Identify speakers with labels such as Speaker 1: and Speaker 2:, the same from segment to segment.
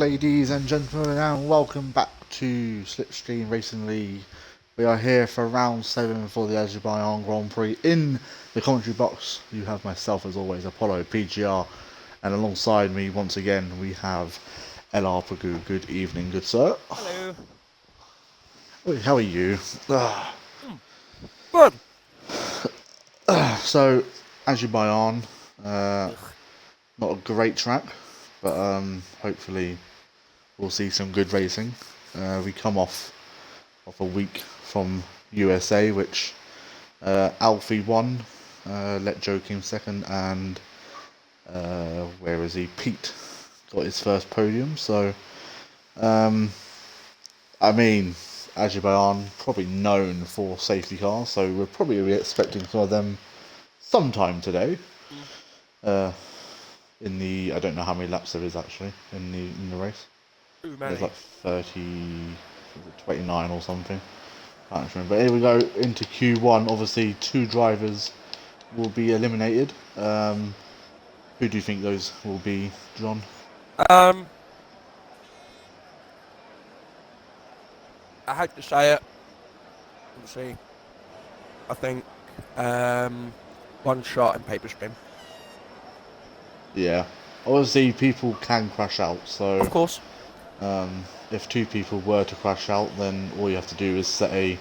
Speaker 1: Ladies and gentlemen, and welcome back to Slipstream Racing League. We are here for round 7 for the Azerbaijan Grand Prix. In the commentary box, you have myself, as always, Apollo, PGR, and alongside me, once again, we have LR Pagu. Good evening, good sir.
Speaker 2: Hello.
Speaker 1: How are you?
Speaker 2: Good.
Speaker 1: So, Azerbaijan, not a great track, but hopefully we'll see some good racing. We come off a week from USA, which Alfie won, Let Joe came second, and where is he? Pete got his first podium. So, I mean, Azerbaijan probably known for safety cars, so we're probably expecting some of them sometime today. In the, I don't know how many laps there is actually in the race.
Speaker 2: Too many.
Speaker 1: There's like 30, 29 or something. Can't remember. But here we go into Q1. Obviously, 2 drivers will be eliminated. Who do you think those will be, John?
Speaker 2: I hate to say it. Let's see. I think one shot and paper spin.
Speaker 1: Yeah. Obviously, people can crash out. So,
Speaker 2: Of course.
Speaker 1: if 2 people were to crash out, then all you have to do is set a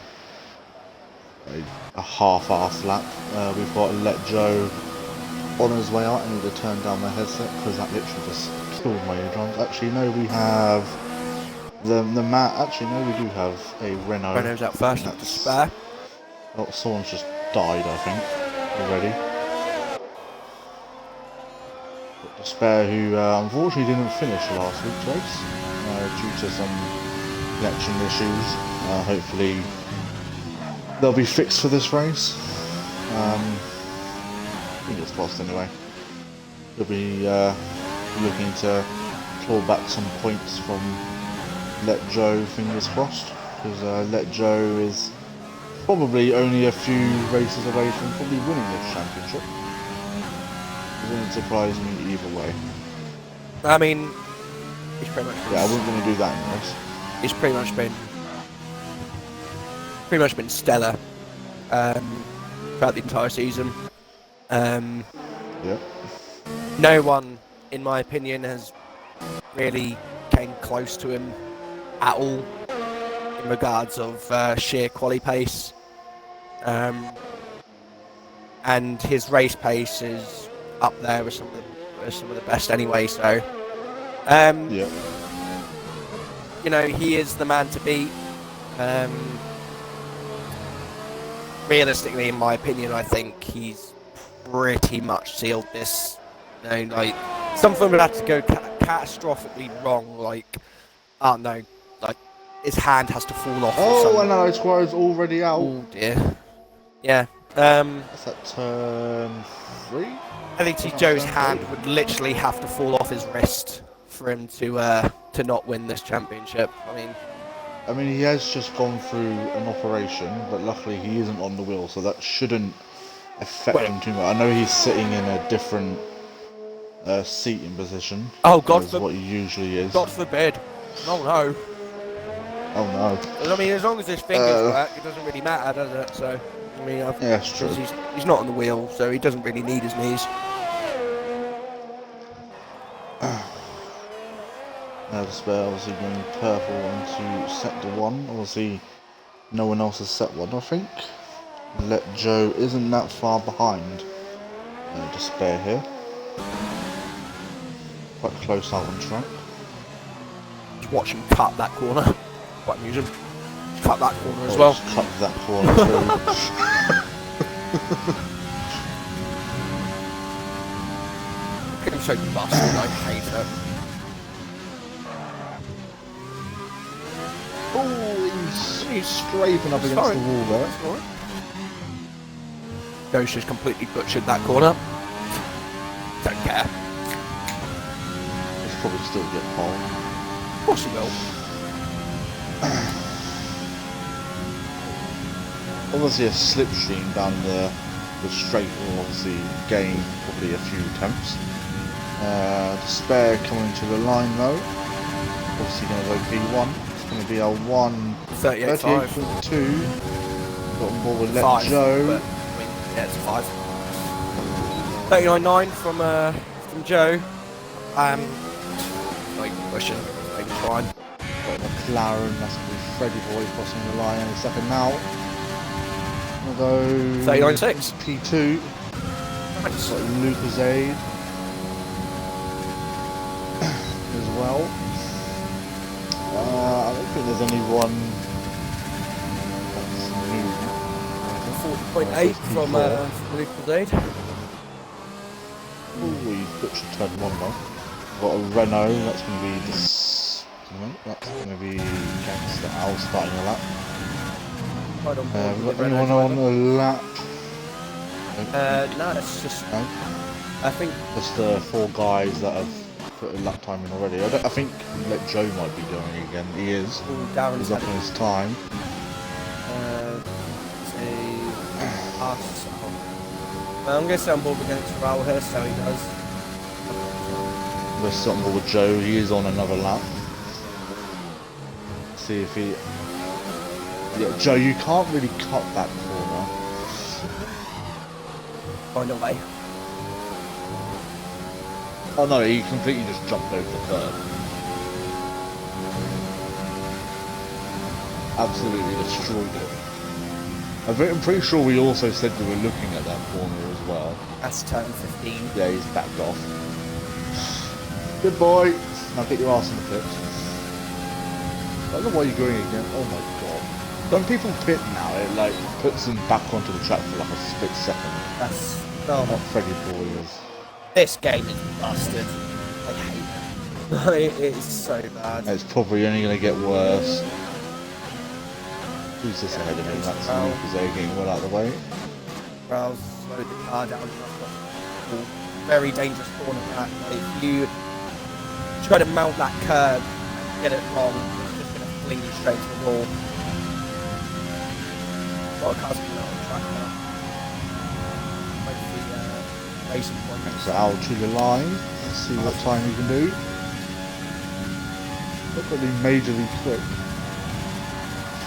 Speaker 1: half-assed lap. We've got to let Joe on his way out. I need to turn down my headset because that literally just killed my eardrums. Actually, no, we have the mat. Actually, no, we do have a Renault.
Speaker 2: Renault's out first, not to spare.
Speaker 1: Oh, someone's just died, I think, already. Got the spare who unfortunately didn't finish last week's race due to some connection issues. Hopefully they'll be fixed for this race. Fingers crossed anyway. We'll be looking to claw back some points from Let Joe, fingers crossed, because Let Joe is probably only a few races away from probably winning this championship. It wouldn't surprise me either way.
Speaker 2: I mean, he's pretty much.
Speaker 1: Yeah, I wouldn't want to do that in this.
Speaker 2: He's pretty much been stellar throughout the entire season.
Speaker 1: Yeah.
Speaker 2: No one, in my opinion, has really came close to him at all in regards of sheer quali pace. And his race pace is up there with some of the best anyway. So,
Speaker 1: Yeah.
Speaker 2: you know, he is the man to beat. Realistically, in my opinion, I think he's pretty much sealed this. You know, like something would have to go catastrophically wrong. Like, oh no, like his hand has to fall off.
Speaker 1: Oh, and our squire's already out.
Speaker 2: Oh dear. Yeah.
Speaker 1: That's at turn 3.
Speaker 2: I think Joe's hand would literally have to fall off his wrist for him to not win this championship.
Speaker 1: I mean, he has just gone through an operation, but luckily he isn't on the wheel, so that shouldn't affect him too much. I know he's sitting in a different seating position.
Speaker 2: Oh, God
Speaker 1: forbid. What he usually is.
Speaker 2: God forbid. Oh no.
Speaker 1: Oh no.
Speaker 2: I mean, as long as his fingers work, it doesn't really matter, does it? So, I mean,
Speaker 1: yeah, that's true.
Speaker 2: He's not on the wheel, so he doesn't really need his knees.
Speaker 1: Now the spare obviously going purple into sector 1. Obviously, no one else has set 1, I think. Let Joe isn't that far behind the spare here. Quite close out on track.
Speaker 2: Just watch him cut that corner. Quite amusing. Cut that corner as well.
Speaker 1: Just cut that corner too.
Speaker 2: I'm so busted, I hate it.
Speaker 1: Oh, he's scraping up against the wall there.
Speaker 2: Ghost has completely butchered that corner. Don't care.
Speaker 1: He'll probably still get pole.
Speaker 2: Of course he will.
Speaker 1: Obviously a slipstream down the straight will obviously gain probably a few attempts. The spare coming to the line though. obviously going to go P1. It's going to be a
Speaker 2: 38.5.
Speaker 1: 38.2. Got on board with Let
Speaker 2: 5,
Speaker 1: Joe.
Speaker 2: but, I mean, yeah, it's a 5. 39.9 from Joe. Not even pushing, not even trying.
Speaker 1: Got a McLaren, that's going to be Freddie Boy crossing the line any second now. We'll go
Speaker 2: 39.6.
Speaker 1: P2.
Speaker 2: Nice.
Speaker 1: Got Lucas Aid as well. I don't think there's any one that's new.
Speaker 2: 40.8 from Lucas Aid.
Speaker 1: Oh, we switched to turn 1 now. Got a Renault, that's going to be this. That's going to be Gangster Al starting a lap.
Speaker 2: Right on board
Speaker 1: We've
Speaker 2: with
Speaker 1: got
Speaker 2: the
Speaker 1: anyone
Speaker 2: Renault
Speaker 1: on
Speaker 2: driver.
Speaker 1: a lap?
Speaker 2: No, it's just,
Speaker 1: No?
Speaker 2: I think,
Speaker 1: Just the 4 guys that have put a lap time in already. I think Let Joe might be going again. He is.
Speaker 2: Darren's
Speaker 1: He's up
Speaker 2: had
Speaker 1: on his time.
Speaker 2: it's a pass. Well, I'm going to say on board against Raul here, so he does.
Speaker 1: We're still on board with Joe. He is on another lap. See if he... Yeah, Joe, you can't really cut that corner.
Speaker 2: Find a way.
Speaker 1: Oh no, he completely just jumped over the curb. Absolutely destroyed it. I'm pretty sure we also said we were looking at that corner as well.
Speaker 2: That's turn 15.
Speaker 1: Yeah, he's backed off. Good boy. Now get your ass in the pits. I don't know why you're going again. Oh my god. When people pit now, it like puts them back onto the track for like a split second.
Speaker 2: That's
Speaker 1: Not Freddie Boyers.
Speaker 2: This game is busted. I hate it. It is so bad.
Speaker 1: It's probably only going to get worse. Who's this ahead of him? That's Lucas A getting well out of the way.
Speaker 2: Raul's slowed the car down. Very dangerous corner that. If you try to mount that curb and get it wrong, it's just going to fling you straight to the wall. Got a car's coming out on the track now. Hopefully, racing point.
Speaker 1: So Al to the line. Let's see what time he can do. Not going to be majorly quick.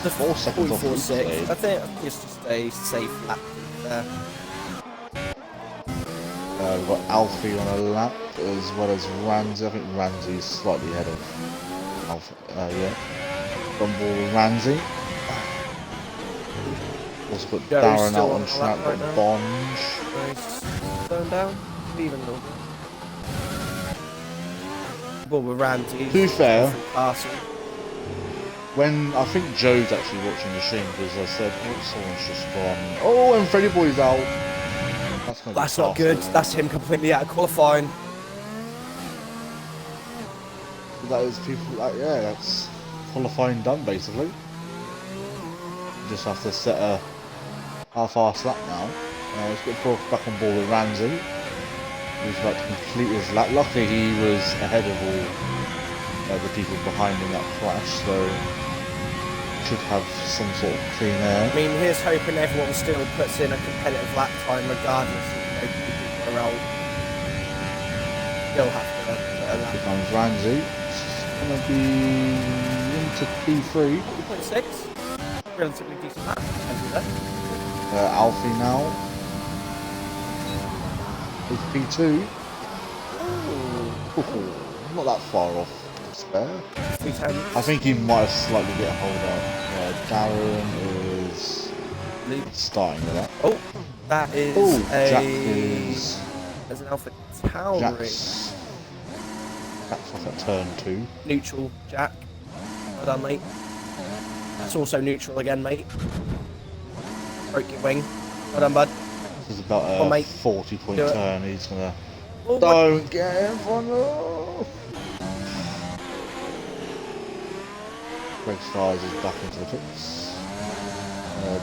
Speaker 2: The
Speaker 1: 4 seconds off the
Speaker 2: 6. I think it's just a safe lap there.
Speaker 1: We've got Alfie on a lap as well as Ramsey. I think Ramsey's slightly ahead of Alfie. Yeah. On board with Ramsey. Also got
Speaker 2: Joe's
Speaker 1: Darren
Speaker 2: still
Speaker 1: out
Speaker 2: on
Speaker 1: on
Speaker 2: the
Speaker 1: track,
Speaker 2: lap
Speaker 1: got
Speaker 2: right now.
Speaker 1: Bonge.
Speaker 2: Nice. Slowing down. Even though. Well, with Ramsey.
Speaker 1: To be fair,
Speaker 2: Castle.
Speaker 1: when I think Joe's actually watching the stream because I said, oh, someone's just gone. Oh, and Freddie Boy's out.
Speaker 2: That's not good. That's him completely out of qualifying.
Speaker 1: That is people like, yeah, that's qualifying done basically. You just have to set a half-assed lap now. Let's get Brock back on board with Ramsey. He's about to complete his lap. Luckily he was ahead of all the people behind in that crash, so should have some sort of clean air.
Speaker 2: I mean, here's hoping everyone still puts in a competitive lap time regardless of people around. Still have to put a lap.
Speaker 1: Here comes Ramsey. It's going to be into P3.
Speaker 2: 2.6. Relatively decent lap.
Speaker 1: Alfie now. With P2. Ooh, not that far off to spare.
Speaker 2: 310.
Speaker 1: I think he might have slightly get a hold up. Darren is starting with that.
Speaker 2: Oh, that is
Speaker 1: Jack is...
Speaker 2: There's an Alpha Tauri.
Speaker 1: Jack's off at turn 2.
Speaker 2: Neutral, Jack. Well done, mate. That's also neutral again, mate. Broke your wing. Well done, bud.
Speaker 1: This is about a 40-point turn. He's gonna...
Speaker 2: Oh,
Speaker 1: Don't get in front of... Greg Skies is back into the pits.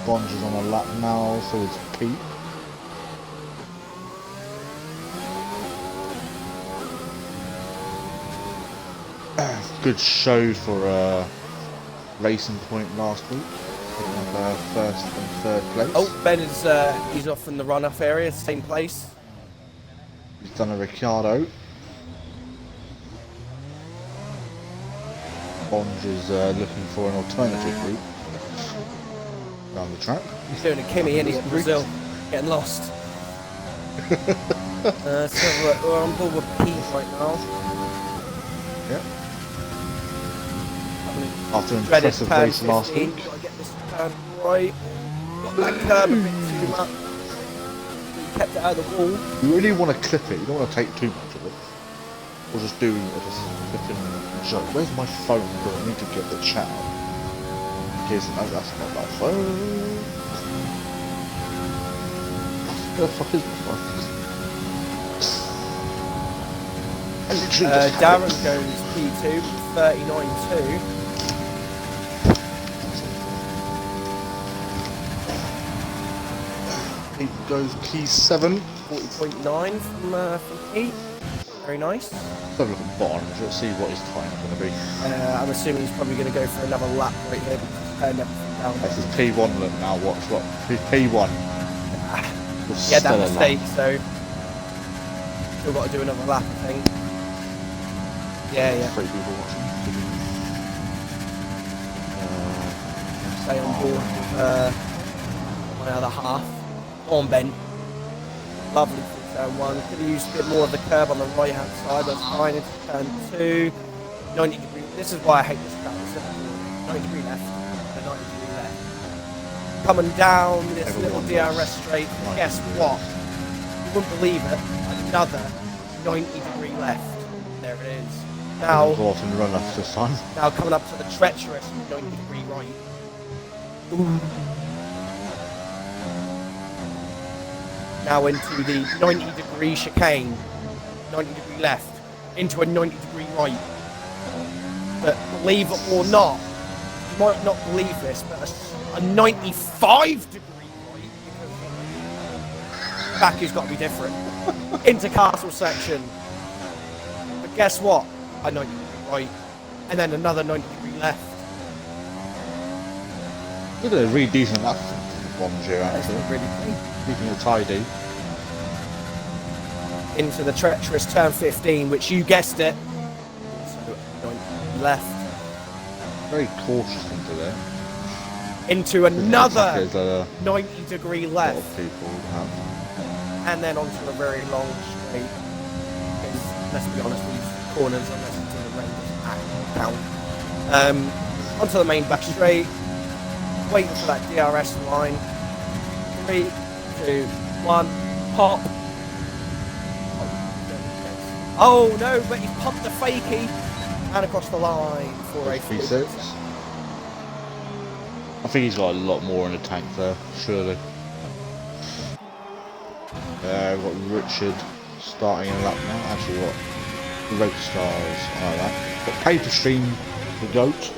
Speaker 1: Bonge is on a lap now, so it's Pete. Good show for Racing Point last week. First and third place.
Speaker 2: Oh, Ben is he's off in the run-off area, same place.
Speaker 1: He's done a Ricciardo. Bond is looking for an alternative route down the track.
Speaker 2: He's doing a Kimmy in at Brazil, getting lost. So we're on board with Pete right now.
Speaker 1: Yep. After an
Speaker 2: Dreaded
Speaker 1: impressive
Speaker 2: turn
Speaker 1: race last
Speaker 2: 15,
Speaker 1: week.
Speaker 2: gotta get this turn right. Got that curb a bit too much. Kept it out of the wall.
Speaker 1: You really want to clip it, you don't want to take too much of it. Or just do a flipping joke. Where's my phone? Because I need to get the chat out. In case no, that's not my phone. Where the fuck is my phone?
Speaker 2: Darren goes P2 with 39.2.
Speaker 1: Pete goes P7.
Speaker 2: 40.9 from Pete. Very nice.
Speaker 1: Let's have a look at Bond. Let's see what his time's going to be.
Speaker 2: I'm assuming he's probably going to go for another lap right here. Turned everything down.
Speaker 1: This is P1 look now. Watch what? P1.
Speaker 2: Yeah, that mistake. So still got to do another lap, I think. Yeah.
Speaker 1: 3 people watching.
Speaker 2: Stay on board with my other half. On Ben. Lovely for turn 1. Could have used a bit more of the curb on the right hand side. That's fine. Into turn 2. 90 degree. This is why I hate this track. 90 degree left. And 90 degree left. Coming down this little DRS straight. Guess what? You wouldn't believe it. Another 90 degree left. There it is. Now,
Speaker 1: go off and run off this time.
Speaker 2: now coming up to the treacherous 90 degree right. Ooh. Now into the 90 degree chicane. 90 degree left. Into a 90 degree right. But believe it or not, you might not believe this, but a 95 degree right, because Baku's got to be different. Into castle section. But guess what? A 90 degree right. And then another 90 degree left.
Speaker 1: Look at a really decent lap Bond here
Speaker 2: That's
Speaker 1: actually.
Speaker 2: really clean.
Speaker 1: Keeping it tidy.
Speaker 2: Into the treacherous turn 15, which you guessed it. So 90 left.
Speaker 1: Very cautious into there.
Speaker 2: Into another
Speaker 1: There's a
Speaker 2: 90 degree
Speaker 1: lot
Speaker 2: left.
Speaker 1: of people have.
Speaker 2: And then onto a very long straight. Because let's be honest, these corners, unless it's in the rain, just count. Onto the main back straight. Waiting for that DRS line. 3, 2, 1, pop. Oh no, but he pumped the fakie and across the line for a
Speaker 1: P6. I think he's got a lot more in the tank there, surely. We've got Richard starting a lap now. Actually, what? Red Stars, that. Got Paper Stream, the GOAT.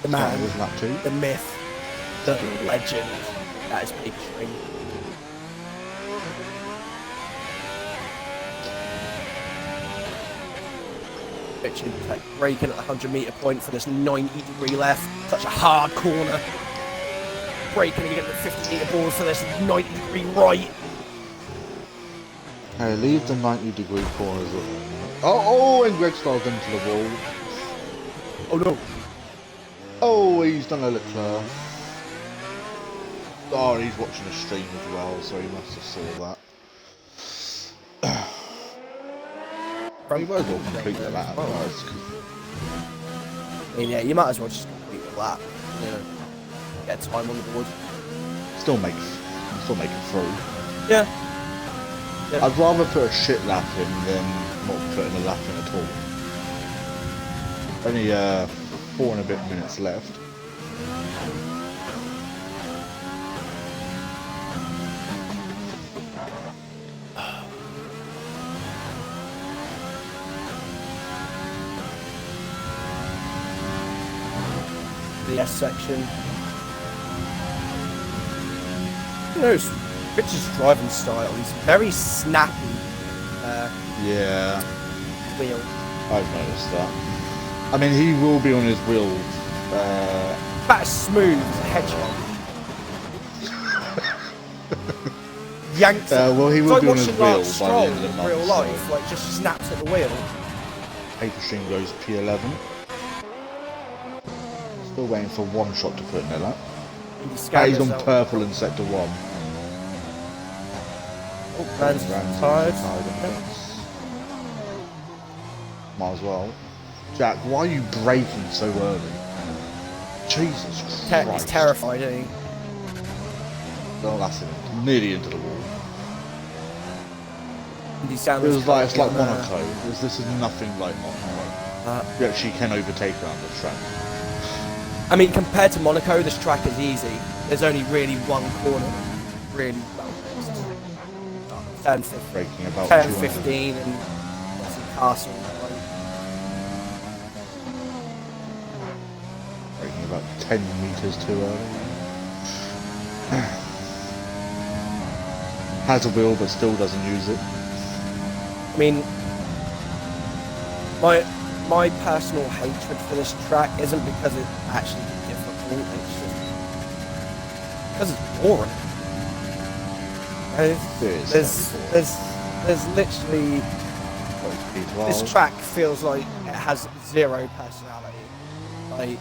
Speaker 2: The man,
Speaker 1: Starting with lap 2.
Speaker 2: the myth, the legend. That is Paper String. Richard braking at the 100-metre point for this 90-degree left. Such a hard corner. Braking again at the 50-metre board for this 90-degree right.
Speaker 1: Hey, leave the 90-degree corners up. Oh, and Greg Stars into the wall.
Speaker 2: Oh no.
Speaker 1: Oh, he's done a Leclerc. Oh, and he's watching the stream as well, so he must have saw that. You might as well complete the lap, guys.
Speaker 2: I mean, yeah, you might as well just complete the lap. You know, get time on the board.
Speaker 1: Still make it through.
Speaker 2: Yeah.
Speaker 1: I'd rather put a shit lap in than not putting a lap in at all. Only 4 and a bit minutes left.
Speaker 2: The S section. Who knows? Richard's driving style. He's very snappy.
Speaker 1: Yeah,
Speaker 2: Wheel.
Speaker 1: I've noticed that. I mean, he will be on his wheels.
Speaker 2: About as smooth as a hedgehog. Yanks.
Speaker 1: Well, he
Speaker 2: It's
Speaker 1: will
Speaker 2: like
Speaker 1: be on his
Speaker 2: watching
Speaker 1: wheel
Speaker 2: Lance
Speaker 1: by the
Speaker 2: Stroll
Speaker 1: end of the
Speaker 2: in
Speaker 1: month.
Speaker 2: real life, like just snaps at the wheel.
Speaker 1: Paper Stream goes P11. Still waiting for one shot to put in there, lap.
Speaker 2: Indy
Speaker 1: He's
Speaker 2: Scammers
Speaker 1: on
Speaker 2: out.
Speaker 1: purple in sector 1.
Speaker 2: Oh, Ramsey's tired.
Speaker 1: Might as well. Jack, why are you braking so early? Jesus Christ.
Speaker 2: He's terrified, isn't he?
Speaker 1: Oh, that's it. Nearly into the wall.
Speaker 2: Indy
Speaker 1: It
Speaker 2: Scammers
Speaker 1: was like, it's like
Speaker 2: on,
Speaker 1: Monaco. This is nothing like Monaco. You actually can overtake her on the track.
Speaker 2: I mean, compared to Monaco, this track is easy. There's only really one corner, really well placed. 10, 15,
Speaker 1: Braking about
Speaker 2: 10
Speaker 1: 200.
Speaker 2: 15, and obviously Castle.
Speaker 1: Braking about 10 meters too early. Has a wheel, but still doesn't use it.
Speaker 2: I mean, my personal hatred for this track isn't because it's actually difficult, it's just because it's boring. There's literally, this track feels like it has zero personality. Like,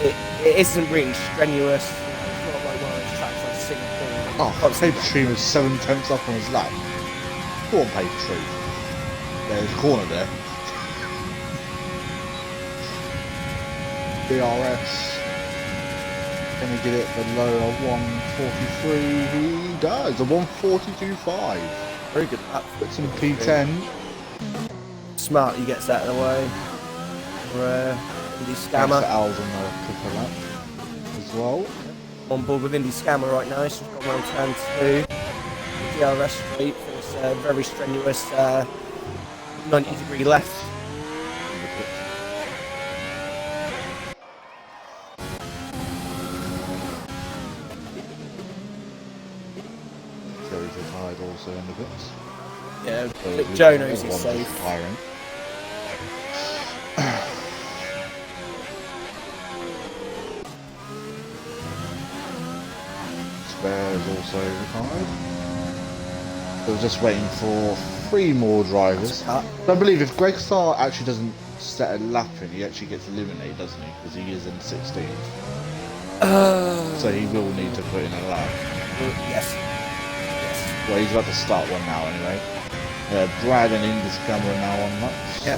Speaker 2: it isn't really strenuous. It's not like one of those tracks like Singapore.
Speaker 1: Oh, Paper Tree was 7/10 up on his lap. Go on, Paper Tree. There's a corner there. DRS. Can he get it below a 143? He does. A 142.5.
Speaker 2: Very good lap.
Speaker 1: Puts him P10.
Speaker 2: Smart, he gets that out of the way. Indy Scammer.
Speaker 1: Al's on the cooker lap as well.
Speaker 2: On board with Indy Scammer right now. She's got around turn 2. DRS straight for this very strenuous 90-degree left.
Speaker 1: Joe's retired also in the pits.
Speaker 2: Yeah,
Speaker 1: So
Speaker 2: but Joe knows he's safe.
Speaker 1: Retiring. Spare's also retired. So we're just waiting for 3 more drivers. I believe if Greg Starr actually doesn't set a lap in, he actually gets eliminated, doesn't he? Because he is in 16th. So he will need to put in a lap.
Speaker 2: Yes.
Speaker 1: Well, he's about to start one now anyway. Brad and Indy Scammer are now on laps.
Speaker 2: Yeah,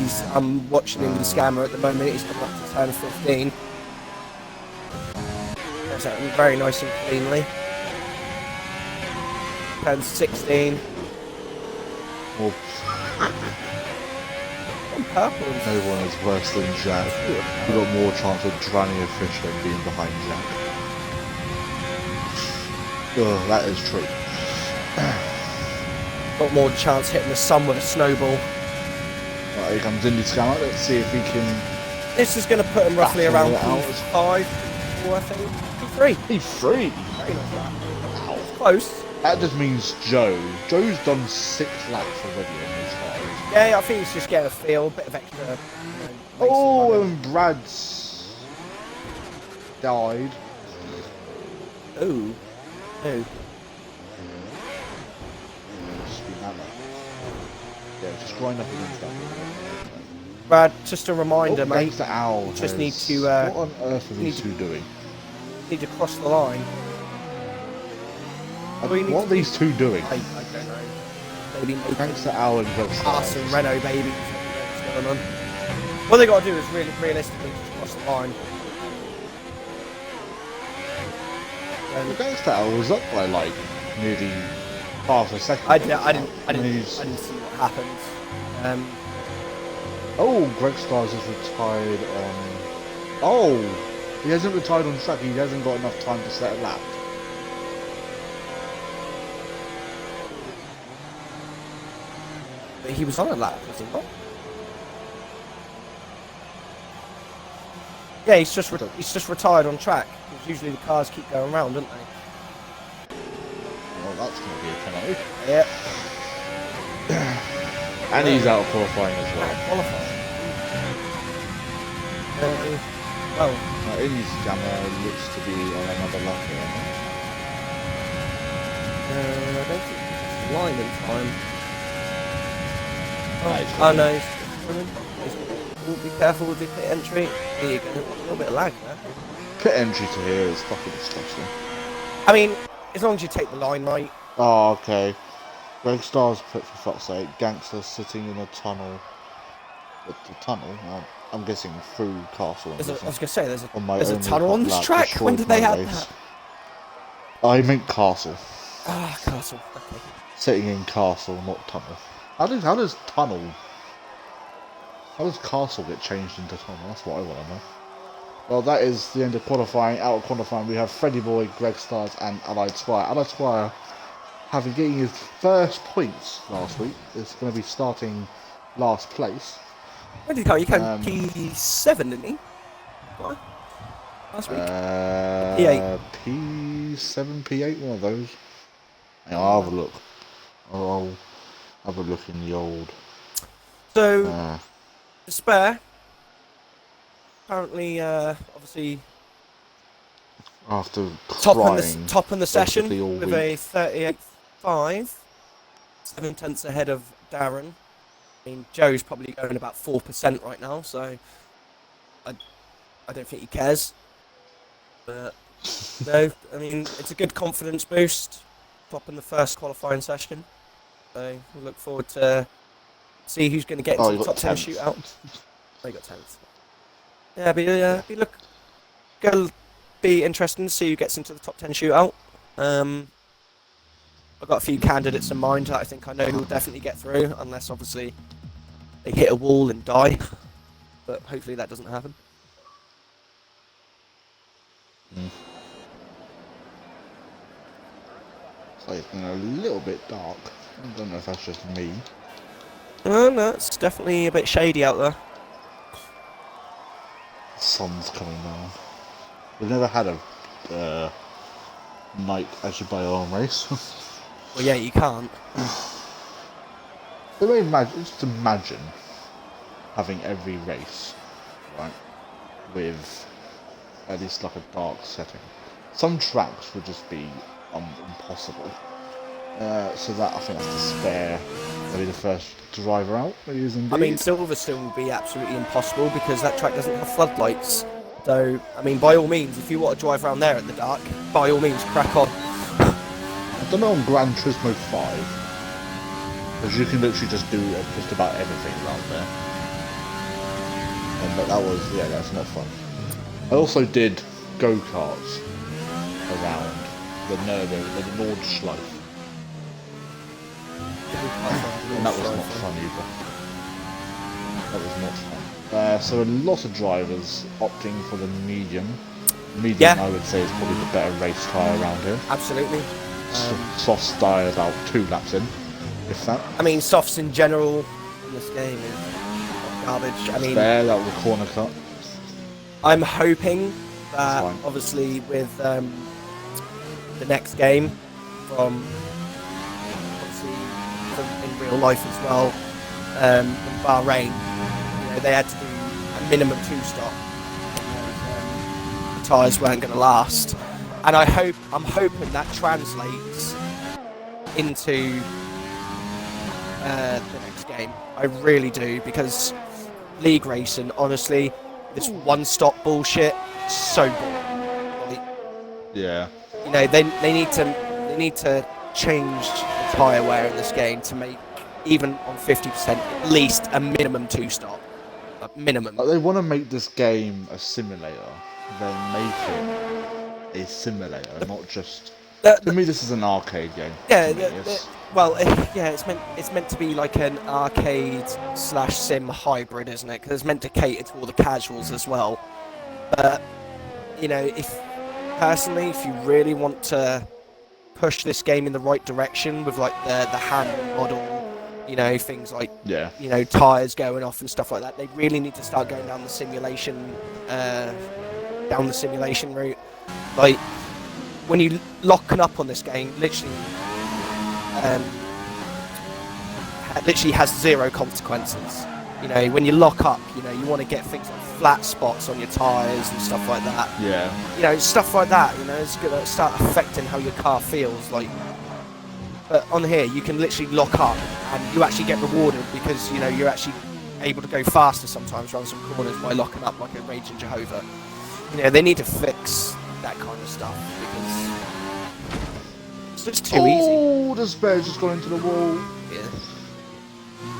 Speaker 1: So
Speaker 2: I'm watching Indy Scammer at the moment. He's coming up to turn 15. That's out very nice and cleanly. Turn 16.
Speaker 1: well,
Speaker 2: Purple.
Speaker 1: no one is worse than Jack. We've got more chance of drowning a fish than being behind Jack. Oh, that is true.
Speaker 2: Got more chance hitting the sun with a snowball.
Speaker 1: Right, here comes Indy Scammer. Let's see if he can.
Speaker 2: This is going to put him roughly around
Speaker 1: Battle it out.
Speaker 2: P5, P4, I think. P3.
Speaker 1: He's free.
Speaker 2: Very nice lap. Close.
Speaker 1: That just means Joe's done 6 laps already on his tires.
Speaker 2: Yeah, I think he's just getting a feel, a bit of extra.
Speaker 1: Oh,
Speaker 2: racing
Speaker 1: and Brad's died.
Speaker 2: running. Ooh.
Speaker 1: Yeah, just grind up against that.
Speaker 2: Brad, just a reminder, mate.
Speaker 1: Thanks to Al.
Speaker 2: Just need to,
Speaker 1: what on earth are
Speaker 2: need
Speaker 1: these
Speaker 2: to-
Speaker 1: two doing?
Speaker 2: Need to cross the line.
Speaker 1: What are these two doing?
Speaker 2: I don't know. Maybe make
Speaker 1: Thanks to Al and Greg
Speaker 2: Haas and Renault babies. What's going on? What they got to do is really realistically just cross the line.
Speaker 1: Thanks to Al was up by like nearly half a second.
Speaker 2: I didn't
Speaker 1: He's-
Speaker 2: see what happened.
Speaker 1: Oh, Greg Stars is retired on. Oh, he hasn't retired on track. He hasn't got enough time to set a lap.
Speaker 2: But he was on a lap, was he not? Yeah, he's just retired on track. Because usually the cars keep going around, don't they?
Speaker 1: Well, that's going to be a penalty.
Speaker 2: Yeah.
Speaker 1: And he's out of qualifying as well.
Speaker 2: Qualifying. Well,
Speaker 1: Indy's Scammer looks to be on another lap here, I think.
Speaker 2: I don't think he's line in time.
Speaker 1: Nice.
Speaker 2: Oh no, he's be careful with the pit entry. Yeah, you're getting a little bit of lag there.
Speaker 1: Pit entry to here is fucking disgusting.
Speaker 2: I mean, as long as you take the line right.
Speaker 1: Oh, okay. Greg Star's pit, for fuck's sake. Gangster sitting in a tunnel. The tunnel? I'm guessing through Castle.
Speaker 2: I was going to say, there's a tunnel
Speaker 1: hot
Speaker 2: on this
Speaker 1: lap
Speaker 2: track. When did they
Speaker 1: destroyed my
Speaker 2: have
Speaker 1: race.
Speaker 2: that?
Speaker 1: I meant Castle.
Speaker 2: Ah, Castle. Okay.
Speaker 1: Sitting in Castle, not tunnel. How does Castle get changed into tunnel? That's what I want to know. Well, that is the end of qualifying. Out of qualifying, we have Freddie Boy, Greg Stars, and Allied Squire. Allied Squire, having getting his first points last week, is going to be starting last place.
Speaker 2: When did he come? He came P7, didn't he? What? Last week? P8.
Speaker 1: P7, P8, one of those. Hang on, I'll have a look. I'll have a look in the old.
Speaker 2: So, the spare. Apparently, obviously,
Speaker 1: after
Speaker 2: top in the session with a 38.5, 7/10 ahead of Darren. I mean, Joe's probably going about 4% right now, so I don't think he cares. But no, I mean, it's a good confidence boost. Top in the first qualifying session, so we'll look forward to see who's going to get into the top 10 shootout. Oh, you got 10th. Yeah, be interesting to see who gets into the top 10 shootout. I've got a few candidates in mind that I think I know who will definitely get through, unless obviously they hit a wall and die. But hopefully that doesn't happen.
Speaker 1: It's been a little bit dark. I don't know if that's just me.
Speaker 2: No, it's definitely a bit shady out there.
Speaker 1: The sun's coming down. We've never had a night Azerbaijan race.
Speaker 2: Well, yeah, you can't.
Speaker 1: Just imagine having every race, right, with at least like a dark setting. Some tracks would just be impossible. So that I think that's to spare maybe the first driver out. I mean,
Speaker 2: Silverstone would be absolutely impossible because that track doesn't have floodlights. So, I mean, by all means, if you want to drive around there in the dark, by all means, crack on.
Speaker 1: I don't know on Gran Turismo 5, because you can literally just do just about everything around there. But that's not fun. I also did go-karts around the Nordschleife. And that was not fun either. That was not fun. So a lot of drivers opting for the medium. Medium, I would say, is probably the better race tyre around here.
Speaker 2: Absolutely.
Speaker 1: Soft tyre about 2 laps in, if that.
Speaker 2: I mean, softs in general in this game is garbage. I mean,
Speaker 1: that was a corner cut.
Speaker 2: I'm hoping that obviously with the next game from in real life as well, in Bahrain, they had to do a minimum 2-stop. The tyres weren't going to last, and I'm hoping that translates into the next game. I really do, because league racing, honestly, this 1-stop bullshit, so boring.
Speaker 1: Yeah.
Speaker 2: They need to change the tyre wear in this game to make, even on 50%, at least a minimum 2-stop. A minimum.
Speaker 1: They want to make this game a simulator, then make it a simulator, not just. To me, this is an arcade game.
Speaker 2: Yeah. It's meant to be like an arcade/sim hybrid, isn't it? Because it's meant to cater to all the casuals as well. But if you really want to push this game in the right direction with like the hand model, things like tires going off and stuff like that, they really need to start going down the simulation route. Like when you locking up on this game, literally has 0 consequences. When you lock up, you want to get things like flat spots on your tires and stuff like that.
Speaker 1: Yeah.
Speaker 2: Stuff like that. It's going to start affecting how your car feels. Like, but on here, you can literally lock up and you actually get rewarded because you're actually able to go faster sometimes around some corners by locking up like a Raging Jehovah. You know, they need to fix that kind of stuff because it's just too easy.
Speaker 1: Oh, the spare's just gone into the wall.
Speaker 2: Yeah.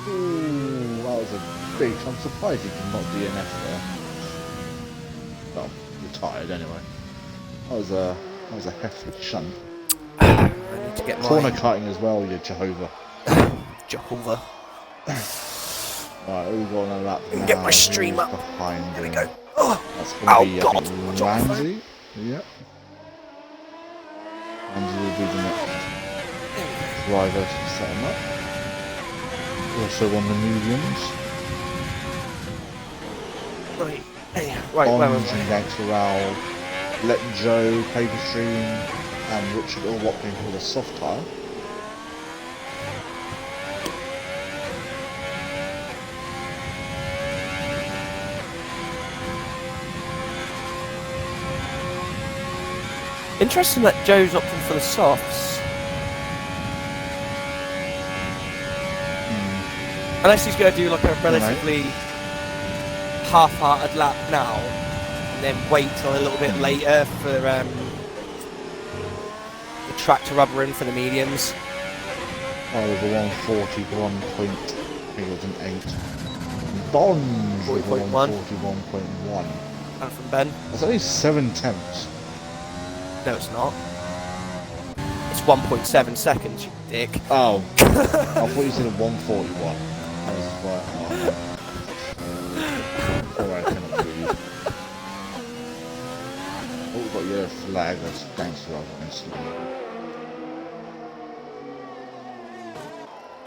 Speaker 1: Ooh, that was a big... I'm surprised he did not DNF there. Well, retired anyway. That was a hefty shunt.
Speaker 2: I need to get my
Speaker 1: Corner cutting as well, you Jehovah.
Speaker 2: Jehovah.
Speaker 1: Right, we've got on a lap now.
Speaker 2: Get my stream
Speaker 1: Who's
Speaker 2: up.
Speaker 1: behind
Speaker 2: There we
Speaker 1: him?
Speaker 2: go. Oh,
Speaker 1: That's going to be,
Speaker 2: God.
Speaker 1: I think, Ramsey. Yep. Ramsey will be the next driver to set him up. Also on the mediums.
Speaker 2: Right. Hey, right,
Speaker 1: Bonds and Ganxeral, Let Joe, Paperstream, and Richard all Watkin for the soft tyre.
Speaker 2: Interesting that Joe's opting for the softs. Unless he's going to do like a relatively half-hearted lap now, and then wait till a little bit later for the track to rubber in for the mediums.
Speaker 1: Oh, with a 141 point, I think it was an 8. Bonds with a 141.1.
Speaker 2: And from Ben.
Speaker 1: That's only 7 tenths.
Speaker 2: No, it's not. It's 1.7 seconds, you dick.
Speaker 1: Oh, I thought you said a 141. I was just like, oh. Alright, I cannot breathe. Oh, we've got a yellow flag. That's gangster obviously.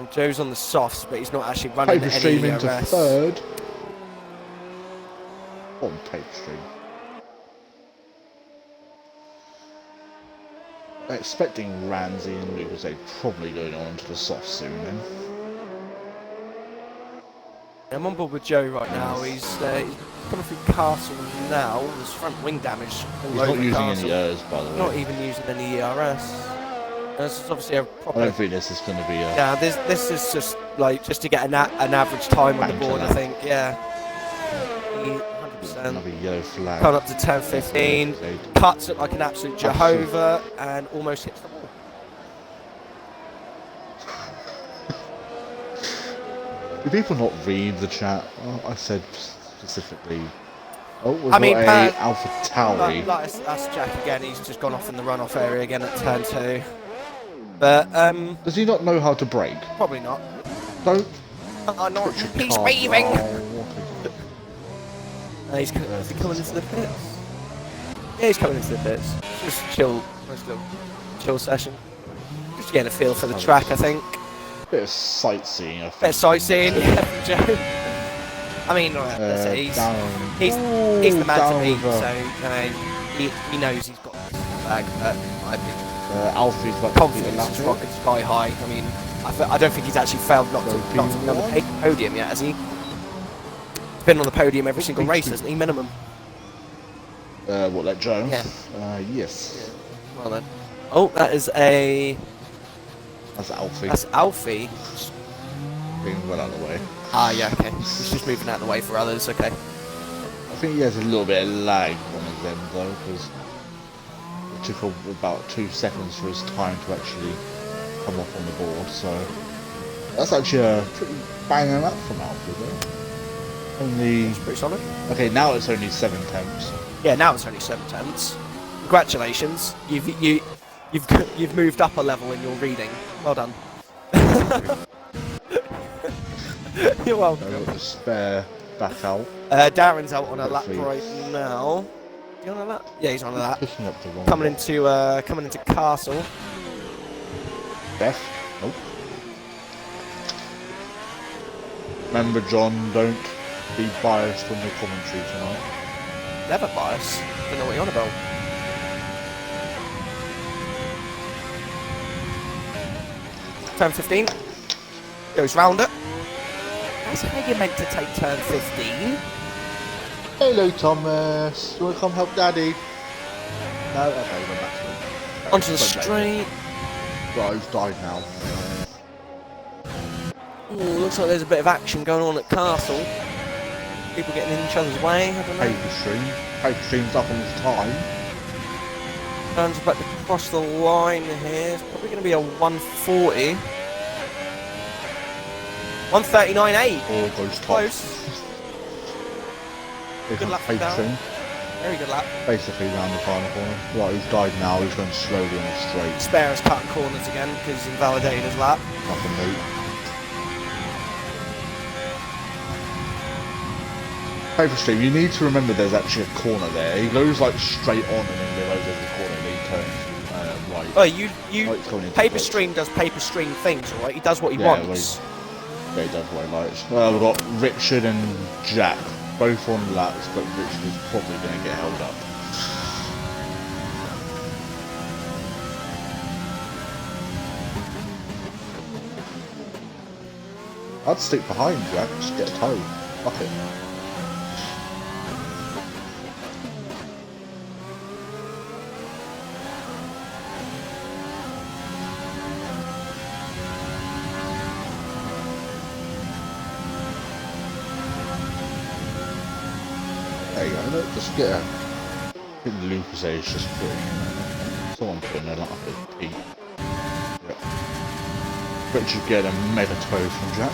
Speaker 2: And Joe's on the softs, but he's not actually running
Speaker 1: Paper
Speaker 2: any
Speaker 1: stream into
Speaker 2: ERS.
Speaker 1: third. On paper stream. Expecting Ramsey and Lucas, they're probably going on to the soft soon then.
Speaker 2: I'm on board with Joe right now. He's coming through Castle now. There's front wing damage.
Speaker 1: He's not using any ERS, by the way.
Speaker 2: Not even using any ERS. This is obviously a proper...
Speaker 1: I don't think this is going to be a...
Speaker 2: Yeah, this is just like just to get an average time on the board, I think. Yeah. 100%.
Speaker 1: Another yellow flag.
Speaker 2: Coming up to 10:15. Cuts it like an absolute Jehovah and almost hits the wall.
Speaker 1: Do people not read the chat? Oh, I said specifically. Oh, we've
Speaker 2: I mean,
Speaker 1: got a Alpha Tauri.
Speaker 2: That's Jack again. He's just gone off in the runoff area again at turn 2. But
Speaker 1: Does he not know how to brake?
Speaker 2: probably not.
Speaker 1: Don't.
Speaker 2: No,
Speaker 1: Put your
Speaker 2: he's
Speaker 1: car
Speaker 2: weaving.
Speaker 1: down.
Speaker 2: Is he coming into the pits? Yeah, he's coming into the pits. Just chill, nice little chill session. Just getting a feel for the track, I think.
Speaker 1: Bit of sightseeing, I think.
Speaker 2: Bit of sightseeing, yeah, from Joe. I mean, let's say he's the man to beat, so he knows he's got the bag. But I think
Speaker 1: Alfie's got
Speaker 2: confidence is fucking sky high. I mean, I don't think he's actually failed not to be on the podium yet, has he? He's been on the podium every single race, hasn't he? Minimum.
Speaker 1: What, that Joe?
Speaker 2: Yeah.
Speaker 1: Yes.
Speaker 2: Yeah. Well then. Oh, that is a...
Speaker 1: That's Alfie.
Speaker 2: That's Alfie.
Speaker 1: Being well out of the way.
Speaker 2: Ah, yeah, okay. He's just moving out of the way for others, okay.
Speaker 1: I think he has a little bit of lag on his end though, because it took about 2 seconds for his time to actually come up on the board, so that's actually a pretty banging lap from Alfie though. Only...
Speaker 2: It's pretty solid.
Speaker 1: Okay, now it's only 7 tenths.
Speaker 2: Yeah, now it's only 7 tenths. Congratulations. You've moved up a level in your reading. Well done. You're welcome.
Speaker 1: I've got the spare back out.
Speaker 2: Darren's out on a lap
Speaker 1: Hopefully.
Speaker 2: right now. Is he on a lap? Yeah, he's on a lap.
Speaker 1: Picking up the wrong
Speaker 2: Coming
Speaker 1: one.
Speaker 2: into Castle.
Speaker 1: Beth? Nope. Remember, John, don't be biased on the commentary tonight.
Speaker 2: Never bias. Don't know what you're on about. Turn 15. Goes round it. That's how you're meant to take turn 15.
Speaker 1: Hello, Thomas. You want to come help Daddy? No? Okay, we're back to him.
Speaker 2: Onto the straight.
Speaker 1: Right, he's died now.
Speaker 2: Ooh, looks like there's a bit of action going on at Castle. People getting in each other's way, I don't know.
Speaker 1: Paper Stream's up on his time.
Speaker 2: Turns about to cross the line here. It's probably going to be a 140. 139.8.
Speaker 1: Or goes top.
Speaker 2: Close. Good lap
Speaker 1: Paper
Speaker 2: down.
Speaker 1: Stream.
Speaker 2: Very good lap.
Speaker 1: Basically round the final corner. Right, he's died now, he's going slowly on the straight.
Speaker 2: Spare is cutting corners again because he's invalidated his lap.
Speaker 1: Nothing new. Paper Stream, you need to remember there's actually a corner there. He goes like straight on and then realises there's a corner and he turns right.
Speaker 2: Oh, Paper
Speaker 1: right.
Speaker 2: Stream does Paper Stream things, alright? He does what he
Speaker 1: Yeah,
Speaker 2: wants.
Speaker 1: Yeah, he does what he likes. We've got Richard and Jack, both on laps, but Richard is probably going to get held up. I'd stick behind Jack, just get a tow. Fuck it. There you go, look, just get a... I think Lucas is just putting... Someone putting a lot of P. Yep. Richard get a mega toe from Jack.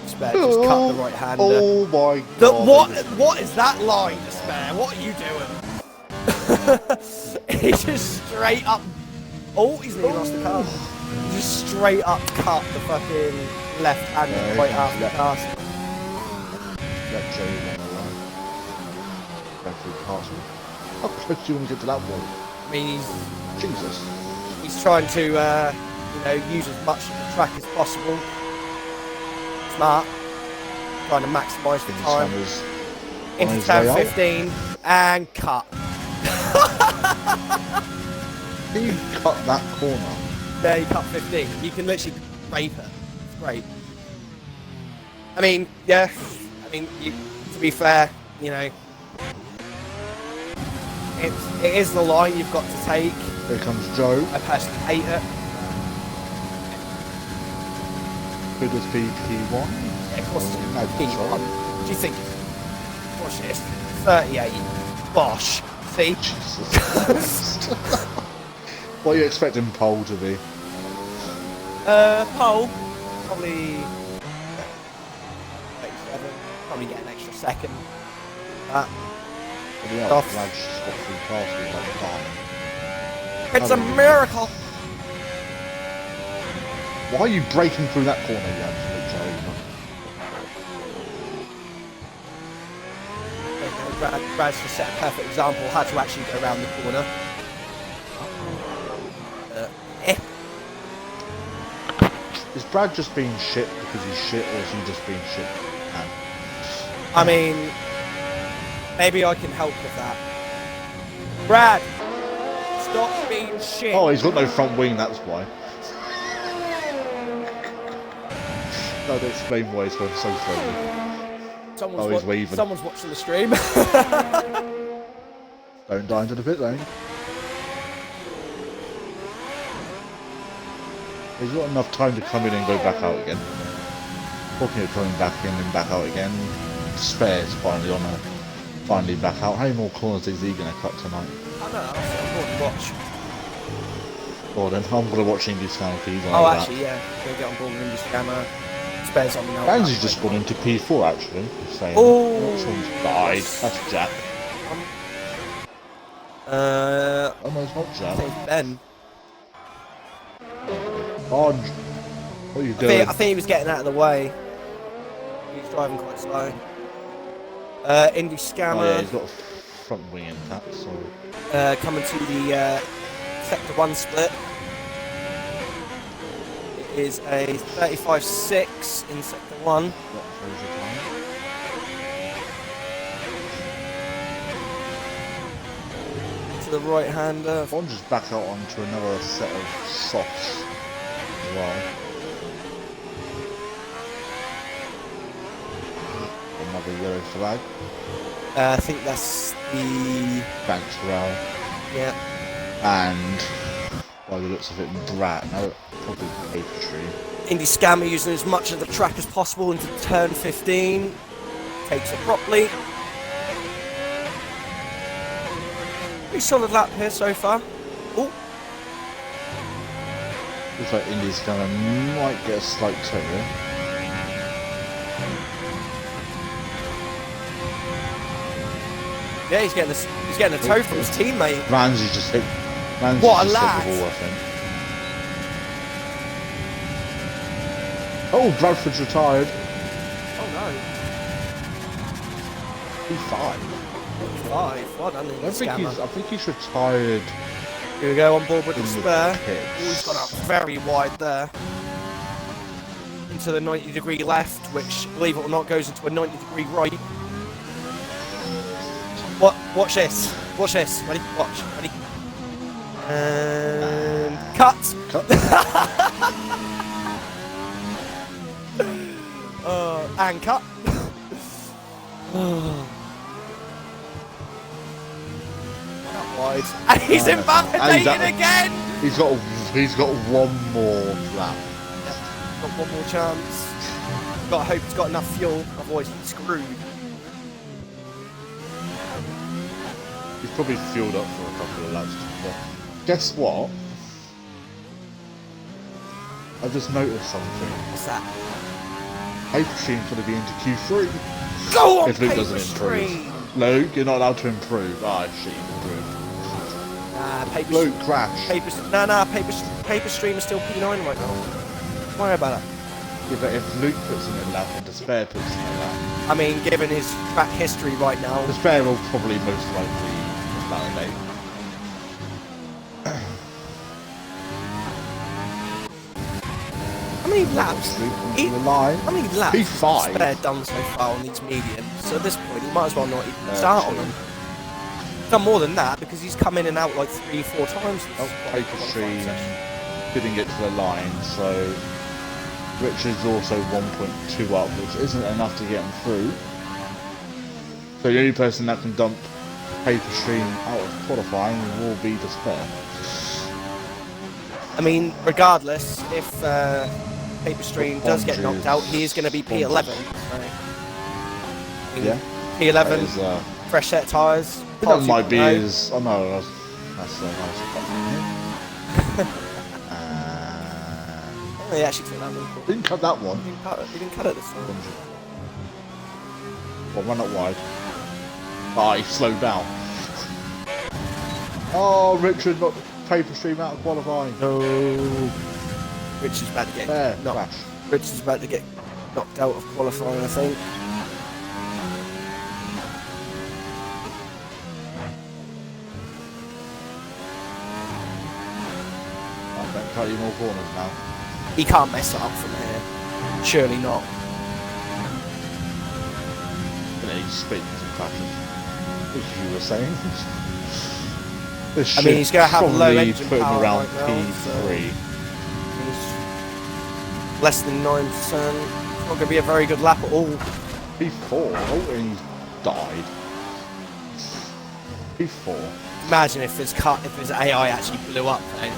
Speaker 2: Spare just cut the right hander.
Speaker 1: Oh my god.
Speaker 2: What is that line, Spare? What are you doing? He just straight up... Oh, he's nearly lost the car. He just straight up cut the fucking left hand right after the castle.
Speaker 1: Let Joe on the line. Go through the castle. How close do you want to get to that wall?
Speaker 2: I mean,
Speaker 1: Jesus.
Speaker 2: he's trying to, use as much of the track as possible. Smart. Trying to maximise the time. Into turn 15 and cut.
Speaker 1: He cut that corner.
Speaker 2: There, you cut 15. You can literally rape it. It's great. I mean, yeah. To be fair, it is the line you've got to take.
Speaker 1: Here comes Joe.
Speaker 2: I personally hate it.
Speaker 1: Could this be P1?
Speaker 2: Yeah, of course it's
Speaker 1: No,
Speaker 2: P1.
Speaker 1: sorry.
Speaker 2: Do you think? Watch this. 38. Bosh. See?
Speaker 1: Jesus. What are you expecting pole to be?
Speaker 2: Pole. Probably 37. Probably get an extra second. Off.
Speaker 1: Lad's just got through castles like that.
Speaker 2: It's a miracle.
Speaker 1: Why are you breaking through that corner, you absolute child?
Speaker 2: Brad's just set a perfect example how to actually go around the corner.
Speaker 1: Is Brad just being shit because he's shit, or is he just being shit? Man?
Speaker 2: I mean, maybe I can help with that. Brad, stop being shit.
Speaker 1: Oh, he's got no front wing, that's why. No, to explain why he's going so slowly. He's waving.
Speaker 2: Someone's watching the stream.
Speaker 1: Don't die into the pit lane. He's got enough time to come in and go back out again. Talking of coming back in and back out again, Spare's finally finally back out. How many more corners is he going to cut tonight?
Speaker 2: I know, I'm going to watch.
Speaker 1: Well then, I'm going to watch Indy Scanner please.
Speaker 2: Oh, actually, yeah. Go get on board with Indy Scanner. Spare's on the out.
Speaker 1: Bansy's just gone into P4 actually. Saying,
Speaker 2: oh,
Speaker 1: someone's died. That's Jack. Oh no, it's not
Speaker 2: I
Speaker 1: Jack.
Speaker 2: think it's Ben.
Speaker 1: Oh, what are you doing?
Speaker 2: I think he was getting out of the way. He was driving quite slow. Indy Scammer.
Speaker 1: Oh yeah, he's got a front wing intact, so...
Speaker 2: coming to the Sector 1 split. It is a 35.6 in Sector 1. To the right-hander.
Speaker 1: Bond just back out onto another set of softs as well. Another yellow flag.
Speaker 2: I think that's the...
Speaker 1: Thanks, Raul.
Speaker 2: Yeah.
Speaker 1: And by the looks of it, Brat. No, probably Paper Stream.
Speaker 2: Indy Scammer using as much of the track as possible into turn 15. Takes it properly. Pretty solid lap here so far. Oh.
Speaker 1: Looks like Indy's gonna might get a slight toe here.
Speaker 2: Yeah, he's getting a toe from his teammate.
Speaker 1: Ramsey just hit. Ramsey
Speaker 2: What a
Speaker 1: just
Speaker 2: lad.
Speaker 1: hit the ball, I think. Oh, Bradford's retired.
Speaker 2: Oh no.
Speaker 1: P5.
Speaker 2: 5. Well done, Indy
Speaker 1: I
Speaker 2: Scammer.
Speaker 1: think he's retired.
Speaker 2: Here we go, on board with the
Speaker 1: in the
Speaker 2: spare.
Speaker 1: pits.
Speaker 2: Oh, he's gone up very wide there. Into the 90-degree left, which, believe it or not, goes into a 90-degree right. Watch this. Watch this. Ready? Watch. Ready? And cut. And cut. Not wide. And he's invalidated again.
Speaker 1: He's got one more lap.
Speaker 2: Got one more chance. Gotta hope he's got enough fuel, otherwise he's screwed.
Speaker 1: He's probably fueled up for a couple of laps. But guess what? I just noticed something.
Speaker 2: What's that?
Speaker 1: Paper Stream's going to be into Q3.
Speaker 2: Go on,
Speaker 1: If Luke
Speaker 2: Paper
Speaker 1: doesn't improve.
Speaker 2: Stream!
Speaker 1: Luke, you're not allowed to improve. Ah, shit, improve.
Speaker 2: Paper
Speaker 1: Luke, crash.
Speaker 2: Paper Stream is still P9 right now. Don't worry about that.
Speaker 1: Yeah, but if Luke puts him in lap and Despair puts him in lap,
Speaker 2: I mean, given his track history right now,
Speaker 1: Despair will probably most likely validate.
Speaker 2: how many laps?
Speaker 1: The line.
Speaker 2: How many laps
Speaker 1: P5.
Speaker 2: has Spare done so far on these mediums? So at this point, he might as well not even start on
Speaker 1: true.
Speaker 2: them. Done more than that because he's come in and out like 3-4 times.
Speaker 1: Paper Stream didn't get to the line, so Richard's also 1.2 up, which isn't enough to get him through. So the only person that can dump Paper Stream out of qualifying will be Despair.
Speaker 2: I mean, regardless, if Paper Stream does get knocked out, he is going to be P11. So,
Speaker 1: Yeah.
Speaker 2: P11,
Speaker 1: That is,
Speaker 2: fresh set of tyres.
Speaker 1: that might be his. Oh no, that's nice.
Speaker 2: Oh, he actually took that one.
Speaker 1: Didn't cut that one.
Speaker 2: He didn't cut it this time.
Speaker 1: Well, run up wide. Ah, he slowed down. Oh, Richard knocked Paper Stream out of qualifying.
Speaker 2: No. Richard's about to get
Speaker 1: Crash.
Speaker 2: Richard's about to get knocked out of qualifying, I think.
Speaker 1: I bet cut you more corners now.
Speaker 2: He can't mess it up from here. Surely not.
Speaker 1: And then he spins and crashes. As you were saying. This
Speaker 2: I mean, he's going to have low
Speaker 1: probably
Speaker 2: engine
Speaker 1: put him
Speaker 2: power
Speaker 1: around
Speaker 2: right now,
Speaker 1: P3.
Speaker 2: He's less than 9%. It's not going to be a very good lap at all.
Speaker 1: P4. Oh, and he's died. P4.
Speaker 2: Imagine if his AI actually blew up, then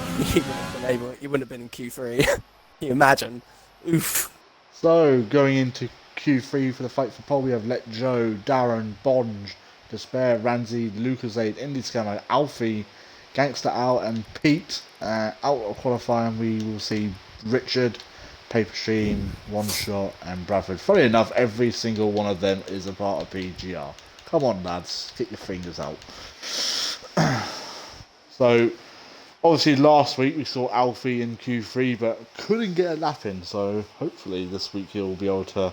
Speaker 2: he wouldn't have been in Q3. Can you imagine? Oof.
Speaker 1: So, going into Q3 for the fight for pole, we have Let Joe, Darren, Bonge, Despair, Ramsey, Lucasade, Indy Scammer, Alfie, Gangster Al, and Pete. Out of qualifying, we will see Richard, Paper Stream, One Shot, and Bradford. Funny enough, every single one of them is a part of PGR. Come on, lads, get your fingers out. So, obviously last week we saw Alfie in Q3, but couldn't get a lap in, so hopefully this week he'll be able to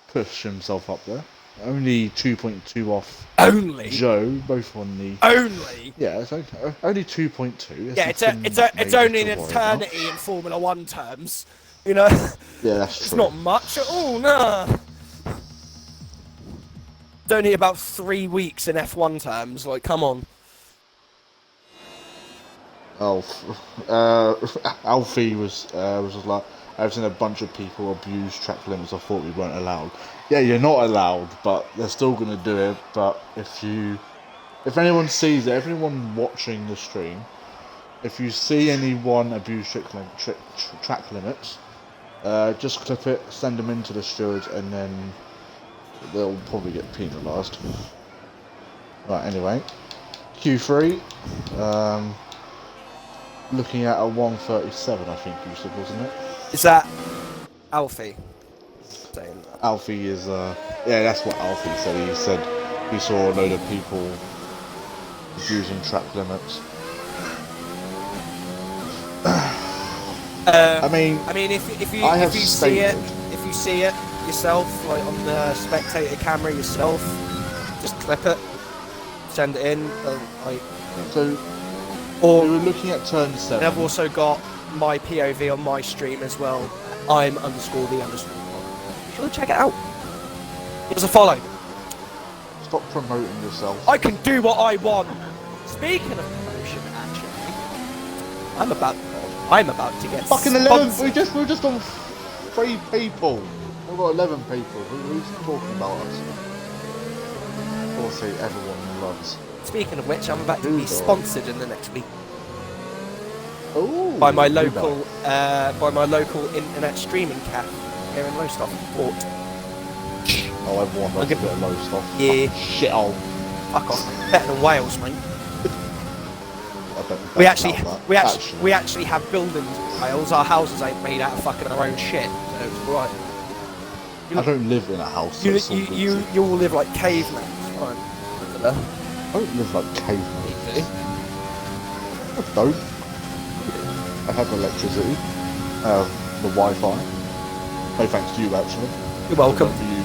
Speaker 1: push himself up there. Only 2.2 off
Speaker 2: Only?
Speaker 1: Joe, both on the...
Speaker 2: Only?
Speaker 1: Yeah, it's okay. Only 2.2.
Speaker 2: Yeah, it's only an eternity in Formula 1 terms. You know?
Speaker 1: Yeah, that's true.
Speaker 2: It's not much at all, nah. It's only about 3 weeks in F1 terms, like, come on.
Speaker 1: Alfie was just like, I've seen a bunch of people abuse track limits. I thought we weren't allowed. Yeah, you're not allowed, but they're still going to do it. But if anyone sees it, if anyone watching the stream if you see anyone abuse track limits, just clip it, send them into the stewards, and then they'll probably get penalised. Right, anyway. Q3. Looking at a 137, I think you said, wasn't it?
Speaker 2: Is that Alfie saying that?
Speaker 1: Alfie is, yeah, that's what Alfie said. He said he saw a load of people abusing track limits. I mean,
Speaker 2: if you see it yourself, like on the spectator camera yourself, just clip it, send it in, like.
Speaker 1: So,
Speaker 2: or
Speaker 1: we were looking at turn 7.
Speaker 2: And I've also got my POV on my stream as well. I'm _the_. Sure, check it out. Give us a follow.
Speaker 1: Stop promoting yourself.
Speaker 2: I can do what I want. Speaking of promotion, actually, I'm about to get
Speaker 1: fucking 11.
Speaker 2: sponsored.
Speaker 1: We're just on 3 people. We've got 11 people. Who's talking about us? Obviously, everyone loves.
Speaker 2: Speaking of which, I'm about to be sponsored in the next week.
Speaker 1: Ooh,
Speaker 2: by my local internet streaming cafe here in Lowestoft Port.
Speaker 1: Oh, everyone loves a bit of Lowestoft.
Speaker 2: Yeah.
Speaker 1: Shit hole.
Speaker 2: Fuck off. Better than Wales, mate. We actually have buildings in Wales. Our houses ain't made out of fucking our own shit, so it's alright.
Speaker 1: I don't live in a house.
Speaker 2: You all live like cavemen. Fine.
Speaker 1: I don't live like cavemen. I don't. I have electricity. The Wi-Fi. No thanks to you, actually.
Speaker 2: You're welcome.
Speaker 1: For you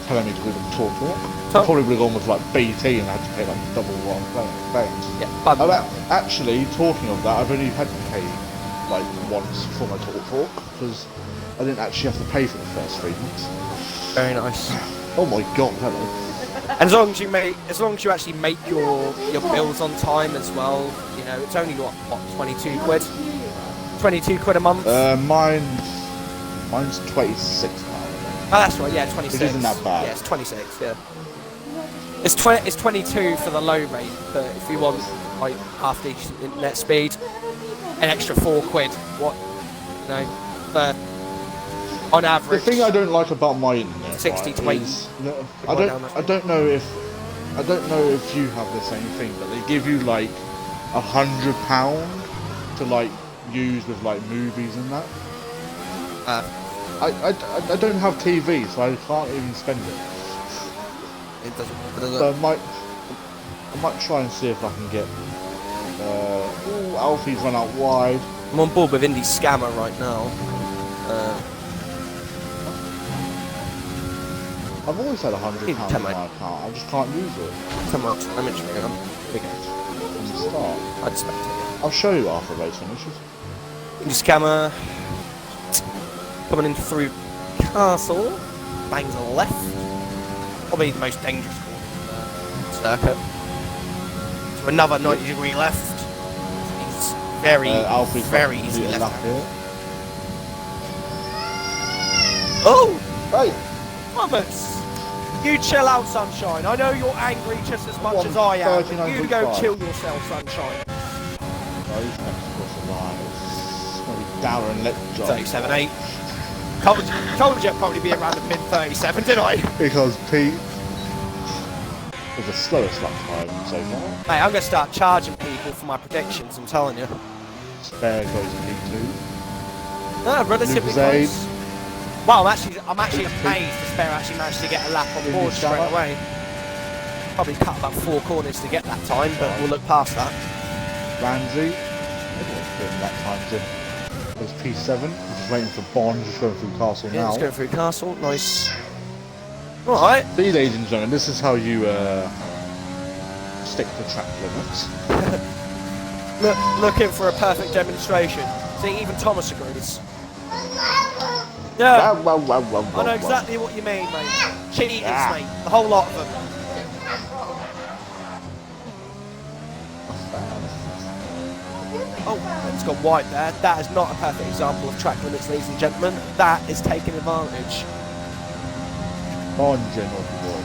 Speaker 1: telling me to go to talk. I probably would have gone with like BT and I had to pay like double what I'm paying.
Speaker 2: Yeah,
Speaker 1: actually, talking of that, I've only had to pay like once for my talk because I didn't actually have to pay for the first 3 months.
Speaker 2: Very nice.
Speaker 1: Oh my god, hello.
Speaker 2: And as long as you actually make your bills on time as well, you know, it's only what 22 quid? 22 quid a month?
Speaker 1: Mine's 26 now.
Speaker 2: Oh, that's right, yeah, 26.
Speaker 1: It isn't that bad.
Speaker 2: Yeah, it's 26, yeah. It's 22 for the low rate, but if you want like half decent internet speed, an extra 4 quid. What, you know, on average.
Speaker 1: The thing I don't like about my internet,
Speaker 2: 60 to 80.
Speaker 1: I don't know if you have the same thing, but they give you like £100 to like use with like movies and that. I don't have TV, so I can't even spend it.
Speaker 2: It doesn't.
Speaker 1: So I might try and see if I can get. Alfie's run out wide.
Speaker 2: I'm on board with Indie Scammer right now.
Speaker 1: I've always had £100 in my account. I just can't use it.
Speaker 2: 10 months. I'm interested.
Speaker 1: From the start.
Speaker 2: I'd expect it.
Speaker 1: I'll show you after the race finishes.
Speaker 2: Indie Scammer coming in through Castle. Bangs on the left. Probably the most dangerous corner in the circuit. So another 90-degree left. He's very easy left. Oh!
Speaker 1: Hey!
Speaker 2: Thomas! You chill out, Sunshine. I know you're angry just as much as I am. But you go chill yourself, Sunshine.
Speaker 1: Oh, he's next across the line. It's going to be Darren Letjohn.
Speaker 2: 37.8. Told you it'd probably be around the mid-37, didn't I?
Speaker 1: Because Pete was the slowest lap time so far.
Speaker 2: Mate, I'm going to start charging people for my predictions, I'm telling you.
Speaker 1: Spare goes P2.
Speaker 2: No, relatively close. Well, I'm actually amazed the Spare actually managed to get a lap on board straight away. Probably cut about 4 corners to get that time, but we'll look past that.
Speaker 1: Ramsey, everyone's putting that times in. There's P7, just waiting for Bond, just going through Castle now.
Speaker 2: Just going through Castle, nice. Alright.
Speaker 1: See, ladies and gentlemen, this is how you stick to track limits.
Speaker 2: Looking for a perfect demonstration. See, even Thomas agrees. Yeah, I know exactly what you mean, mate. Cheaters, mate. The whole lot of them. Oh, it's gone white there. That is not a perfect example of track limits, ladies and gentlemen. That is taking advantage.
Speaker 1: On general boy.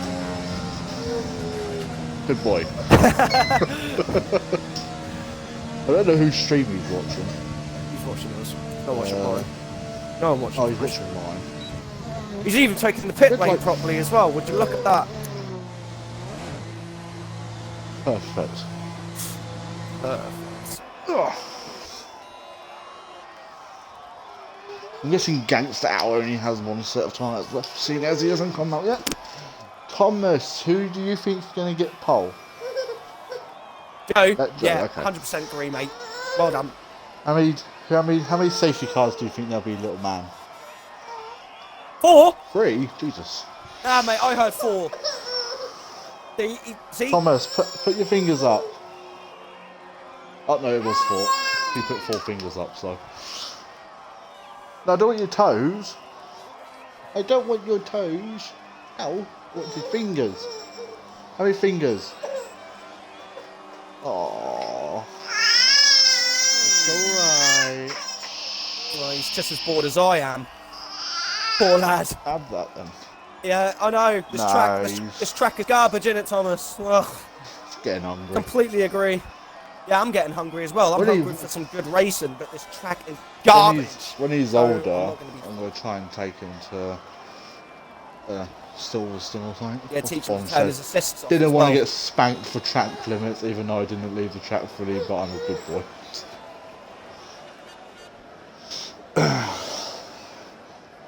Speaker 1: Good boy. I don't know whose stream he's watching.
Speaker 2: He's watching us. Not watching mine. No one watching.
Speaker 1: Oh, he's watching mine.
Speaker 2: He's even taking the pit
Speaker 1: It's
Speaker 2: lane
Speaker 1: like-
Speaker 2: properly as well. Would you look at that?
Speaker 1: Perfect.
Speaker 2: Perfect.
Speaker 1: Ugh. I'm guessing Gangster Hour only has one set of tyres left, seeing as he hasn't come out yet. Thomas, who do you think's going to get pole?
Speaker 2: Joe,
Speaker 1: Joe,
Speaker 2: yeah,
Speaker 1: okay.
Speaker 2: 100% agree, mate. Well done.
Speaker 1: How many safety cars do you think there'll be, little man?
Speaker 2: 4?
Speaker 1: 3? Jesus.
Speaker 2: Ah, mate, I heard 4. See?
Speaker 1: Thomas, put your fingers up. Oh no, it was 4. He put 4 fingers up, so. No, I don't want your toes. I don't want your toes. Ow, I want your fingers. How many fingers? Oh, it's alright.
Speaker 2: Well, he's just as bored as I am. Poor lad.
Speaker 1: Have that then.
Speaker 2: Yeah, I know. This track is garbage, isn't it, Thomas? Ugh,
Speaker 1: It's getting hungry.
Speaker 2: completely agree. Yeah, I'm getting hungry as well. I'm
Speaker 1: When
Speaker 2: hungry
Speaker 1: he-
Speaker 2: for some good racing, but this track is garbage.
Speaker 1: When he's
Speaker 2: So,
Speaker 1: older,
Speaker 2: I'm not gonna be-
Speaker 1: I'm going to try and take him to Silverstone or something.
Speaker 2: Yeah, teach him
Speaker 1: Bond
Speaker 2: to turn
Speaker 1: said.
Speaker 2: his assists off
Speaker 1: Didn't
Speaker 2: as
Speaker 1: want
Speaker 2: well.
Speaker 1: to get spanked for track limits, even though I didn't leave the track fully, but I'm a good boy.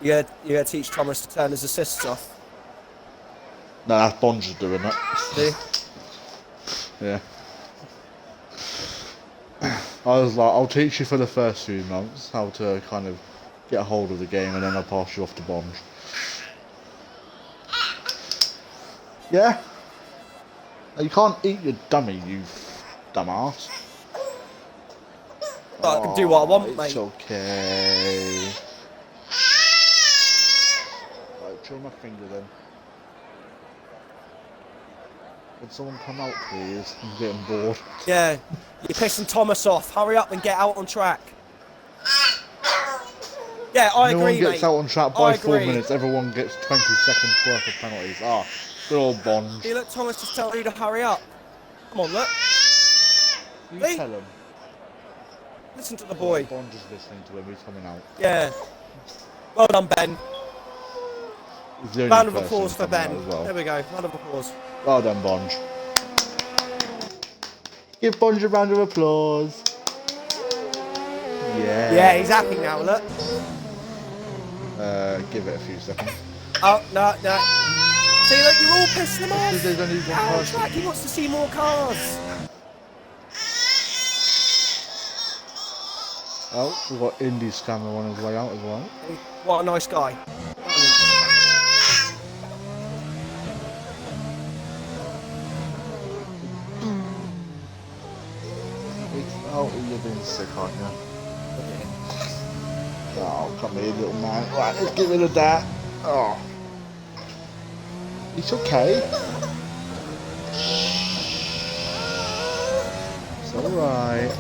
Speaker 2: You gotta teach Thomas to turn his assists off.
Speaker 1: No, that's Bond's doing it.
Speaker 2: See?
Speaker 1: Yeah. I was like, I'll teach you for the first few months how to kind of get a hold of the game, and then I'll pass you off to Bond. Yeah? No, you can't eat your dummy, you dumbass.
Speaker 2: But I can do what I want,
Speaker 1: It's
Speaker 2: mate.
Speaker 1: okay. Right, chill my finger then. Would someone come out, please? I'm getting bored.
Speaker 2: Yeah, you're pissing Thomas off. Hurry up and get out on track. Yeah, I
Speaker 1: No
Speaker 2: agree,
Speaker 1: one gets
Speaker 2: mate.
Speaker 1: out on track by
Speaker 2: I
Speaker 1: 4
Speaker 2: agree.
Speaker 1: minutes. Everyone gets 20 seconds worth of penalties. Ah, good old Bond.
Speaker 2: Hey, look, Thomas just tell you to hurry up. Come on, look.
Speaker 1: You
Speaker 2: Lee.
Speaker 1: tell him.
Speaker 2: Listen to the boy.
Speaker 1: Bond is listening to him. He's coming out.
Speaker 2: Yeah. Well done, Ben.
Speaker 1: He's the only
Speaker 2: Round of
Speaker 1: person
Speaker 2: applause for
Speaker 1: coming
Speaker 2: Ben.
Speaker 1: out as well.
Speaker 2: There we go. Round of applause.
Speaker 1: Well done, Bond. Give Bond a round of applause. Yeah.
Speaker 2: Yeah, he's happy now, look.
Speaker 1: Give it a few seconds.
Speaker 2: Oh, no. See, look, you're all pissing him off.
Speaker 1: There's only one
Speaker 2: Get out on
Speaker 1: person.
Speaker 2: track. He wants to see more cars.
Speaker 1: Oh, we've got Indy Scammer on his way out as well.
Speaker 2: What a nice guy.
Speaker 1: Oh, you're being sick, aren't you? Oh, come here, little man. Right, let's get rid of that. Oh. It's okay. It's alright.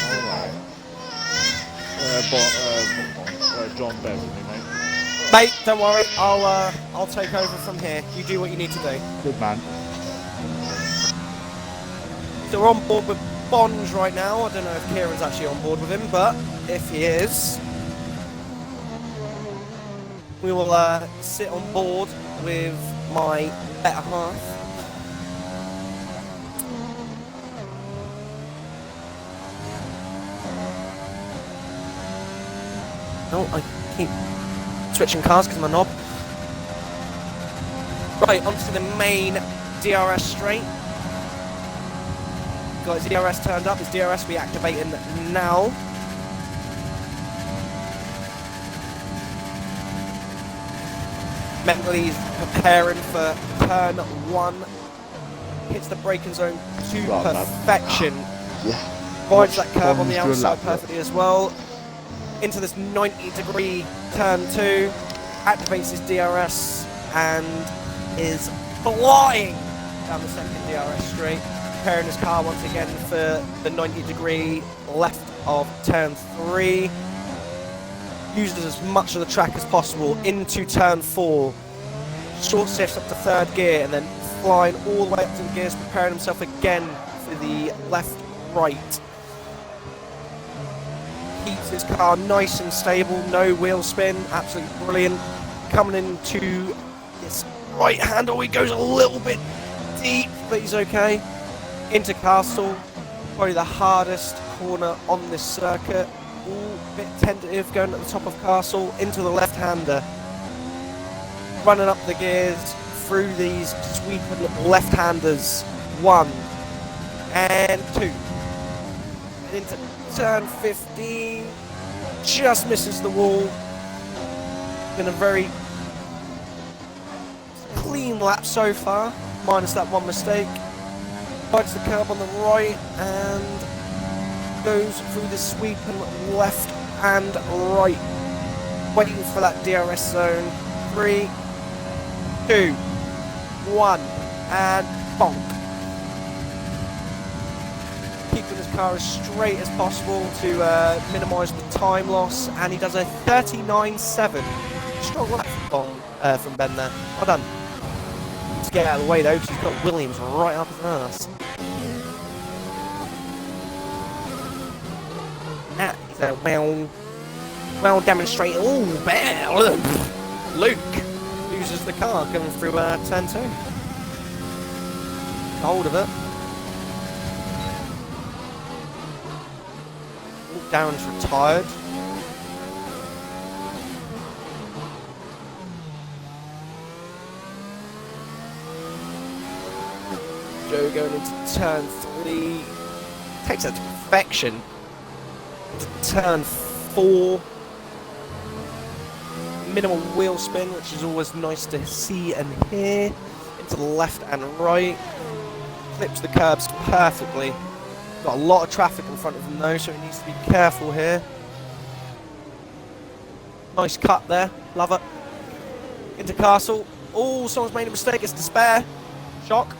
Speaker 1: Alright. John, bear with me, mate.
Speaker 2: Mate, don't worry. I'll take over from here. You do what you need to do.
Speaker 1: Good man.
Speaker 2: So we're on board with Bond right now. I don't know if Kieran's actually on board with him, but if he is, we will sit on board with my better half. No, I keep switching cars because of my knob. Right, onto the main DRS straight. Got his DRS turned up. His DRS will be activating now. Mentally he's preparing for turn 1. Hits the braking zone to
Speaker 1: Right, man.
Speaker 2: perfection.
Speaker 1: Yeah.
Speaker 2: Rides that curve on
Speaker 1: Bond's
Speaker 2: the
Speaker 1: doing
Speaker 2: outside
Speaker 1: lap, yeah.
Speaker 2: perfectly as well. Into this 90-degree turn 2. Activates his DRS and is flying down the second DRS straight. Preparing his car once again for the 90-degree left of turn 3. Uses as much of the track as possible into turn 4. Short shifts up to third gear and then flying all the way up to the gears, preparing himself again for the left-right. Keeps his car nice and stable, no wheel spin, absolutely brilliant. Coming into this right handle, he goes a little bit deep, but he's okay. Into Castle, probably the hardest corner on this circuit. All a bit tentative, going at the top of Castle, into the left-hander. Running up the gears, through these sweeping left-handers. 1 and 2. And into turn 15. Just misses the wall. Been a very clean lap so far, minus that one mistake. Bites the curb on the right and goes through the sweeping left and right. Waiting for that DRS zone. 3, 2, 1, and bonk. Keeping his car as straight as possible to minimise the time loss, and he does a 39.7. Strong lap from Ben there. Well done. To get out of the way though, because he's got Williams right up his ass. That is a well demonstrated. Oh, Luke loses the car coming through turn 2. Hold of it. Darren's retired. Joe going into turn 3. Takes that to perfection. Into turn 4. Minimal wheel spin, which is always nice to see and hear. Into the left and right. Clips the curbs perfectly. Got a lot of traffic in front of him though, so he needs to be careful here. Nice cut there, love it. Into Castle. Oh, someone's made a mistake, it's Despair. Shock.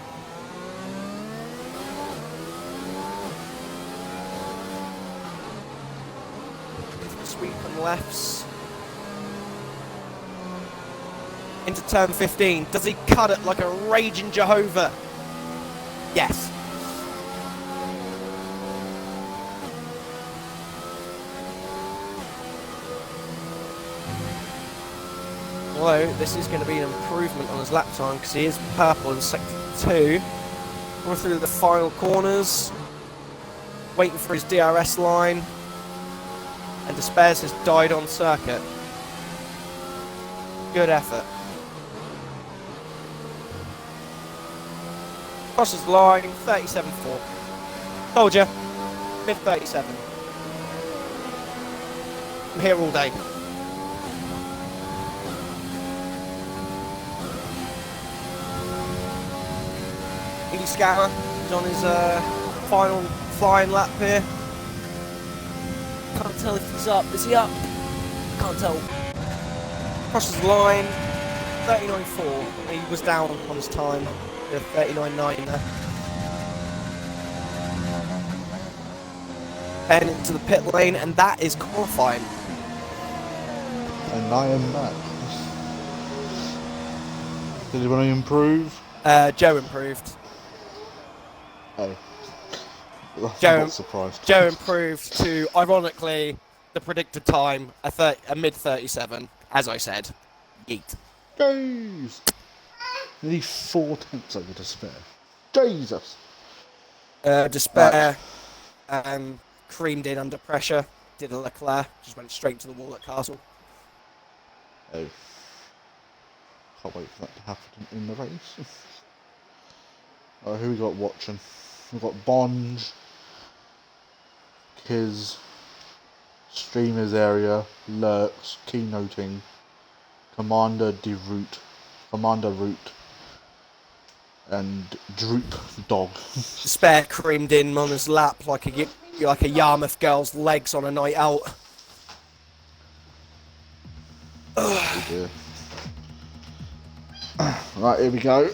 Speaker 2: Into the sweep and lefts. Into turn 15. Does he cut it like a raging Jehovah? Yes. Although this is going to be an improvement on his lap time because he is purple in sector 2. Going through the final corners, waiting for his DRS line, and Despairs has died on circuit. Good effort. Crosses the line, 37.4. Told ya, mid 37. I'm here all day. Scatter, he's on his final flying lap here. Can't tell if he's up. Is he up? Can't tell. Crosses the line, 39.4. He was down on his time, 39.9 there. And into the pit lane, and that is qualifying.
Speaker 1: And I am back. Did he want to improve?
Speaker 2: Joe improved.
Speaker 1: Oh. I'm not surprised.
Speaker 2: Joe improved to, ironically, the predicted time, a mid 37, as I said. Yeet.
Speaker 1: Jeez. Nearly 4 tenths over Despair. Jesus.
Speaker 2: Despair creamed in under pressure. Did a Leclerc, just went straight to the wall at Castle.
Speaker 1: Oh. Can't wait for that to happen in the race. Who we got watching? We've got Bonge, Kiz, Streamers Area, Lurks, Keynoting, Commander Root, and Droop Dog.
Speaker 2: Despair creamed in on his lap like a Yarmouth girl's legs on a night out.
Speaker 1: Oh dear. Right, here we go.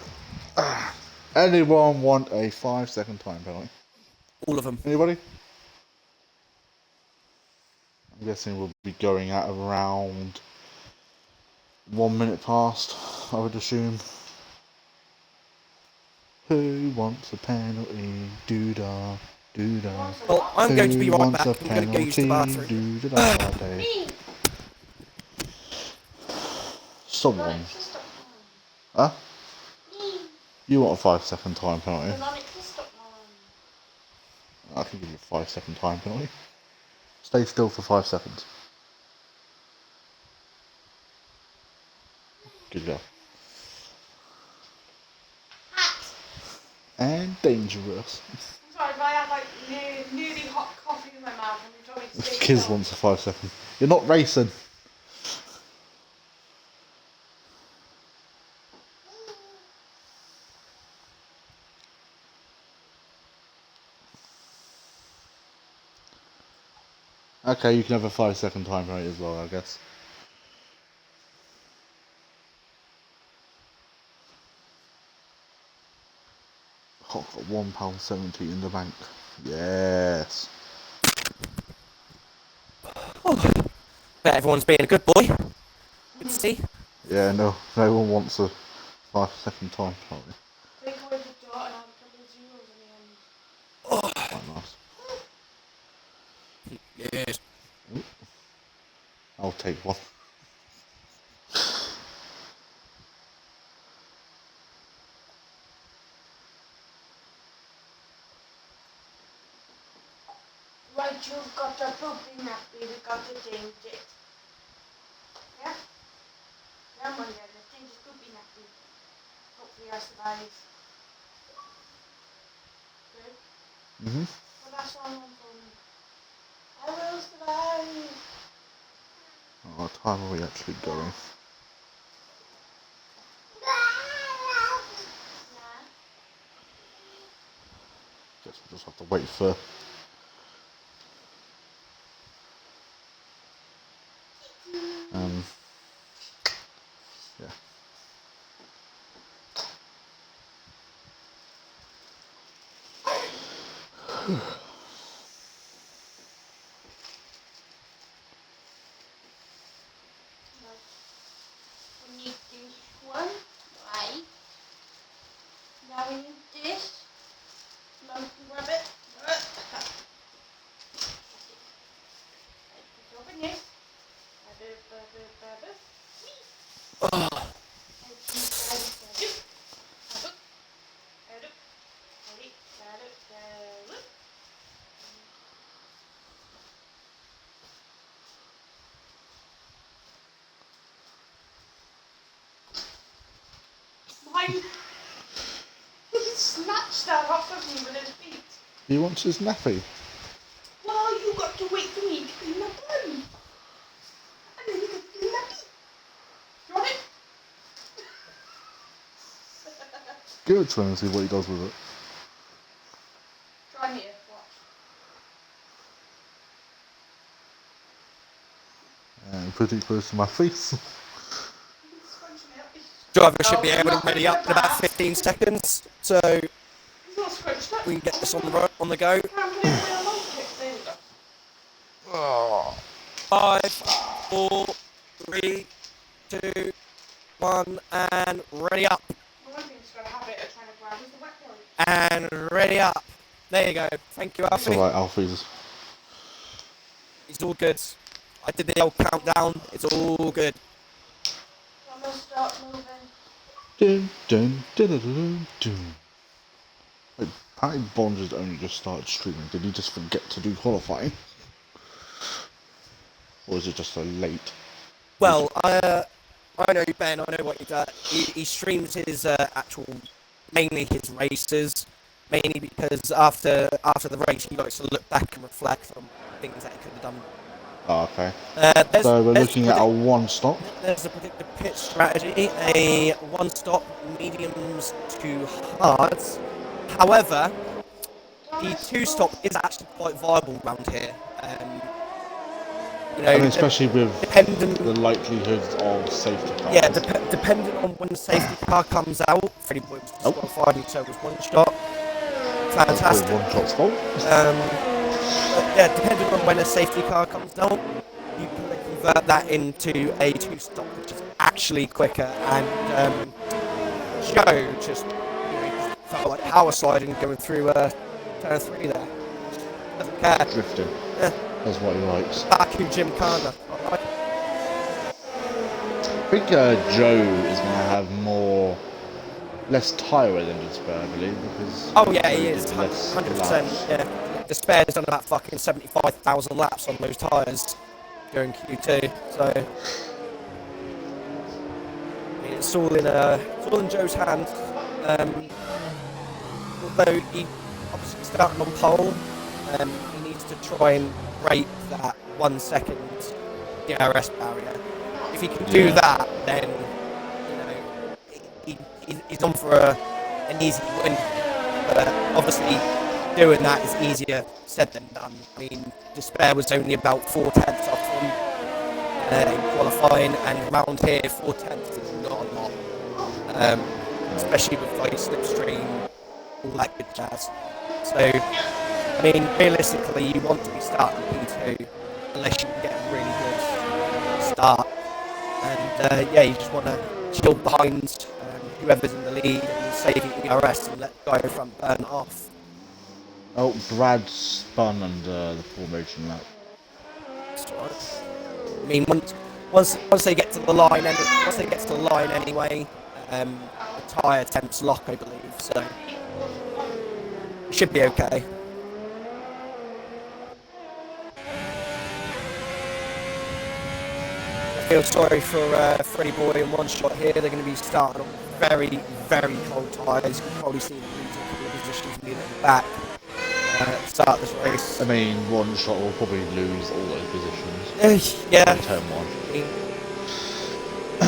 Speaker 1: Anyone want a 5-second time penalty?
Speaker 2: All of them.
Speaker 1: Anybody? I'm guessing we'll be going at around 1 minute past, I would assume. Who wants a penalty? Doo-dah, doo-dah.
Speaker 2: Well, I'm going to be
Speaker 1: Who
Speaker 2: right
Speaker 1: wants
Speaker 2: back.
Speaker 1: a
Speaker 2: I'm going to go use the
Speaker 1: penalty?
Speaker 2: bathroom.
Speaker 1: Doo-da-da-da-day. Someone. Huh? You want a 5-second time penalty? I can give you a 5-second time penalty. Stay still for 5 seconds. Good job. And dangerous.
Speaker 3: I'm sorry, but I had like nearly hot coffee in my mouth and you told me to stay
Speaker 1: Kids
Speaker 3: still.
Speaker 1: wants a 5-second. You're not racing. Okay, you can have a 5-second time penalty as well, I guess. Oh, I've got £1.70 in the bank. Yes.
Speaker 2: Bet everyone's being a good boy. Good to see.
Speaker 1: Yeah, no one wants a 5-second time penalty.
Speaker 3: Take away the dot and add a couple of zeros in the end.
Speaker 1: Quite nice.
Speaker 2: Yes.
Speaker 1: I'll take one.
Speaker 3: Right, you've got the poopy nappy, we got to change it. Yeah? Yeah, Monday, let's change the poopy nappy. Hopefully I survive. Good?
Speaker 1: Mhm.
Speaker 3: Well, that's all on for me. I will survive.
Speaker 1: Oh, what time are we actually going? Guess we'll just have to wait for. Yeah.
Speaker 3: We need this one, right? Now we need this. Monkey rabbit. Open this. Mine. He snatched that off of me with his feet.
Speaker 1: He wants his nappy.
Speaker 3: Well, you got to wait for me to clean my bum. And then you can clean my feet. You want it?
Speaker 1: Give it to him and see what he does with it.
Speaker 3: Try here, watch.
Speaker 1: And pretty close to my face.
Speaker 3: He's scrunching it up.
Speaker 2: Driver should be
Speaker 3: Oh,
Speaker 2: able to
Speaker 3: not
Speaker 2: ready
Speaker 3: in
Speaker 2: up
Speaker 3: the
Speaker 2: in about
Speaker 3: bath.
Speaker 2: 15 seconds. So
Speaker 3: He's not scrunched up.
Speaker 2: we can get this on the go.
Speaker 3: Can't put it in a long kick. There we go.
Speaker 1: Oh.
Speaker 2: 5, 4, 3, 2, 1, and ready up.
Speaker 3: The one thing's got a habit of trying to grab is the wet one.
Speaker 2: And ready up. There you go. Thank you,
Speaker 1: That's
Speaker 2: Alfie.
Speaker 1: alright, Alfie's.
Speaker 2: It's all good. I did the old countdown. It's all good.
Speaker 3: I'm gonna start moving.
Speaker 1: Dun dun dun dun dun dun. Wait, apparently Bond has only just started streaming. Did he just forget to do qualifying? Or is it just so late?
Speaker 2: Well, I know Ben. I know what he does. He streams his mainly his races, mainly because after the race he likes to look back and reflect on things that he could have done.
Speaker 1: Oh, okay.
Speaker 2: There's,
Speaker 1: So we're
Speaker 2: there's
Speaker 1: looking
Speaker 2: the
Speaker 1: at a
Speaker 2: predict-
Speaker 1: one stop.
Speaker 2: There's a predicted pit strategy, a one-stop, mediums to hards. However, the two-stop is actually quite viable around here. You know,
Speaker 1: I mean, especially with
Speaker 2: dependent.
Speaker 1: the likelihood of safety cars.
Speaker 2: Yeah, depending on when the safety car comes out. Freddie Boy was disqualified and so was one shot. Fantastic.
Speaker 1: Probably one shot's fault.
Speaker 2: But yeah, depending on when a safety car comes out, you can convert that into a two-stop, which is actually quicker. And Joe just fell like power sliding going through turn 3 there. Doesn't care.
Speaker 1: Drifting.
Speaker 2: Yeah.
Speaker 1: That's what he likes.
Speaker 2: Baku Gymkhana.
Speaker 1: I think Joe is going to have less tyre wear than Despair, I believe, because
Speaker 2: Oh yeah,
Speaker 1: Joe
Speaker 2: he is.
Speaker 1: did less
Speaker 2: 100%.
Speaker 1: laps.
Speaker 2: Yeah. Despair's done about fucking 75,000 laps on those tyres during Q2. So it's all in Joe's hands. Although he obviously starting on pole, he needs to try and break that 1 second DRS barrier. If he can do that, then he's on for an easy win. But obviously, doing that is easier said than done. I mean, Despair was only about 4 tenths off him in qualifying, and around here, 4 tenths is not a lot. Especially with like slipstream, all that good jazz. So, I mean, realistically, you want to be starting P2 unless you can get a really good start. And you just want to chill behind whoever's in the lead and save ERS and let the guy in front burn off.
Speaker 1: Oh, Brad spun under the formation lap.
Speaker 2: That's all right. I mean, once they get to the line, anyway, the tyre temps lock, I believe. So it should be okay. I feel sorry for Freddie Boy and One Shot here. They're going to be starting on very, very cold tyres. You can probably see them losing a couple of positions and leaving it back at the start of this race.
Speaker 1: I mean, One Shot will probably lose all those positions.
Speaker 2: Yeah.
Speaker 1: In turn 1.
Speaker 2: I mean,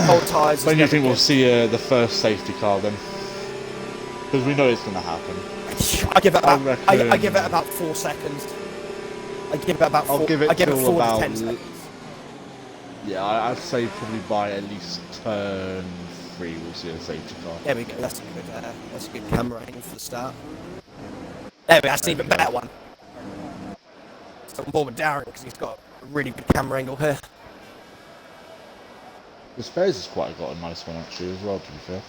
Speaker 2: cold tyres.
Speaker 1: When do you think we'll see the first safety car then? Because we know it's going to happen.
Speaker 2: I give it about 4 seconds. I give it about 4.
Speaker 1: I'll give it
Speaker 2: 4 to
Speaker 1: about
Speaker 2: 10 seconds.
Speaker 1: Yeah, I'd say probably by at least turn 3 we'll see a safety car.
Speaker 2: There we go. That's a good camera angle for the start. There we go. That's an even better one. So I'm bored with Darren because he's got a really good camera angle here.
Speaker 1: The Spares has quite got a nice one actually as well, to be fair.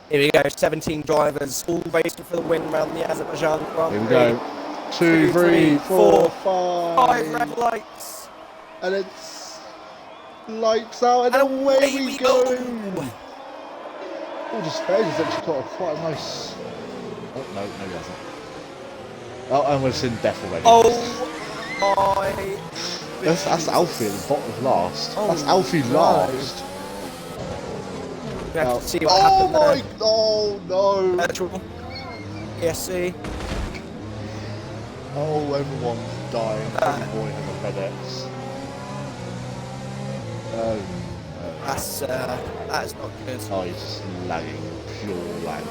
Speaker 2: Here we go. 17 drivers all racing for the win around the Azerbaijan Grand Prix.
Speaker 1: Here we go. 2, 3, 4, 5
Speaker 2: red lights.
Speaker 1: And it's lights out and away we go. Oh, the Spares has actually got quite a nice. Oh no, he hasn't. Oh, and we've seen death already.
Speaker 2: Oh my!
Speaker 1: That's Alfie at the bottom of last.
Speaker 2: Oh,
Speaker 1: that's Alfie
Speaker 2: no.
Speaker 1: last.
Speaker 2: We have to see what happened there.
Speaker 1: Oh no!
Speaker 2: Petrol. ESC.
Speaker 1: Oh, everyone's dying. Every boy has a red X. Oh,
Speaker 2: that is not good.
Speaker 1: oh, he's just lagging, pure lag.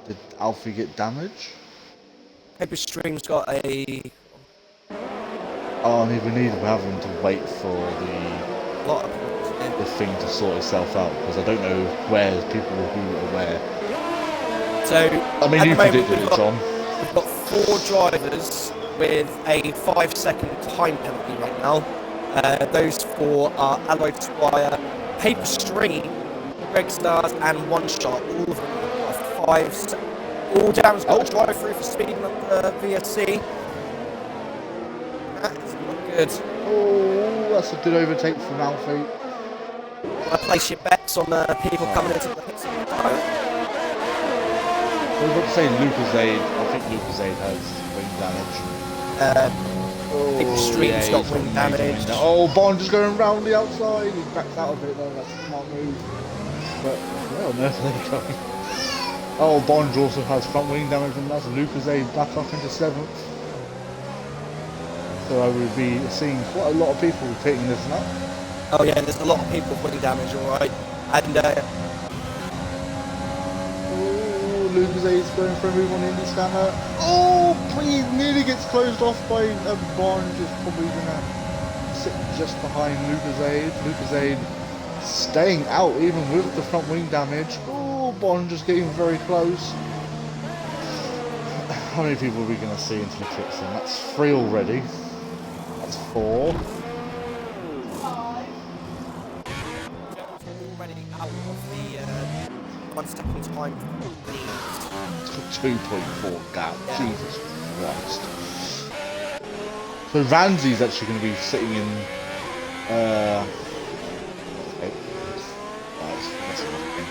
Speaker 1: Did Alfie get damage?
Speaker 2: Paper Stream's got a.
Speaker 1: Oh, I mean, we're having to wait for
Speaker 2: Lot of points, yeah.
Speaker 1: the thing to sort itself out because I don't know where people will be aware.
Speaker 2: So,
Speaker 1: I mean, you predicted it, John.
Speaker 2: We've got 4 drivers with a 5-second time penalty right now. Those 4 are Alloyed Squire, Paper Stream, Greg Stars, and One Shot. All of them are 5. All Darren's got to drive through for speeding up the VSC. That's not good.
Speaker 1: Oh, that's a good overtake from Alfie.
Speaker 2: Want to place your bets on people coming into the pits?
Speaker 1: I was about to say Lucasade. I think Lucasade has wing damage.
Speaker 2: Paper Stream's got wing damage.
Speaker 1: Oh, Bond just going round the outside. He backs out of it though. That's a smart move. But where on earth are they going? Oh, Bond also has front wing damage, and that's Lucasade back up into 7th. So I would be seeing quite a lot of people picking this up.
Speaker 2: Oh yeah, there's a lot of people with wing damage, alright. And
Speaker 1: Lucasade's going for a move on the Indy scanner. Oh, he nearly gets closed off by Bond. Is probably gonna sit just behind Lucasade. Lucasade staying out even with the front wing damage. Oh, Bond just getting very close. How many people are we going to see into the pits then? That's 3 already. That's 4.
Speaker 2: already out of the 1 second time, please.
Speaker 1: 2.4 gap.
Speaker 2: Yeah.
Speaker 1: Jesus Christ. So Ramsey's actually going to be sitting in. Okay. That's nothing.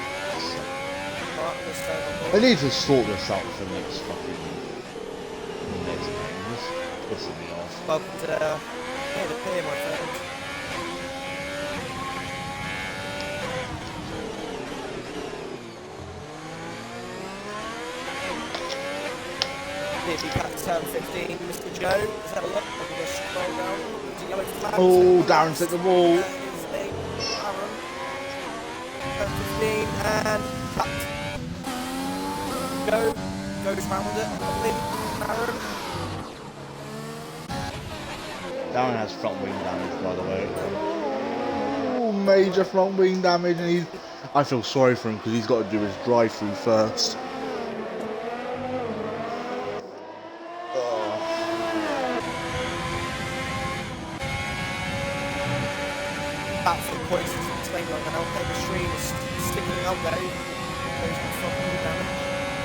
Speaker 2: Right, let's stay on
Speaker 1: They
Speaker 2: board.
Speaker 1: need to sort this out for the next fucking. Next game. This is pissing me off.
Speaker 2: Welcome to the pier, my friend. If you catch turn 15, Mr. Joe, let's have a look. I'm going to scroll down. There's a yellow flag.
Speaker 1: Oh, Darren's at the wall.
Speaker 2: There is a Aaron. Turn 15 and cut. Go. Goes round it. Aaron.
Speaker 1: Darren has front wing damage, by the way. Oh, major front wing damage, and I feel sorry for him because he's got to do his drive-through first.
Speaker 2: Back from points to explain like an LK machine is sticking out there. Goes to front wing damage.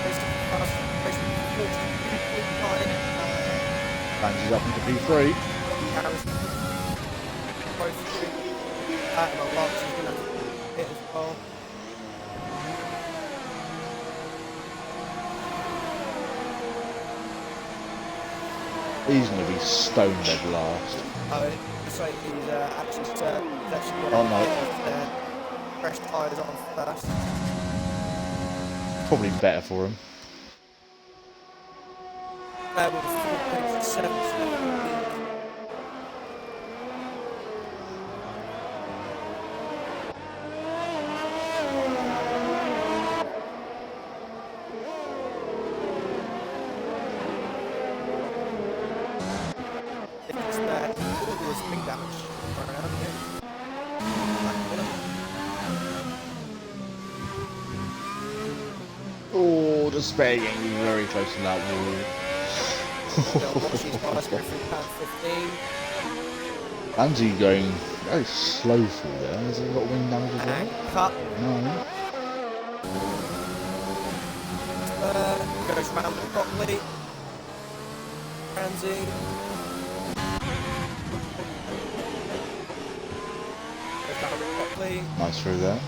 Speaker 2: Goes to fast. Goes to 42.9.
Speaker 1: Ramsey's up into P3.
Speaker 2: Harris. Both through. And a lot. He's going to hit as well.
Speaker 1: He's going to be stone dead last.
Speaker 2: Oh, it's like he's actually got
Speaker 1: Oh, no.
Speaker 2: fresh tyres on first.
Speaker 1: Probably better for him.
Speaker 2: With 4.7. It's bad. All there was big damage around here.
Speaker 1: Oh, the spare getting very close to that wall.
Speaker 2: She's pass go through pan 15.
Speaker 1: Ramsey going very slow through there. Has he got wing damage as
Speaker 2: And
Speaker 1: well?
Speaker 2: cut.
Speaker 1: No.
Speaker 2: Goes round it properly. Ramsey. Goes round it properly.
Speaker 1: Nice through there.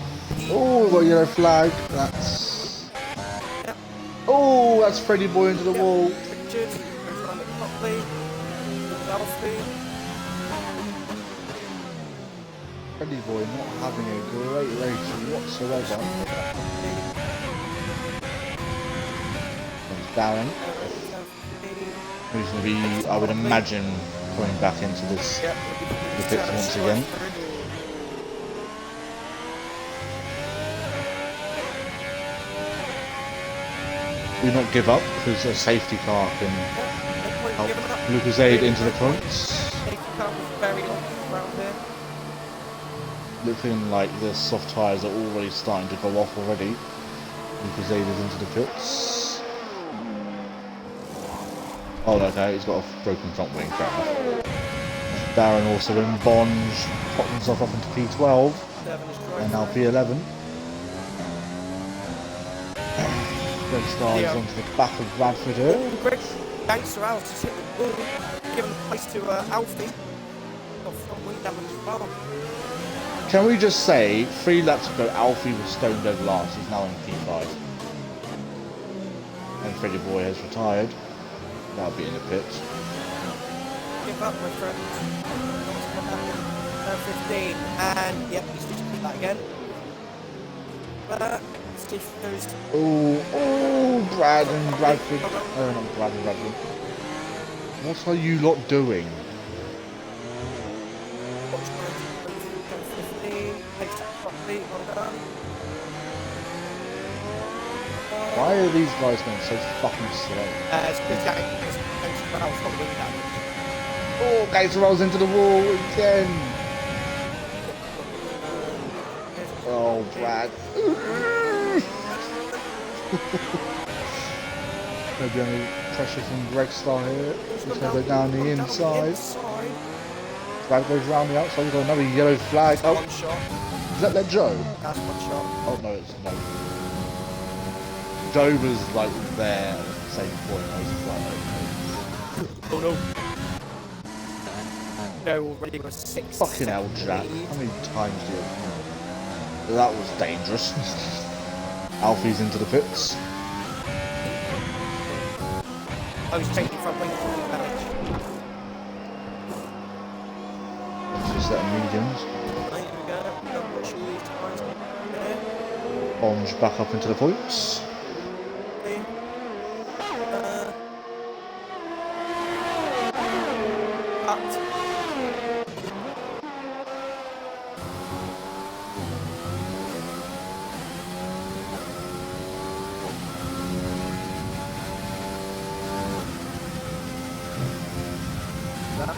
Speaker 1: Oh, got a yellow flag. That's.
Speaker 2: Yep.
Speaker 1: Oh, that's Freddie Boy into the wall.
Speaker 2: Richard goes round it properly. Alfie.
Speaker 1: Freddie Boy not having a great race whatsoever. Comes Darren. Who's going to be, I would imagine, coming back into this the pits once again. Do not give up because a safety car can help Lucas Aid into the points. Looking like the soft tyres are already starting to go off already. Lucas Aid is into the pits. Oh, okay, he's got a broken front wing, fair enough. Darren also in Bond, popped himself up into P12 and now P11. Greg Stars onto the back of Bradford here.
Speaker 2: Oh, Greg, thanks to Al to hit the ball, giving the place to Alfie. Got front wing damage as well.
Speaker 1: Can we just say, 3 laps ago, Alfie was stone dead last, he's now in P5. And Freddie Boy has retired. That'll be in the pits.
Speaker 2: Give up, my friend. That's what happened. 15, and yep, he's just that again. Steve goes.
Speaker 1: Oh, Brad and Bradford. Oh, not Brad and Bradford. What are you lot doing?
Speaker 2: Watch 15, takes that properly, well done.
Speaker 1: Why are these guys going so fucking slow?
Speaker 2: It's because Gates got wing damage.
Speaker 1: Oh, Gates rolls into the wall again. Oh, Brad. Maybe only pressure from Greg Star here. He's going to go down the inside. Brad goes round the outside. He's got another yellow flag. Oh,
Speaker 2: One shot.
Speaker 1: is that Joe?
Speaker 2: That's one shot.
Speaker 1: Oh, no, it's no. Dover's like there at the same point. I was just like, okay.
Speaker 2: Oh no. No, already was 6
Speaker 1: Fucking hell, Jack. How many times do you... That was dangerous. Alfie's into the pits.
Speaker 2: I was taking front wing from the damage.
Speaker 1: Let's just set mediums.
Speaker 2: Right, here we go. Double cheese, times there.
Speaker 1: Bombs back up into the points.
Speaker 2: Okay. Cut. That.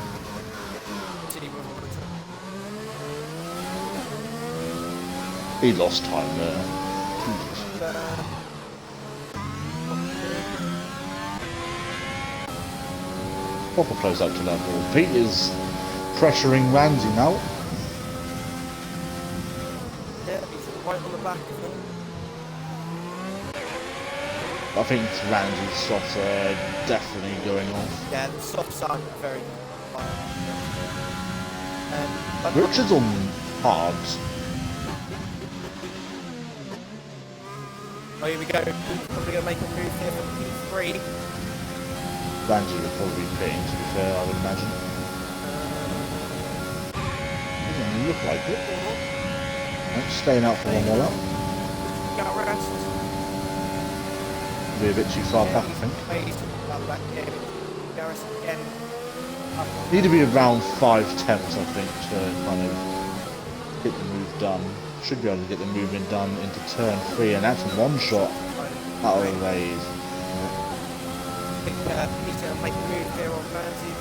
Speaker 2: City with
Speaker 1: He lost time there. Jesus. Proper close up to that ball. Pete is pressuring Ramsey now.
Speaker 2: Yeah, he's right on the back of him.
Speaker 1: I think Ramsey's softs are definitely going off.
Speaker 2: Yeah, the softs aren't very fire.
Speaker 1: Richard's on hards.
Speaker 2: Oh, here we go. He's probably going to make a move here from P3.
Speaker 1: Ramsey would probably be pitting, to be fair, I would imagine. Doesn't look like it. Right, staying out for one more lap.
Speaker 2: Got rest.
Speaker 1: Be a bit too far back, I think.
Speaker 2: Back in. Garrus again.
Speaker 1: Need to be around 5 tenths, I think, to kind of get the move done. Should be able to get the movement done into turn 3, and that's one shot out of the ways.
Speaker 2: I think he's going to make a move here on Ramsey.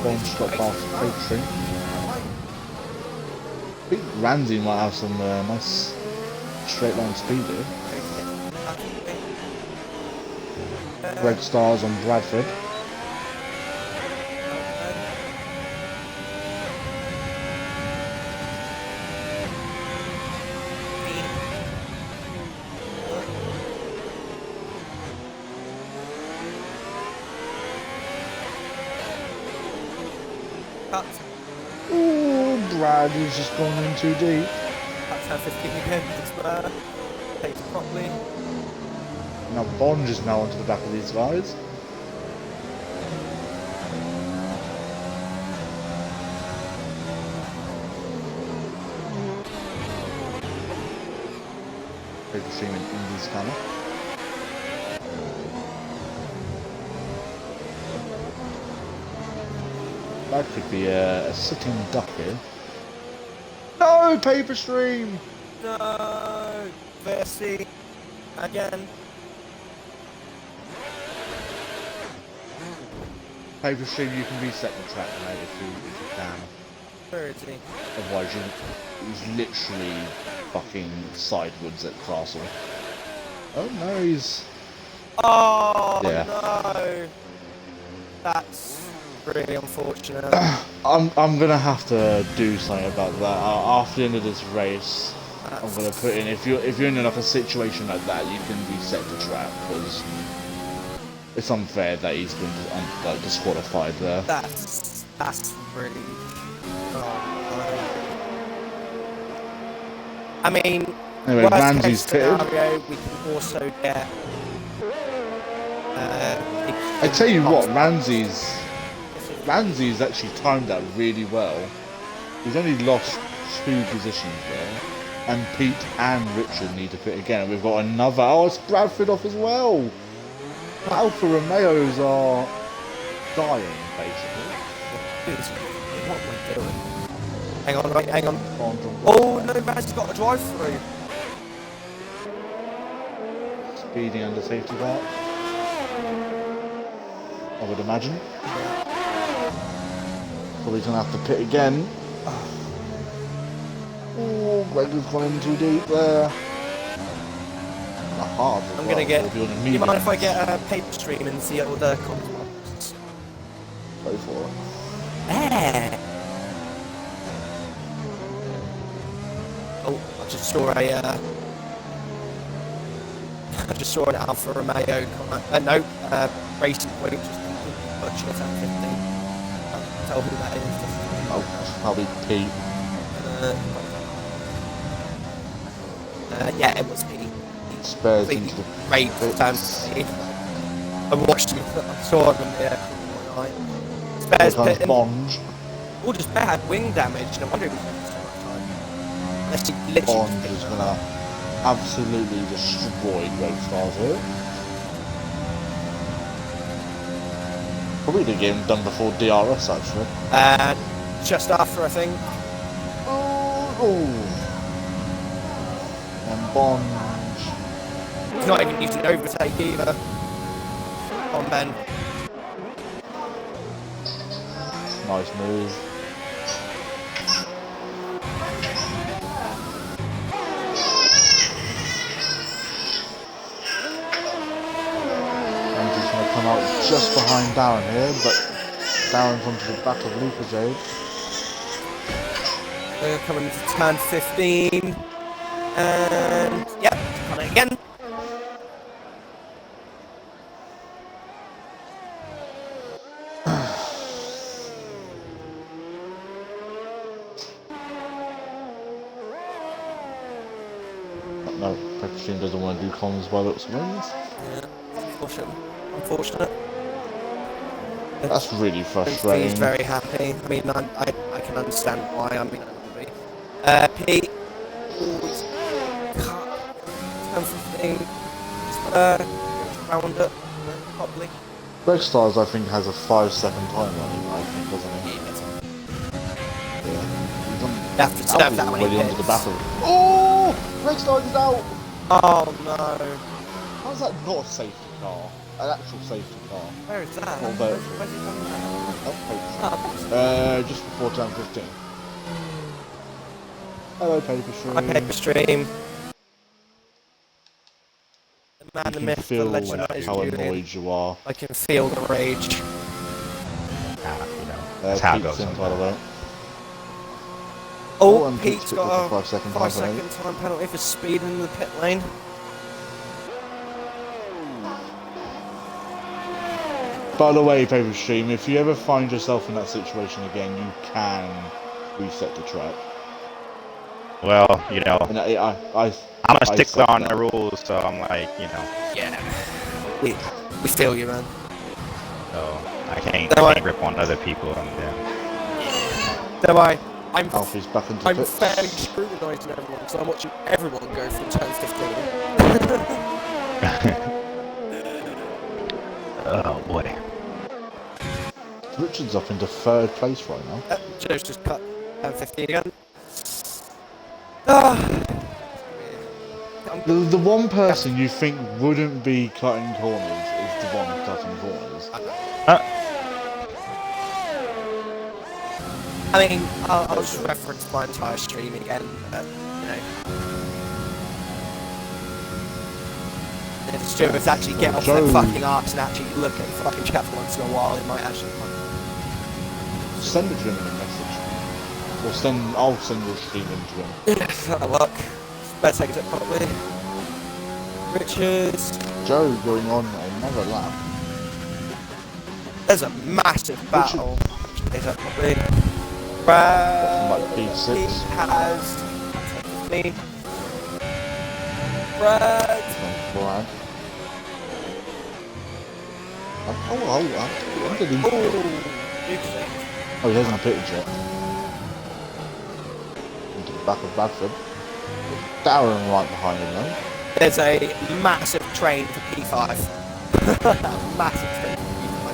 Speaker 1: One stop past Patron. I think Ramsey might have some nice straight line speed here. Red stars on Bradford.
Speaker 2: Cut.
Speaker 1: Ooh, Brad has just gone in too deep.
Speaker 2: That's how 15 again. Just takes it properly.
Speaker 1: Now Bond is now onto the back of these guys. Paper stream in Indy's camera. That could be a sitting duck here. No, paper stream!
Speaker 2: No! Versi. Again.
Speaker 1: Paper stream, you can reset the track, mate, if you can.
Speaker 2: Where is he?
Speaker 1: Otherwise, he's literally fucking sidewards at Castle. Oh no, he's...
Speaker 2: Oh,
Speaker 1: Yeah.
Speaker 2: no! That's really unfortunate.
Speaker 1: I'm gonna have to do something about that. After the end of this race, I'm gonna put in, if you're in like a situation like that, you can reset the track, because it's unfair that he's been like disqualified there.
Speaker 2: That's really... Oh, no. I mean,
Speaker 1: Anyway,
Speaker 2: worst
Speaker 1: Ramsey's
Speaker 2: case
Speaker 1: pitted.
Speaker 2: scenario, we can also get...
Speaker 1: I tell you what, Ramsey's actually timed that really well. He's only lost 2 positions there, and Pete and Richard need to pit again. We've got another. Oh, it's Bradford off as well. Alfa Romeos are dying, basically.
Speaker 2: What am I doing? Hang on, wait, hang on. Oh no, Ramsey's got a drive-through.
Speaker 1: Speeding under safety car, I would imagine. Probably gonna have to pit again. Oh, Greg has gone in too deep there. Hard.
Speaker 2: I'm gonna get. Do you mind if I get a paper stream and see all the comments?
Speaker 1: Go for it.
Speaker 2: Oh, I just saw a I just saw an Alfa Romeo comment. No, Racing Point just completely butchered at 15. Can't tell who that is.
Speaker 1: Oh, that'll be Pete.
Speaker 2: Yeah, it was Pete.
Speaker 1: Spares
Speaker 2: Completely
Speaker 1: into the
Speaker 2: great
Speaker 1: pits.
Speaker 2: turn 15. I watched him, I saw him in the night.
Speaker 1: Here
Speaker 2: Spares
Speaker 1: comes
Speaker 2: pitting.
Speaker 1: Bond.
Speaker 2: Oh, just Bear had wing damage. No wonder he was having so much time. Unless he literally
Speaker 1: Bond
Speaker 2: just
Speaker 1: is
Speaker 2: picked
Speaker 1: gonna
Speaker 2: that up.
Speaker 1: absolutely destroy Roadstars here. Probably the game done before DRS actually.
Speaker 2: Just after, I think.
Speaker 1: Oh. And Bond.
Speaker 2: He's not even using overtake either. On Ben.
Speaker 1: Nice move. And he's going to come out just behind Darren here, but Darren's onto the back of Luca Jade.
Speaker 2: They're coming to turn 15. And, yep, coming again.
Speaker 1: No, Pepperstream doesn't want to do comms by looks of things.
Speaker 2: Yeah, unfortunate.
Speaker 1: That's really
Speaker 2: He's
Speaker 1: frustrating.
Speaker 2: very happy. I mean, I can understand why. I mean, I will be. Pete. Always cut. Turn 15. Round it. Probably.
Speaker 1: Roadstars, I think, has a 5-second time limit, I think, doesn't he? Yeah. He's on,
Speaker 2: You have to serve that when he
Speaker 1: already onto the
Speaker 2: hits.
Speaker 1: battle. Oh! Roadstars is out!
Speaker 2: Oh no.
Speaker 1: How's that not a safety car? An actual safety car.
Speaker 2: Where is that?
Speaker 1: Well,
Speaker 2: Where's he coming from?
Speaker 1: Oh, just before turn 15. Hello, Paperstream.
Speaker 2: Hi, Paperstream. The man,
Speaker 1: You
Speaker 2: the
Speaker 1: can
Speaker 2: myth, the
Speaker 1: feel
Speaker 2: legend that is
Speaker 1: how
Speaker 2: Julian.
Speaker 1: annoyed you are.
Speaker 2: I can feel the rage.
Speaker 4: You know, that's how it
Speaker 1: Pete's
Speaker 4: goes
Speaker 1: in, by the
Speaker 4: sometimes.
Speaker 1: way.
Speaker 2: Oh,
Speaker 1: and
Speaker 2: Pete's
Speaker 1: Pete's
Speaker 2: got
Speaker 1: picked up
Speaker 2: a
Speaker 1: a 5-second
Speaker 2: 5-second time penalty for speeding in the pit lane.
Speaker 1: By the way, Paperstream, if you ever find yourself in that situation again, you can reset the track.
Speaker 4: Well, you know,
Speaker 1: And
Speaker 4: I'm a
Speaker 1: I
Speaker 4: stickler
Speaker 1: said
Speaker 4: on
Speaker 1: that.
Speaker 4: the rules, so I'm like, you know,
Speaker 2: Yeah. We feel you, man.
Speaker 4: so I can't rip on other people and then.
Speaker 2: Don't worry. I'm
Speaker 1: Alfie's back into
Speaker 2: I'm
Speaker 1: pits.
Speaker 2: fairly scrutinising everyone, so I'm watching everyone go from turn 15.
Speaker 4: Oh boy.
Speaker 1: Richard's up into 3rd place right now.
Speaker 2: Joe's just cut turn 15 again. Ah.
Speaker 1: The one person you think wouldn't be cutting corners is the one cutting corners.
Speaker 2: I mean, I'll just reference my entire stream again, but, you know. If stewards actually get off their fucking arse and actually look at the fucking chat once in a while, it might actually
Speaker 1: Send it to him in a message. Or I'll send your stream into him.
Speaker 2: Yes, that'll work. Better take it properly. Richards.
Speaker 1: Joe going on another lap.
Speaker 2: There's a massive battle. Take that properly. Brad.
Speaker 1: Like P6.
Speaker 2: He has me. Brad.
Speaker 1: Brad. When did he...
Speaker 2: Big thing.
Speaker 1: Oh, he hasn't pitted yet. Into the back of Bradford. Darren right behind him though.
Speaker 2: There's a massive train for P5. Massive train for P5.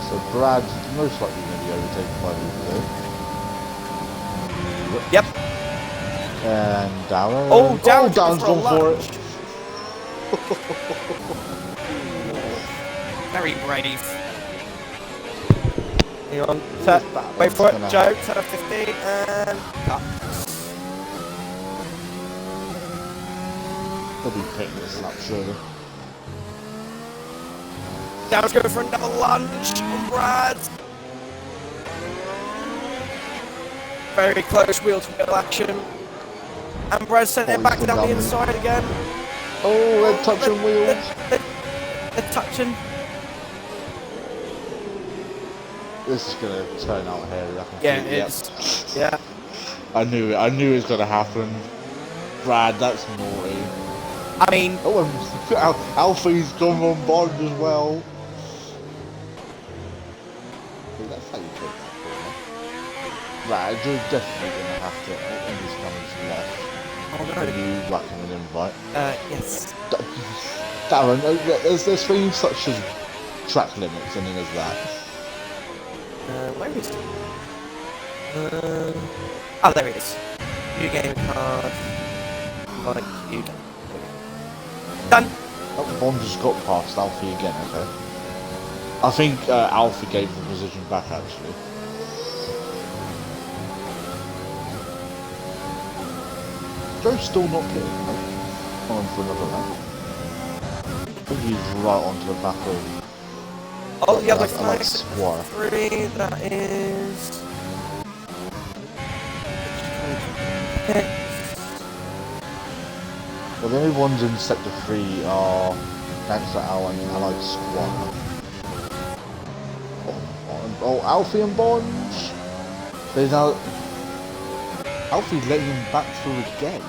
Speaker 1: So Brad's most likely going to be overtaken by Luke.
Speaker 2: Yep.
Speaker 1: And Darren.
Speaker 2: Oh, Darren's
Speaker 1: Darren's gone for it.
Speaker 2: Very brave. Hang on. Wait for it, Joe. Turn 15 and cut.
Speaker 1: They'll be pitting this lap surely.
Speaker 2: Darren's going for another lunge on Brad. Very close wheel-to-wheel action. And Brad sent it back down the inside again.
Speaker 1: Oh, they're touching wheels.
Speaker 2: They're touching.
Speaker 1: This is gonna turn out hairy.
Speaker 2: Yeah, it is. Yeah.
Speaker 1: I knew it. I knew it was gonna happen. Brad, that's naughty.
Speaker 2: I mean,
Speaker 1: Oh, and Alfie's gone on Bond as well. That's how you take that corner. Brad, you're definitely gonna have to. Oh, and he's coming to the left.
Speaker 2: oh
Speaker 1: Can
Speaker 2: no.
Speaker 1: you whack him an invite?
Speaker 2: Yes.
Speaker 1: Darren, there's things such as track limits, and then there's that.
Speaker 2: Where is he? Oh, there he is. New game card. Like you. Done.
Speaker 1: Oh, Bond just got past Alfie again, okay. I think Alfie gave the position back, actually. Joe's still not getting it. On for another lap. I think he's right onto the back of...
Speaker 2: Oh, the other
Speaker 1: I like Squire.
Speaker 2: 3, that is...
Speaker 1: Well, the only ones in Sector 3 are Gangster Owl and Allied Squad. Oh, Alfie and Bond! There's now... Alfie's letting him back through again.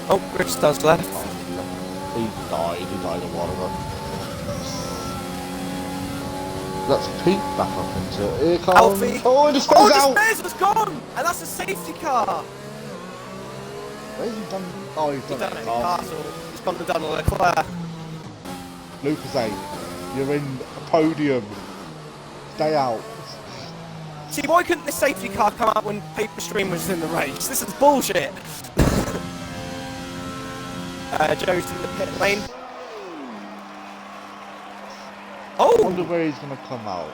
Speaker 2: Oh, Chris does left.
Speaker 1: He died a while ago. That's Pete back up into it. Here comes...
Speaker 2: Alfie!
Speaker 1: Oh, it just goes out!
Speaker 2: the spares was gone! And that's a safety car!
Speaker 1: Where's he done? Oh, he's
Speaker 2: He's
Speaker 1: done
Speaker 2: done
Speaker 1: it.
Speaker 2: it in Castle. He's gone to Donald Leclerc.
Speaker 1: Lucas 8, you're in a podium. Stay out.
Speaker 2: See, why couldn't this safety car come out when Paper Stream was in the race? This is bullshit! Joe's in the pit lane.
Speaker 1: I
Speaker 2: Oh!
Speaker 1: wonder where he's going to come out.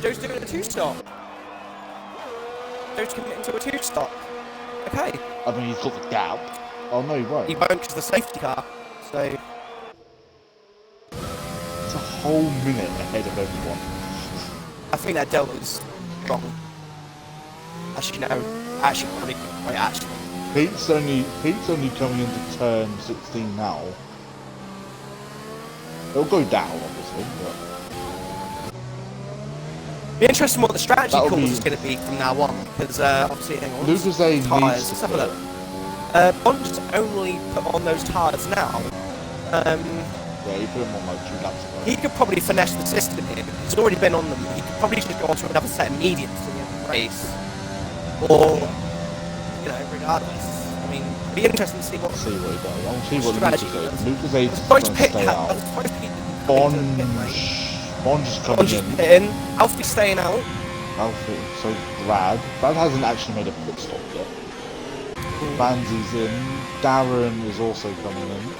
Speaker 2: Joe's doing a 2-stop. Joe's committing to a 2-stop. Okay.
Speaker 1: I mean, he's got the gap. Oh, no, he won't.
Speaker 2: He won't because the safety car. So,
Speaker 1: It's a whole minute ahead of everyone.
Speaker 2: I think that delta's wrong. Actually, no. Actually, probably. Wait, actually.
Speaker 1: Pete's only coming into turn 16 now. It'll go down, obviously, but...
Speaker 2: Be interesting what the strategy
Speaker 1: That'll
Speaker 2: calls
Speaker 1: be-
Speaker 2: is going to be from now on, because obviously, hang on.
Speaker 1: Lucas A needs
Speaker 2: Tyres,
Speaker 1: to
Speaker 2: let's have a
Speaker 1: put-
Speaker 2: look. Bond's only put on those tyres now.
Speaker 1: Yeah, he put him on like 2 laps ago.
Speaker 2: He could probably finesse the system here, because he's already been on them. He could probably just go on to another set of mediums to the end of the race. Or, you know, regardless. I mean, it'd be interesting to see what...
Speaker 1: See what he does. I'll see what
Speaker 2: strategy
Speaker 1: Lucas
Speaker 2: does.
Speaker 1: A. Lucas A's
Speaker 2: Both
Speaker 1: going to
Speaker 2: pit
Speaker 1: stay
Speaker 2: cat,
Speaker 1: out.
Speaker 2: both pit
Speaker 1: Bond just coming
Speaker 2: Bond's
Speaker 1: in.
Speaker 2: pitting. Alfie's staying out.
Speaker 1: Alfie, so Brad hasn't actually made a pit stop yet. Vanzy's in. Darren is also coming in.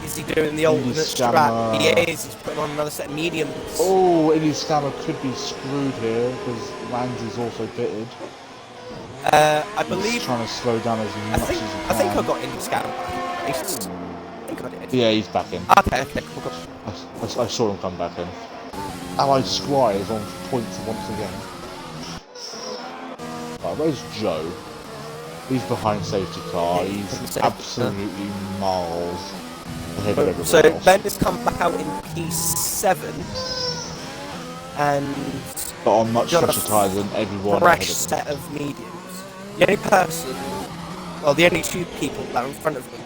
Speaker 2: Is he doing the alternate
Speaker 1: Scammer.
Speaker 2: strat? He is. He's putting on another set of mediums.
Speaker 1: Oh, Indy Scammer could be screwed here because Vanzy's also pitted.
Speaker 2: I
Speaker 1: He's
Speaker 2: believe.
Speaker 1: trying to slow down as
Speaker 2: I
Speaker 1: much
Speaker 2: think.
Speaker 1: as he can.
Speaker 2: I think I got Indy Scan back. I think I did.
Speaker 1: Yeah, he's back in.
Speaker 2: Okay. Cool.
Speaker 1: I saw him come back in. Allied Squire is on points once again. Right, where's Joe? He's behind safety car. He's absolutely miles ahead of everyone
Speaker 2: So
Speaker 1: else.
Speaker 2: Ben has come back out in P7, and
Speaker 1: But on much
Speaker 2: got a
Speaker 1: fresher tyres than everyone ahead
Speaker 2: fresh
Speaker 1: of him.
Speaker 2: set of mediums. The only person, well, the only 2 people that are in front of them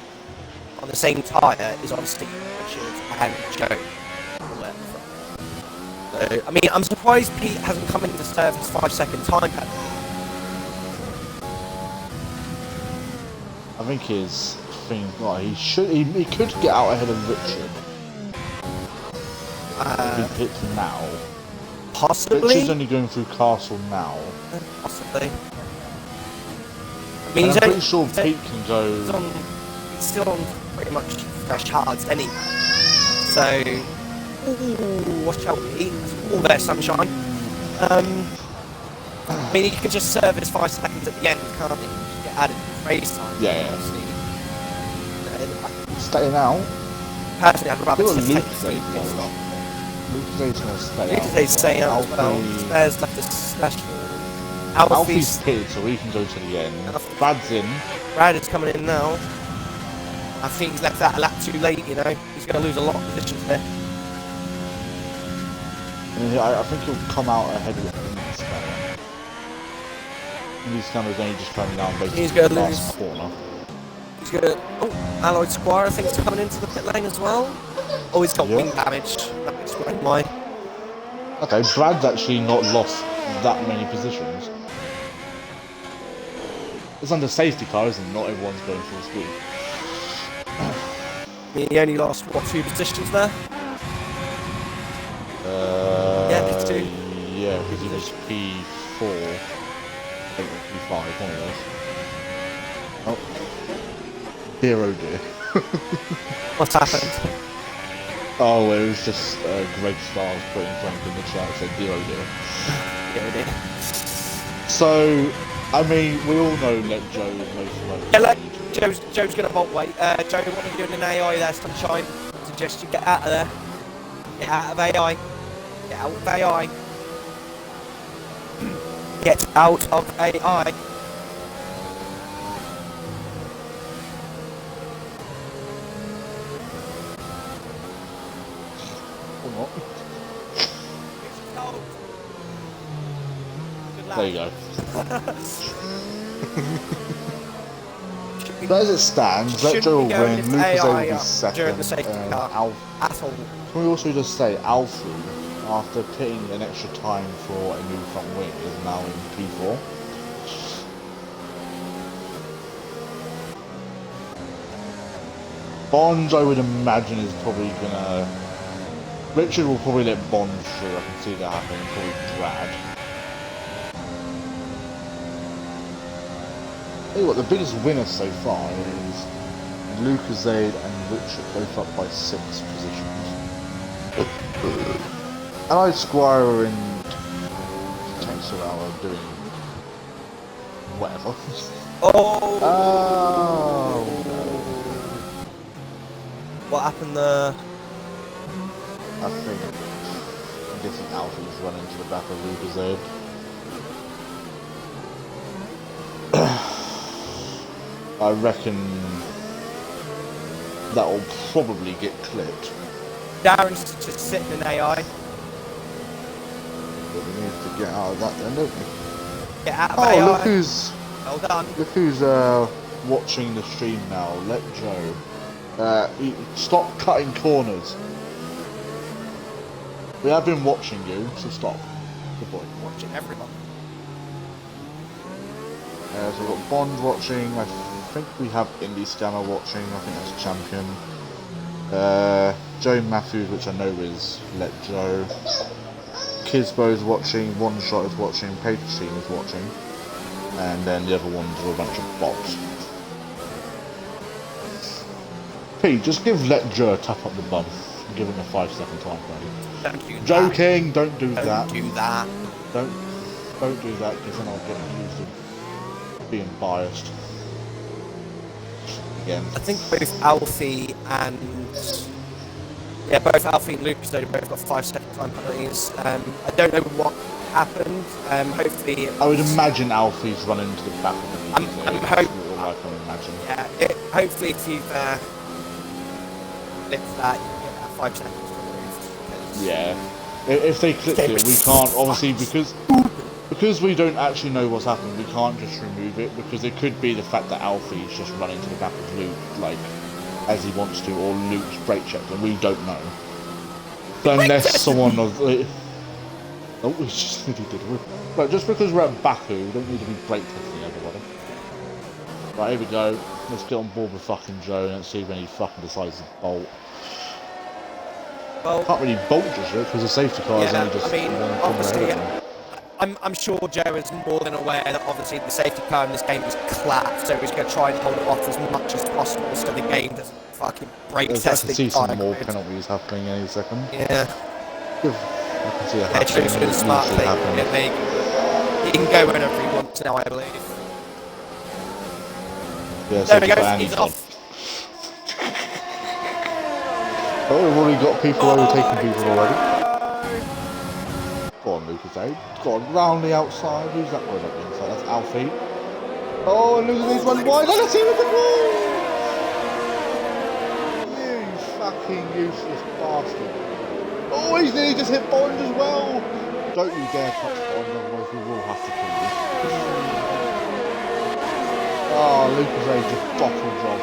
Speaker 2: on the same tyre is obviously Richard and Joe. So, I mean, I'm surprised Pete hasn't come in to serve his 5-second time pad.
Speaker 1: I think his thing, like, he could get out ahead of Richard. If he pits now.
Speaker 2: Possibly.
Speaker 1: Richard's only going through Castle now.
Speaker 2: Possibly. I mean,
Speaker 1: And
Speaker 2: he's
Speaker 1: I'm
Speaker 2: only,
Speaker 1: pretty sure Pete can go...
Speaker 2: he's still on pretty much fresh hards anyway. So, ooh, watch out, Pete. All there, sunshine. I mean, you can just serve his 5 seconds at the end, can't you? Get added race time.
Speaker 1: Yeah.
Speaker 2: obviously.
Speaker 1: Staying out.
Speaker 2: Personally, I'd rather
Speaker 1: Still
Speaker 2: just
Speaker 1: Luke
Speaker 2: take the
Speaker 1: Zade,
Speaker 2: pit stop.
Speaker 1: Luke Zade's going to stay
Speaker 2: Luke
Speaker 1: out.
Speaker 2: Zade's staying out as well.
Speaker 1: Alfie...
Speaker 2: Spares left a special.
Speaker 1: Alfie's
Speaker 2: Alfie's...
Speaker 1: pitted, so he can go to the end.
Speaker 2: Alfie-
Speaker 1: Brad's in.
Speaker 2: Brad is coming in now. I think he's left that a lap too late, you know. He's going to lose a lot of positions there.
Speaker 1: And I think he'll come out ahead of Indy Scanner. Indy Scanner's only just coming down basically
Speaker 2: He's going
Speaker 1: the
Speaker 2: to
Speaker 1: last
Speaker 2: lose.
Speaker 1: corner.
Speaker 2: He's going to... Oh, Alloyed Squire, I think, is coming into the pit lane as well. Oh, he's got wing damage. That would explain why.
Speaker 1: Okay, Brad's actually not lost that many positions. It's under safety car, isn't it? Not everyone's going full speed.
Speaker 2: I mean, he only lost, what, 2 positions there? Yeah, there's 2.
Speaker 1: Yeah, because he was P4. I think P5, one of those. Oh. Dear oh dear.
Speaker 2: What's happened?
Speaker 1: Oh, it was just Greg Styles putting something in the chat, said dear oh dear.
Speaker 2: Yeah, we did.
Speaker 1: So, I mean, we all know Let Joe is most likely.
Speaker 2: Yeah, look, Joe's going to vault wait. Joe, what are you doing in AI there, Sunshine? I suggest you get out of there. Get out of AI. Get out of AI. Get out of AI.
Speaker 1: Or not.
Speaker 2: Good lad.
Speaker 1: There you go. But as it stands, Let Joe will win, Lucas will be second,
Speaker 2: during the safety car at all.
Speaker 1: Can we also just say Alfie, after pitting an extra time for a new front wing, is now in P4? Bond, I would imagine, is probably gonna... Richard will probably let Bond through, I can see that happening, probably Brad. Tell you what, the biggest winner so far is Lucas Zade and Richard, both up by 6 positions. Allied Squire and SRL are doing whatever.
Speaker 2: Oh!
Speaker 1: Oh!
Speaker 2: What happened there?
Speaker 1: I think, I'm guessing Alfie's running to the back of Lucas Zade. I reckon that will probably get clipped.
Speaker 2: Darren's just sitting in AI.
Speaker 1: But we need to get out of that then, don't we?
Speaker 2: Get out of
Speaker 1: Oh,
Speaker 2: AI.
Speaker 1: Well done. Look who's watching the stream now. Let Joe. Stop cutting corners. We have been watching you, so stop. Good boy.
Speaker 2: Watching everyone.
Speaker 1: So we've got Bond watching. I think we have Indy Scanner watching. I think that's Champion. Joe Matthews, which I know is Let Joe. Kisbo's watching. One Shot is watching. Paper Team is watching. And then the other ones are a bunch of bots. Pete, just give Let Joe a tap up the bum. Give him a 5-second time, buddy.
Speaker 2: Don't do that.
Speaker 1: Joking, don't do that.
Speaker 2: Don't do that.
Speaker 1: Don't do that, because then I'll get accused of being biased. Again.
Speaker 2: I think both Alfie and... Yeah, both Alfie and Lucas, they both got 5-second time penalties. I don't know what happened. Hopefully...
Speaker 1: I would imagine Alfie's running to the back of the
Speaker 2: I'm
Speaker 1: hoping. I can imagine.
Speaker 2: Yeah, hopefully if you've clipped that, you can get that 5 seconds removed.
Speaker 1: Yeah. If they clipped it, we can't, obviously, because we don't actually know what's happened, we can't just remove it, because it could be the fact that Alfie's just running to the back of Luke, like, as he wants to, or Luke's brake checked, and we don't know. So unless someone of... oh, it's just he did it. Right, just because we're at Baku, we don't need to be brake testing everybody. Right, here we go. Let's get on board with fucking Joe, and let's see when he fucking decides to bolt.
Speaker 2: Well,
Speaker 1: Can't really bolt just yet, because the safety car is only just...
Speaker 2: I mean, obviously, I'm sure Joe is more than aware that obviously the safety car in this game is clapped, so he's going to try and hold it off as much as possible so the game doesn't fucking break testing.
Speaker 1: I can see some more penalties happening any second.
Speaker 2: Yeah.
Speaker 1: I can see it happening.
Speaker 2: Joe's doing the smart thing.
Speaker 1: Yeah,
Speaker 2: he can go whenever he wants now, I believe.
Speaker 1: Yeah,
Speaker 2: There he goes, he's off.
Speaker 1: Oh, we've already got people overtaking people already.
Speaker 2: Go!
Speaker 1: Go on, Lucas Aid. Go on, round the outside. Who's that going up the inside? That's Alfie. Oh, and Lucas Aid's run wide. And let's see with the ball! You fucking useless bastard. Oh, he's nearly just hit Bond as well. Don't you dare touch Bond, otherwise we will have to kill you. Oh, Lucas Aid just bottle job.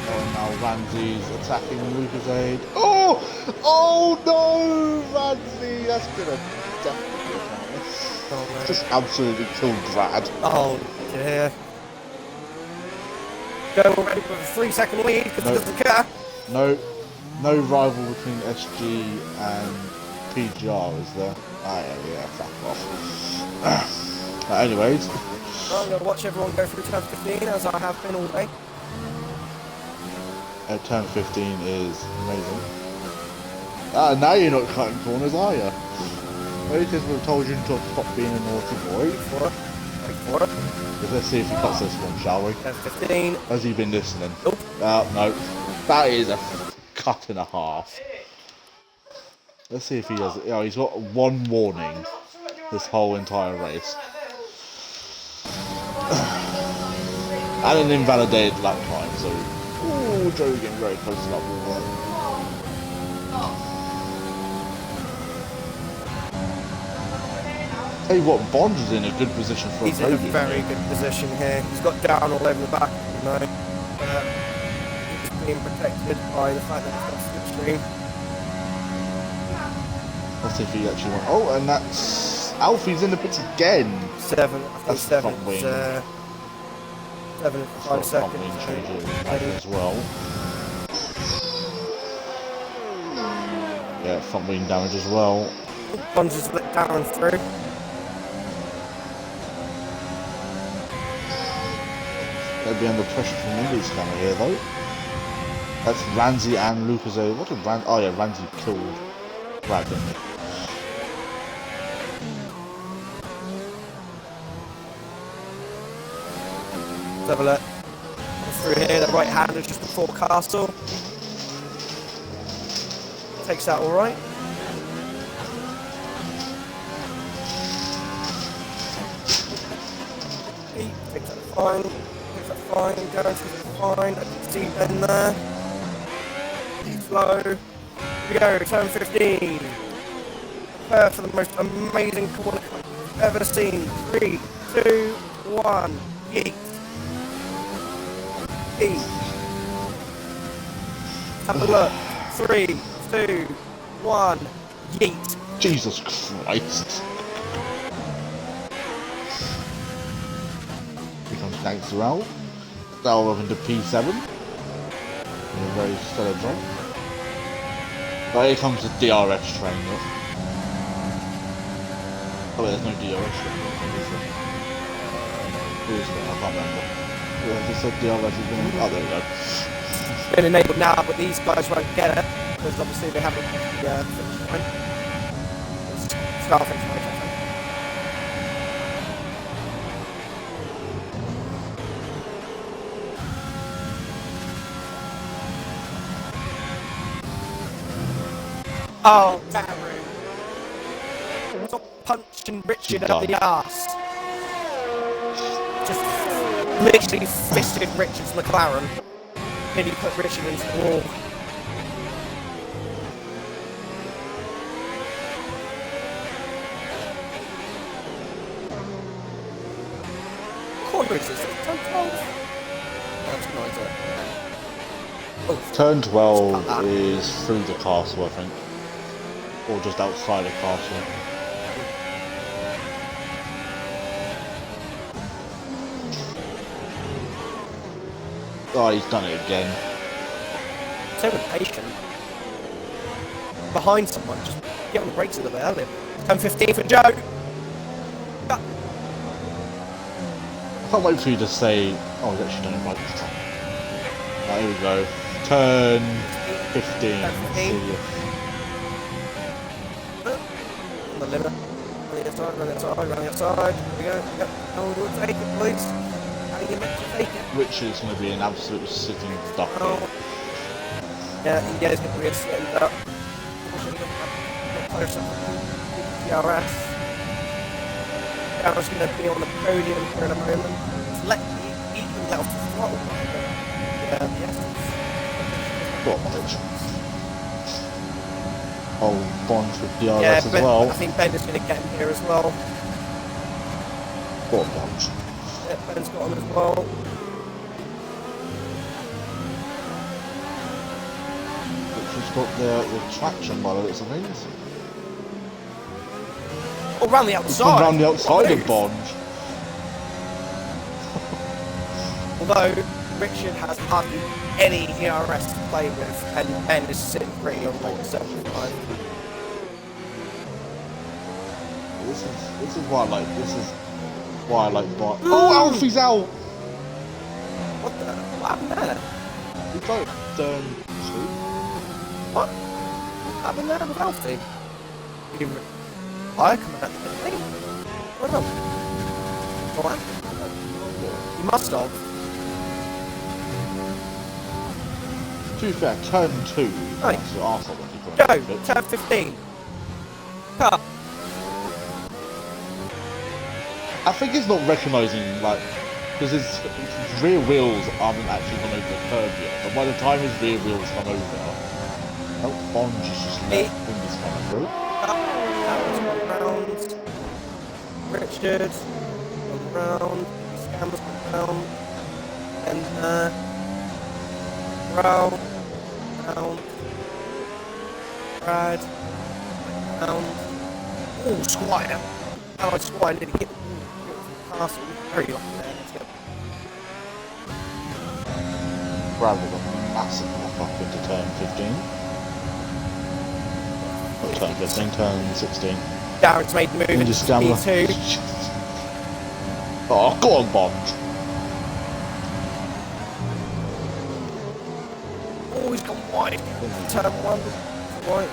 Speaker 1: Oh, now Ramsey's attacking Lucas Aid. Oh! Oh no! Ramsey! That's gonna definitely
Speaker 2: Oh,
Speaker 1: just absolutely killed Brad.
Speaker 2: oh dear. Go already with a 3-second lead because
Speaker 1: No.
Speaker 2: he doesn't care.
Speaker 1: No rival between SG and PGR, is there? Ah, yeah, fuck off. Anyways.
Speaker 2: I'm going to watch everyone go through turn 15 as I have been all day.
Speaker 1: Turn 15 is amazing. Ah, now you're not cutting corners, are you? Maybe because we've told you to stop being a naughty boy.
Speaker 2: Wait for it.
Speaker 1: Let's see if he cuts this one, shall we?
Speaker 2: Turn 15.
Speaker 1: Has he been listening?
Speaker 2: Nope.
Speaker 1: No. That is a cut and a half. Let's see if he does it. Oh, he's got one warning this whole entire race. And an invalidated lap time, so... Ooh, Joe getting very close to that wall. Tell you what, Bond is in a good position for
Speaker 2: He's
Speaker 1: a
Speaker 2: in a
Speaker 1: podium.
Speaker 2: very good position here. He's got down all over the back, you know. He's being protected by the fact that he's got slipstream.
Speaker 1: Let's see if he actually wants... Oh, and that's... Alfie's in the pits again.
Speaker 2: 7, I think
Speaker 1: That's
Speaker 2: 7
Speaker 1: front wing.
Speaker 2: 7 and 5
Speaker 1: Front wing
Speaker 2: seconds.
Speaker 1: changes as well. Yeah, front wing damage as well.
Speaker 2: Bonds is let down through.
Speaker 1: They'll be under pressure from Indy's camera here though. That's Ramsey and Lucas. What did Ramsey? Oh yeah, Ramsey killed Brad, didn't he?
Speaker 2: Let's have a look. Through here, the right hander just before Castle. Takes that alright. He takes that fine. Takes that fine. Guarantees it's fine. I can see Ben there. Slow. Here we go, turn 15. Prepare for the most amazing corner cut you've ever seen. 3, 2, 1. Yeet. Have a look. 3, 2, 1. Yeet.
Speaker 1: Jesus Christ. Here comes Gangster Al. Now up into P7. In a very stellar job. But here comes the DRS train. Look. Oh wait, there's no DRS train. Who is that? I can't remember. I just said DRS is going to... Oh, there we go.
Speaker 2: It's been enabled now, but these guys won't get it because obviously they haven't got the finish line. Start finish line. Oh, Darren. Stop punching Richard up the arse. Just literally fisted Richard's McLaren. Then he put Richard into the wall. Corner is this? Turn 12? That's not it. Oh,
Speaker 1: Turn 12 is through the castle, I think. Or just outside the castle. Oh, he's done it again.
Speaker 2: so impatient. Behind someone, just get on the brakes a little bit earlier. Turn 15 for Joe.
Speaker 1: I can't wait for you to say, oh, he's actually done it right this time. Right, here we go. Turn 15.
Speaker 2: Turn 15. On the limit. Run the outside, run the outside, run the outside. Here we go. Yep. No, we'll take it, please. How do you meant to take it?
Speaker 1: Richard's going to be an absolute sitting duck.
Speaker 2: Oh. Yeah, India's going to be a slowed up. Unfortunately, not close enough to DRS. Darren's going to be on the podium for in a moment. He can let off the throttle.
Speaker 1: Go on, Mitch. Oh, Bonds with DRS
Speaker 2: Yeah,
Speaker 1: as well.
Speaker 2: I think Ben is going to get him here as well.
Speaker 1: Go on, Bonds.
Speaker 2: Yeah, Ben's got him as well.
Speaker 1: She's got the traction by the looks of things.
Speaker 2: Oh, round the
Speaker 1: He's come
Speaker 2: outside.
Speaker 1: round the outside of Bond.
Speaker 2: Although Richard has hardly any ERS to play with, and Ben is sitting pretty on like 75.
Speaker 1: This is why I like Bond. Oh, Alfie's out.
Speaker 2: What happened there?
Speaker 1: He got two.
Speaker 2: What happened there with Alfie? I come at the thing. What up? What? You must have.
Speaker 1: To be fair, turn 2.
Speaker 2: Right.
Speaker 1: So Arsenal when he
Speaker 2: Go, turn 15. Cut.
Speaker 1: I think it's not recognising, like, because his rear wheels aren't actually gone over the curb yet. But by the time his rear wheels come over, Bond just let things come through.
Speaker 2: Round. Richard. Round. Scams round. And round. Brad. Round. Oh, Squire. Oh, Squire didn't hit the castle. Very lucky there. Let's go.
Speaker 1: Brad with a massive knock up into turn 15. Not turn 15, turn 16.
Speaker 2: Darren's made the move into P2.
Speaker 1: Oh, go on, Bond.
Speaker 2: Oh, he's gone wide. Turn 1. Right.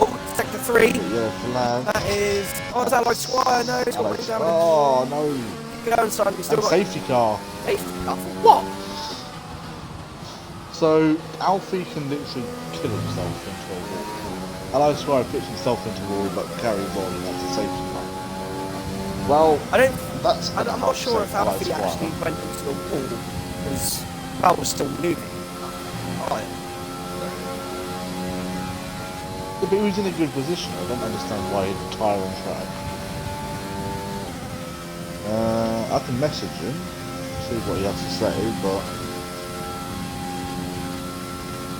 Speaker 2: Oh, sector 3.
Speaker 1: Yeah, flag.
Speaker 2: That is. Oh, is that like Squire? No, it's got
Speaker 1: Alex.
Speaker 2: damage.
Speaker 1: Oh, no.
Speaker 2: Keep going, son. You've still
Speaker 1: And
Speaker 2: got
Speaker 1: safety car.
Speaker 2: safety car. What?
Speaker 1: So, Alfie can literally kill himself into a wall. Hello, Squire puts himself into a wall but carries on and that's a safety car. Well,
Speaker 2: I'm not sure if Alfie actually went into the wall because the car was still moving. Right.
Speaker 1: Yeah, but he was in a good position. I don't understand why he'd tire on track. I can message him, see what he has to say, but...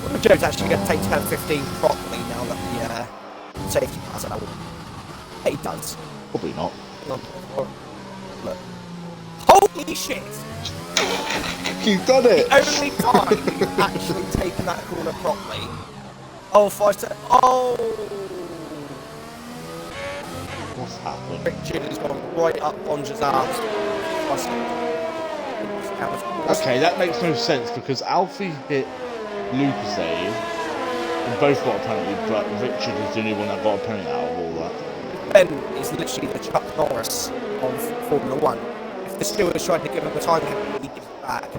Speaker 2: Well, Joe's actually going to take turn 15 properly now that the safety car's out. Yeah, he does.
Speaker 1: Probably not.
Speaker 2: Look. Holy shit!
Speaker 1: You've done it!
Speaker 2: The only time you've actually taken that corner properly. Oh, 5 seconds. Oh!
Speaker 1: What's happened?
Speaker 2: Richard has gone right up Bonja's arms.
Speaker 1: Okay, that makes no sense because Alfie hit Lucas and both got a penalty, but Richard is the only one that got a penalty out of all that.
Speaker 2: Ben is literally the Chuck Norris of Formula 1. If the stewards tried to give him a time limit, he gives it back.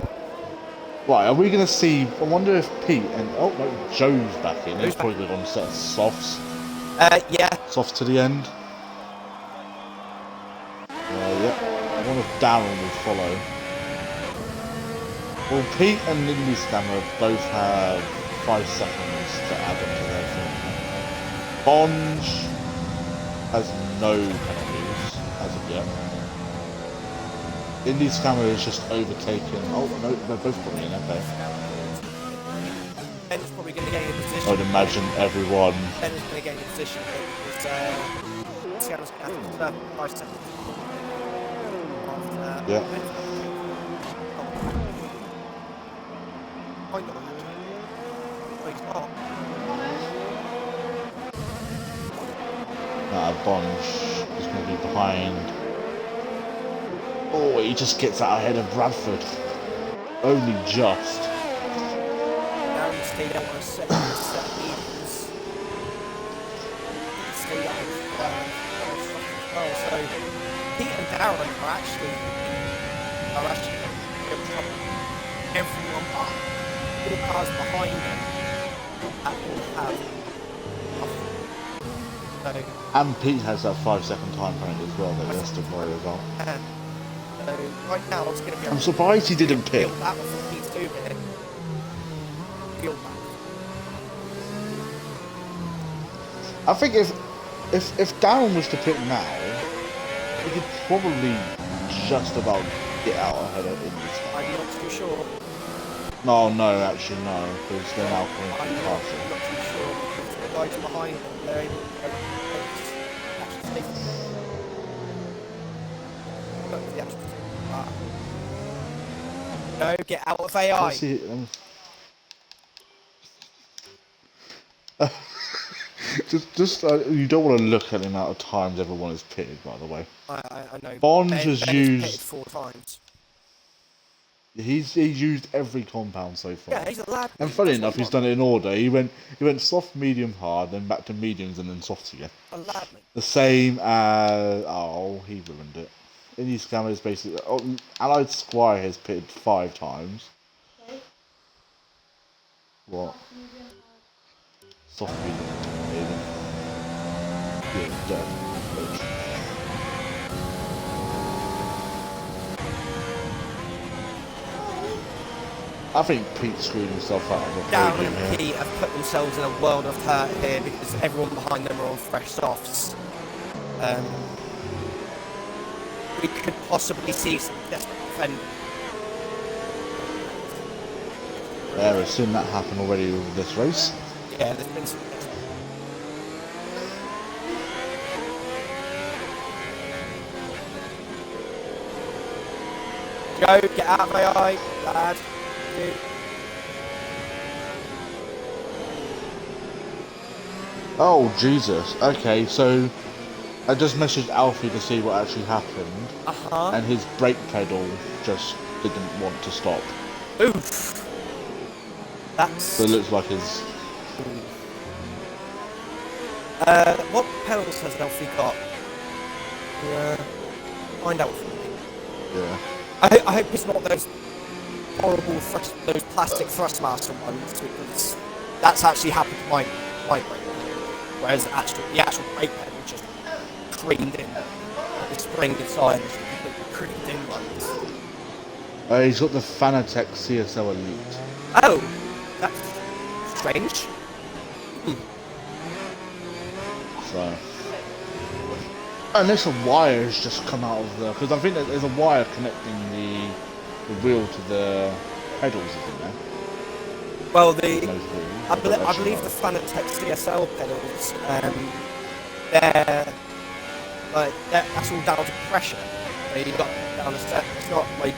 Speaker 1: Right, are we going to see... I wonder if Pete and... Oh, no, Joe's back in. He's probably going to set softs.
Speaker 2: Yeah.
Speaker 1: Softs to the end. Yeah. I wonder if Darren will follow. Well, Pete and Lindy's camera both have 5 seconds to add on to their thing. Bond has no penalties as of yet. Indy's camera is just overtaken. Oh, no, they're both coming in, okay.
Speaker 2: Ben's probably going to get in a position.
Speaker 1: I'd imagine everyone...
Speaker 2: Ben is going to get in a position because Seattle's going to have 5 seconds.
Speaker 1: Yeah. Bond is going to be behind. Oh, he just gets out ahead of Bradford. Only just.
Speaker 2: Now he stayed up on 7 meters. He stayed up well, so Pete and Darren are actually everyone all cars behind them that will have. So,
Speaker 1: And Pete has that 5-second time penalty as well that he has to worry about.
Speaker 2: so right now it's going to be.
Speaker 1: I'm surprised he didn't pit.
Speaker 2: Feel that before he's doing it. Feel that.
Speaker 1: I think if Darren was to pit now, he could probably just about get out ahead of him this time.
Speaker 2: I'm not too sure.
Speaker 1: No, actually no, because they're now coming
Speaker 2: I'm
Speaker 1: from
Speaker 2: not
Speaker 1: Castle.
Speaker 2: too sure because the guys behind them, they're able to go pace. Actually, look at the actual no, get out of AI.
Speaker 1: Let's see. Just you don't want to look at the amount of times everyone has pitted, by the way.
Speaker 2: I know.
Speaker 1: Bonds
Speaker 2: Ben
Speaker 1: has
Speaker 2: pitted
Speaker 1: used.
Speaker 2: 4 times.
Speaker 1: He's used every compound so far.
Speaker 2: Yeah, he's a lad.
Speaker 1: And funny enough, he's done it in order. He went soft, medium, hard, then back to mediums, and then softs again.
Speaker 2: A lad, mate.
Speaker 1: The same as he ruined it. Indie Scammer is basically Allied Squire has pitted 5 times.
Speaker 3: Okay.
Speaker 1: What? Soft medium. Yeah. I think Pete screwed himself out of a
Speaker 2: Darren
Speaker 1: podium
Speaker 2: and
Speaker 1: here.
Speaker 2: Pete have put themselves in a world of hurt here because everyone behind them are on fresh softs. We could possibly see some desperate defending.
Speaker 1: Yeah, we've seen that happen already with this race.
Speaker 2: Yeah, there's been some. Go, get out of AI, lad.
Speaker 1: Oh, Jesus. Okay, so I just messaged Alfie to see what actually happened, and his brake pedal just didn't want to stop.
Speaker 2: Oof. That's.
Speaker 1: So it looks like his...
Speaker 2: What pedals has Alfie got? Find out for me.
Speaker 1: Yeah.
Speaker 2: I hope it's not those horrible those plastic Thrustmaster ones, because that's actually happened to my brake pedal. Whereas the actual brake pedal just creamed in. The spring inside is completely creamed in ones.
Speaker 1: He's got the Fanatec CSL Elite.
Speaker 2: Oh, that's strange.
Speaker 1: So... Unless a wire has just come out of the... Because I think that there's a wire connecting the wheel to the pedals, isn't there?
Speaker 2: Well,
Speaker 1: I
Speaker 2: I believe the Fanatec CSL pedals, that's all down to pressure. So you've got down a set. It's not like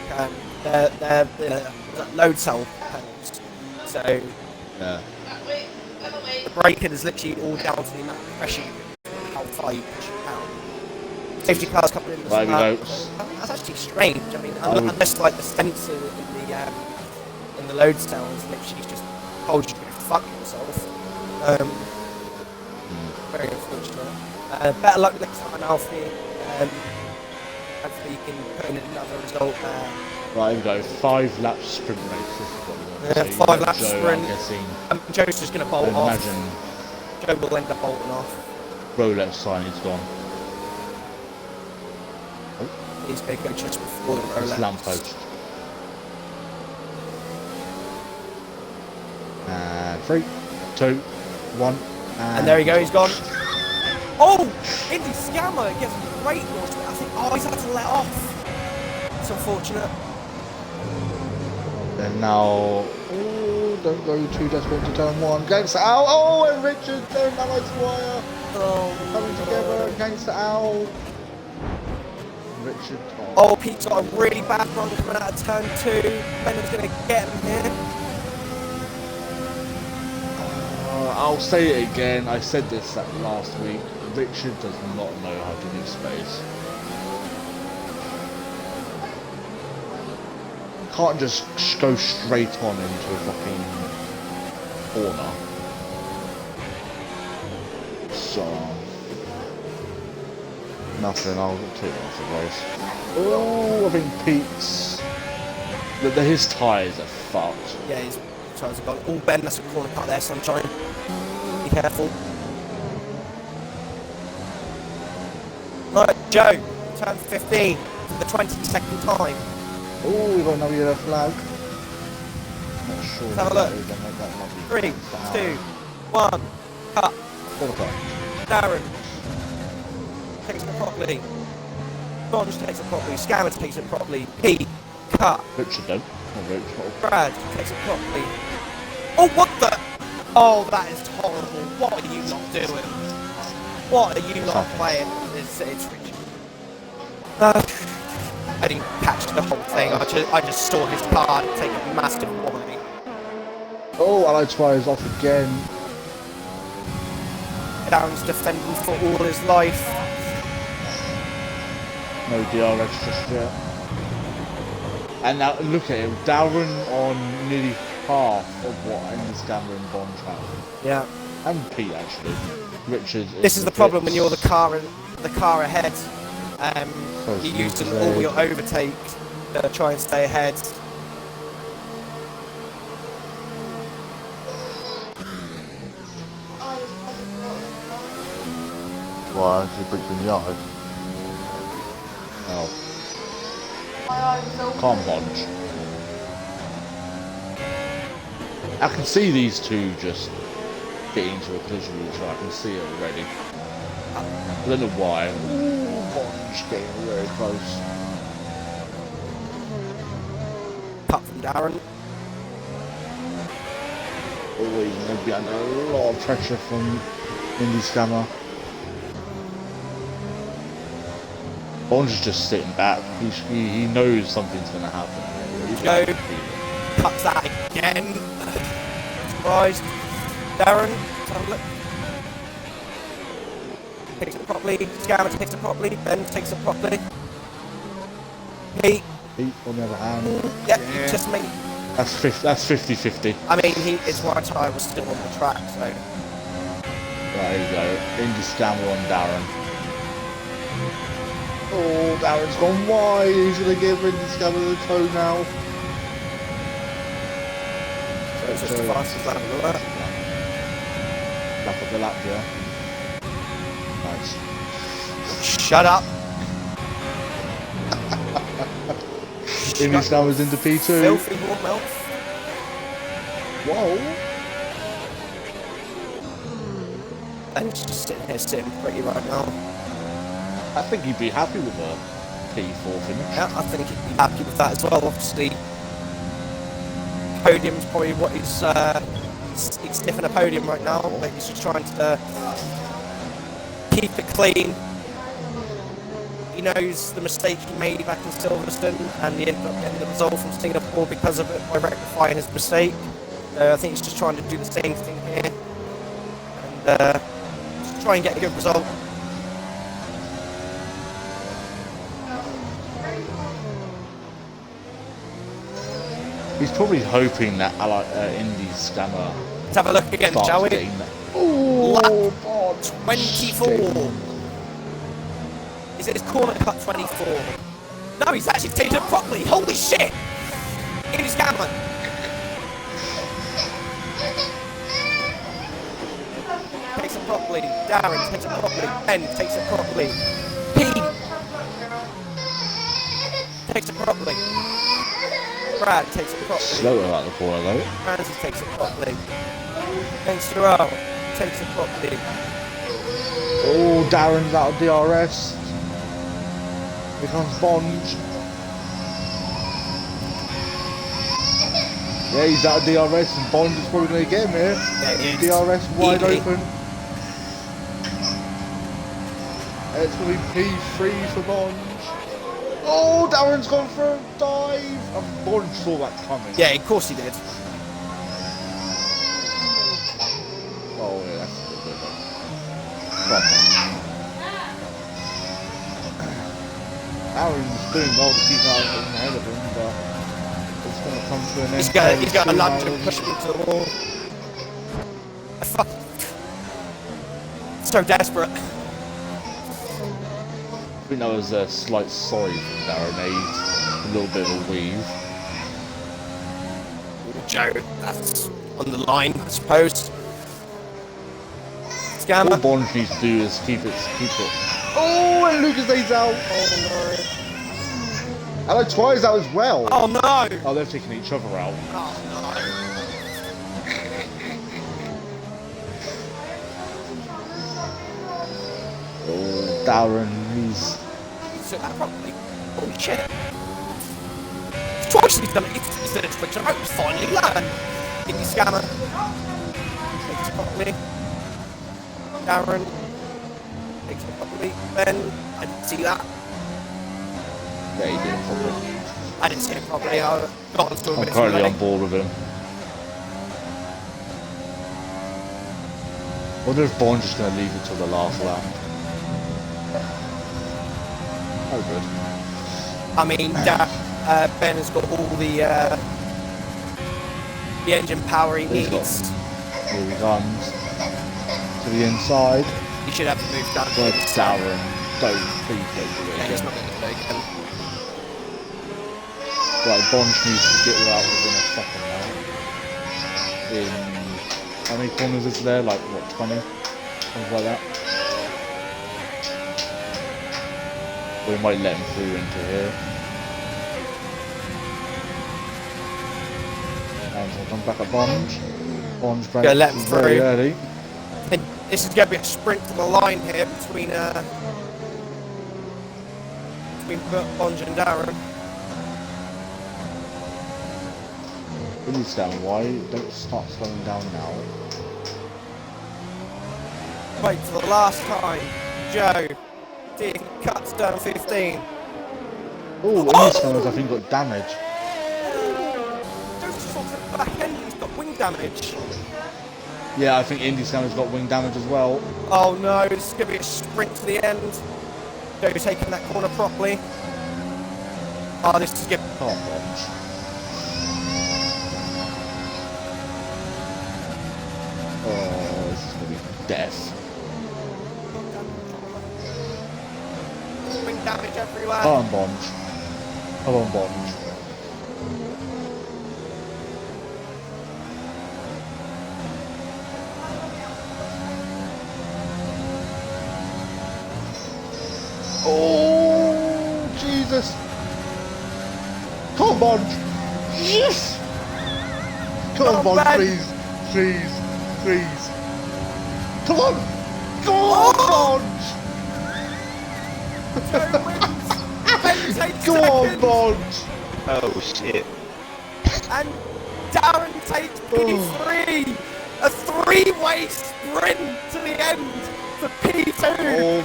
Speaker 2: they're load cell pedals. So
Speaker 1: Yeah.
Speaker 2: the braking is literally all down to the amount of pressure you give, how far you push it down. Safety cars coming in.
Speaker 1: Right,
Speaker 2: That's actually strange. I mean, unless like the sensor in the load cells literally just told you to go fuck yourself. Very unfortunate. Better luck next time, Alfie. Hopefully you can put in another result there.
Speaker 1: Right, here we go. 5 lap sprint race. This is what we want to see.
Speaker 2: 5 lap
Speaker 1: Joe,
Speaker 2: sprint.
Speaker 1: I'm guessing.
Speaker 2: Joe's just going to bolt off.
Speaker 1: Imagine
Speaker 2: Joe will end up bolting off.
Speaker 1: Rolex sign is gone.
Speaker 2: He's going to go just before the
Speaker 1: It's
Speaker 2: Rolex.
Speaker 1: lamppost. 3, 2, 1,
Speaker 2: And there you go, he's gone. Oh! Indie Scammer gets a great launch. I think, he's had to let off. It's unfortunate.
Speaker 1: Then now, don't go too desperate to turn 1. Gangster out. Oh, and Richard, they're in Allied Squire. Coming together, Gangster out. Richard.
Speaker 2: Oh, Pete's got a really bad run coming out of turn 2. Bennett's going to get him here.
Speaker 1: I'll say it again. I said this last week. Richard does not know how to give space. Can't just go straight on into a fucking corner. So nothing. I'll take it off the race. Oh, I think Pete's. His tyres are fucked.
Speaker 2: Yeah, he's tyres have gone. Oh, Ben, that's a corner cut there, sunshine. Be careful. Right, Joe, turn 15 for the 22nd time.
Speaker 1: Oh, we got another yellow flag. Not sure.
Speaker 2: Let's have a look. 3, 2, 1, cut. Darren takes it properly. Bonds takes it properly. Scammer takes it properly. P, cut.
Speaker 1: Richard, don't. Oh, Richard.
Speaker 2: Brad takes it properly. Oh, what the? Oh, that is horrible. What are you not doing? What are you not playing? It's Richard. I didn't catch the whole thing. I just saw his card take a massive warning.
Speaker 1: Oh, Ally Twire's off again.
Speaker 2: Darren's defending for all his life.
Speaker 1: No DRS just yet. And now look at him, Darren on nearly half of what Andy Scammer and Bond have.
Speaker 2: Yeah.
Speaker 1: And Pete actually. Richard.
Speaker 2: This is the problem when you're the car ahead. You're using all your overtake to try and stay ahead.
Speaker 1: Why? He bricked in the eye. Oh. Calm, Bonge. I can see these two just getting into a collision with each other. I can see it already. I don't know why. Ooh, Bonge getting very close.
Speaker 2: Cut from Darren.
Speaker 1: Always going to be under a lot of pressure from Indy Scammer. Bonge is just sitting back. He knows something's going to happen. He's
Speaker 2: Go. Cuts that again. Surprised. Darren. Have a look. Takes it properly. Scammer takes it properly. Ben takes it properly. Pete.
Speaker 1: Pete, on the other hand.
Speaker 2: Yep, yeah. He just made.
Speaker 1: That's 50-50.
Speaker 2: I mean, his right tyre was still on the track, so.
Speaker 1: Right, there you go. Indy Scammer on Darren. Oh, Darren's gone wide. He's going to give Indy Scammer the toe now.
Speaker 2: So it's just the fastest lap of the lap.
Speaker 1: Lap of the lap, yeah. Nice.
Speaker 2: Shut up.
Speaker 1: Indy Scammer's into P2.
Speaker 2: Filthy warm mouth.
Speaker 1: Whoa.
Speaker 2: And he's just sitting pretty right now.
Speaker 1: I think he'd be happy with a P4 finish.
Speaker 2: Yeah, I think he'd be happy with that as well. Obviously, podium's probably what he's sniffing a podium right now. Like he's just trying to keep it clean. He knows the mistake he made back in Silverstone, and he ended up getting the result from Singapore because of it by rectifying his mistake. I think he's just trying to do the same thing here and just try and get a good result.
Speaker 1: He's probably hoping that Indy Scammer.
Speaker 2: Let's have a look again, shall we?
Speaker 1: Oh,
Speaker 2: Lap 24. Is it his corner cut 24? No, he's actually taken it properly. Holy shit! Indy Scammer. Takes it properly. Darren takes it properly. Ben takes it properly. P takes it properly. Brad takes it properly.
Speaker 1: Slower out the corner though.
Speaker 2: Ramsey takes it properly. SRL takes it properly.
Speaker 1: Oh, Darren's out of DRS. Here comes Bonge. Yeah, he's out of DRS and Bonge is probably going to get him here.
Speaker 2: Yeah,
Speaker 1: DRS wide open. It's going to be P3 for Bonge. Oh, Darren's gone for a dive. And Bonge saw that coming.
Speaker 2: Yeah, of course he did.
Speaker 1: Oh, yeah, that's a bit of a problem. Darren's doing well to keep out ahead of him, but it's going to come to an end.
Speaker 2: He's got a lunge and push him to the wall. So desperate.
Speaker 1: I think that was a slight sorry from Darren. A little bit of a weave.
Speaker 2: Joe, that's on the line, I suppose.
Speaker 1: All
Speaker 2: Scammer.
Speaker 1: Bond needs to do is keep it. Oh, and Lucas A's out.
Speaker 2: Oh
Speaker 1: And Twi's out as well.
Speaker 2: no. Oh no.
Speaker 1: Oh, they're taking each other out.
Speaker 2: Oh
Speaker 1: Oh, Darren, he's.
Speaker 2: no. So that probably. Holy shit. Twice he's done it. He's done it twice. I hope he's finally learned. Indie Scammer. Takes it properly. Darren. Takes it properly. Ben. I didn't see that.
Speaker 1: Yeah, he did it properly.
Speaker 2: I didn't see it properly. I got onto a
Speaker 1: I'm
Speaker 2: minute
Speaker 1: currently
Speaker 2: already.
Speaker 1: on board with him. I wonder if Bond's just going to leave it till the last lap. Oh, good.
Speaker 2: I mean, Ben has got all the engine power he
Speaker 1: He's got-
Speaker 2: needs.
Speaker 1: Here he comes. To the inside.
Speaker 2: He should have to move down.
Speaker 1: But Darren, please don't do it
Speaker 2: Yeah, he's
Speaker 1: again.
Speaker 2: not going to do it again.
Speaker 1: Right, Bond needs to get her out within a second now. In how many corners is there? Like what, 20? Something like that. We might let him through into here. And we'll come back at Bond. Bond's break
Speaker 2: Go let him
Speaker 1: very
Speaker 2: through.
Speaker 1: early.
Speaker 2: And this is going to be a sprint to the line here between Bonge and Darren.
Speaker 1: Really down. Why don't start slowing down now?
Speaker 2: Wait for the last time. Joe. See if he cuts down 15.
Speaker 1: Oh, Indies Gunners I think got damage.
Speaker 2: Joe's just off the back end. He's got wing damage.
Speaker 1: Yeah, I think Indies Gunners got wing damage as well.
Speaker 2: Oh no, this is going to be a sprint to the end. Joe taking that corner properly. Oh, this is good.
Speaker 1: Come on, Bond. Oh, this is gonna be death.
Speaker 2: Wing damage everywhere.
Speaker 1: Come on, Bond. Come on, Bond. Oh, Jesus. Come on, Bond. Yes. Come on, Bond,
Speaker 2: Ben.
Speaker 1: please. Please. Please. Come on. Come on, Bond.
Speaker 2: Joe wins. Ben takes
Speaker 1: Come on,
Speaker 2: second.
Speaker 1: Bond.
Speaker 4: Oh shit.
Speaker 2: And Darren takes P3. A three-way sprint to the end for P2.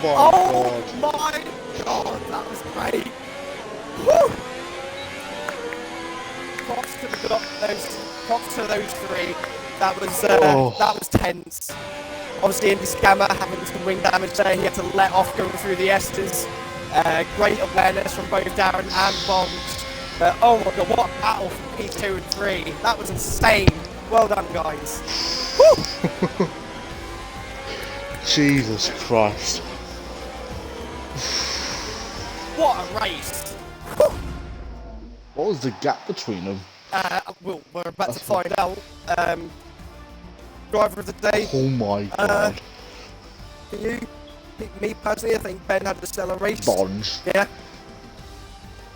Speaker 1: Oh my
Speaker 2: my God, that was great. Woo! Props to those three. That was tense. Obviously, Indy Scammer having some wing damage there. He had to let off going through the Esters. Great awareness from both Darren and Bond. Oh my God, what a battle for P2 and 3. That was insane. Well done, guys. Woo!
Speaker 1: Jesus Christ.
Speaker 2: What a race. Woo!
Speaker 1: What was the gap between them?
Speaker 2: We're about to find out. Driver of the day.
Speaker 1: Oh my God.
Speaker 2: For you, me personally, I think Ben had the stellar race.
Speaker 1: Bond.
Speaker 2: Yeah.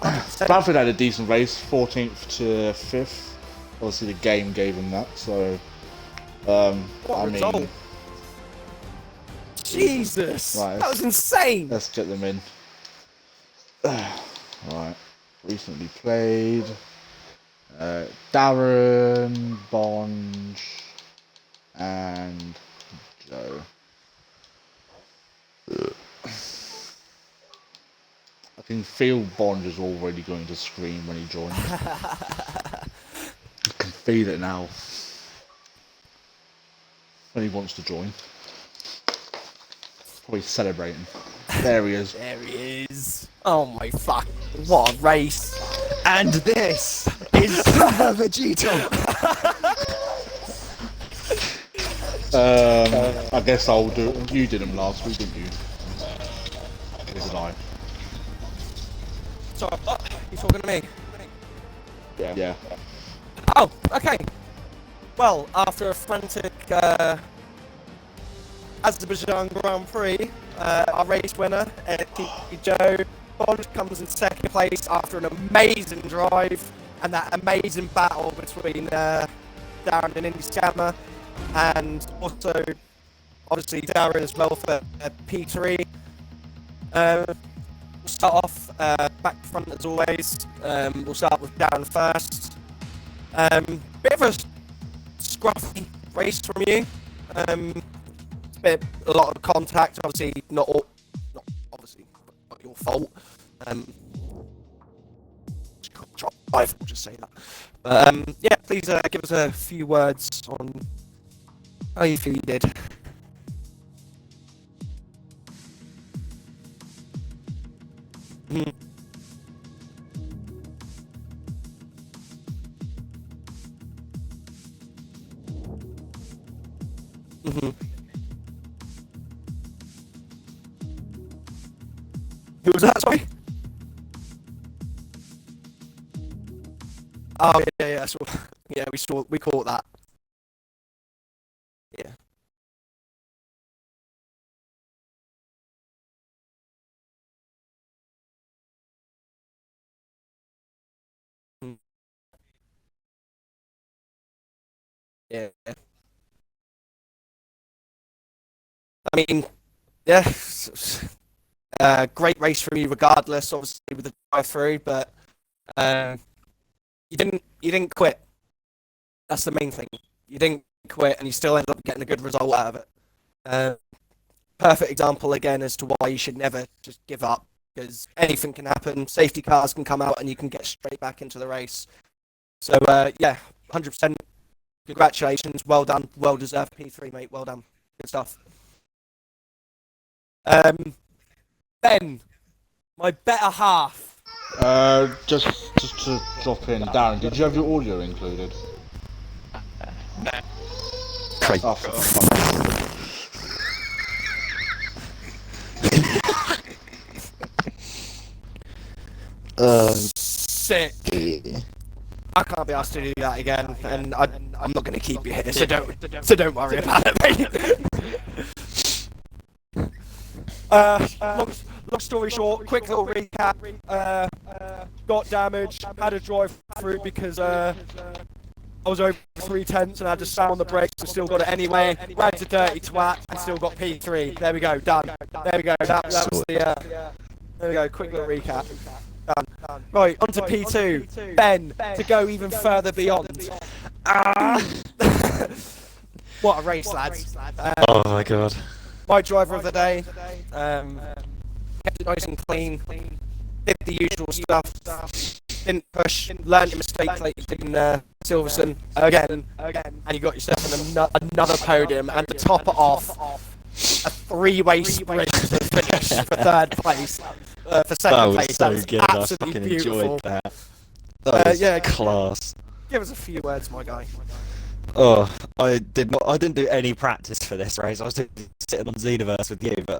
Speaker 2: 100%.
Speaker 1: Bradford had a decent race, 14th to 5th. Obviously, the game gave him that, so.
Speaker 2: What
Speaker 1: I
Speaker 2: a result.
Speaker 1: mean,
Speaker 2: Jesus,
Speaker 1: Right.
Speaker 2: that was insane.
Speaker 1: let's get them in. Right, recently played. Darren, Bond, and Joe. I can feel Bond is already going to scream when he joins. I can feel it now. When he wants to join. Probably celebrating. There he is.
Speaker 2: There he is. Oh my fuck! What a race! And this is Vegito.
Speaker 1: I guess I'll do it. You did him last week, didn't you? Or did I?
Speaker 2: Sorry, you talking to me?
Speaker 1: Yeah.
Speaker 2: Oh, okay. Well, after a frantic Azerbaijan Grand Prix, our race winner, Joe Bond, comes in second place after an amazing drive and that amazing battle between Darren and Indy Scammer, and also obviously Darren as well for P3. We'll start off back front as always. We'll start with Darren first. Bit of a scruffy race from you. A lot of contact, obviously not your fault. I will just say that. But yeah, please give us a few words on how you feel you did. Mm. Mm-hmm. Who was that, sorry? Oh, yeah, so, yeah, we caught that. Yeah. Mm. Yeah. I mean, yeah, great race from you regardless, obviously with the drive-through, but you didn't quit. That's the main thing. You didn't quit, and you still ended up getting a good result out of it. Perfect example again as to why you should never just give up, because anything can happen. Safety cars can come out, and you can get straight back into the race. So yeah, 100%. Congratulations, well done, well deserved P3, mate. Well done, good stuff. Ben, my better half.
Speaker 1: Just to drop in, Darren, did you have your audio included?
Speaker 2: Great.
Speaker 1: Oh, for fuck's
Speaker 2: Sick. I can't be asked to do that again, and I'm not going to keep you here, so don't worry about it, mate. Long story short, quick little recap. Got damaged, had a drive through because I was over 3/10 and I had to slam on the brakes and still got it anyway. Ragged a dirty twat and still got P3. There we go, done. There we go. That was the. There we go. Quick little recap. Done. Right, on to P2. Ben, to go even further beyond. What a race, lads.
Speaker 5: Oh my god.
Speaker 2: My driver of the day. Kept it nice and clean. Did the usual stuff. Didn't push. Learned your mistake like you did in Silverstone again. And you got yourself another podium. And to top it off, a three-way sprint to finish for third place. For second place.
Speaker 5: So
Speaker 2: That was
Speaker 5: good. I
Speaker 2: absolutely
Speaker 5: fucking
Speaker 2: beautiful.
Speaker 5: enjoyed that. That was
Speaker 2: yeah,
Speaker 5: class.
Speaker 2: Give us a few words, my guy.
Speaker 5: Oh, I didn't do any practice for this race. I was just sitting on Xenoverse with you, but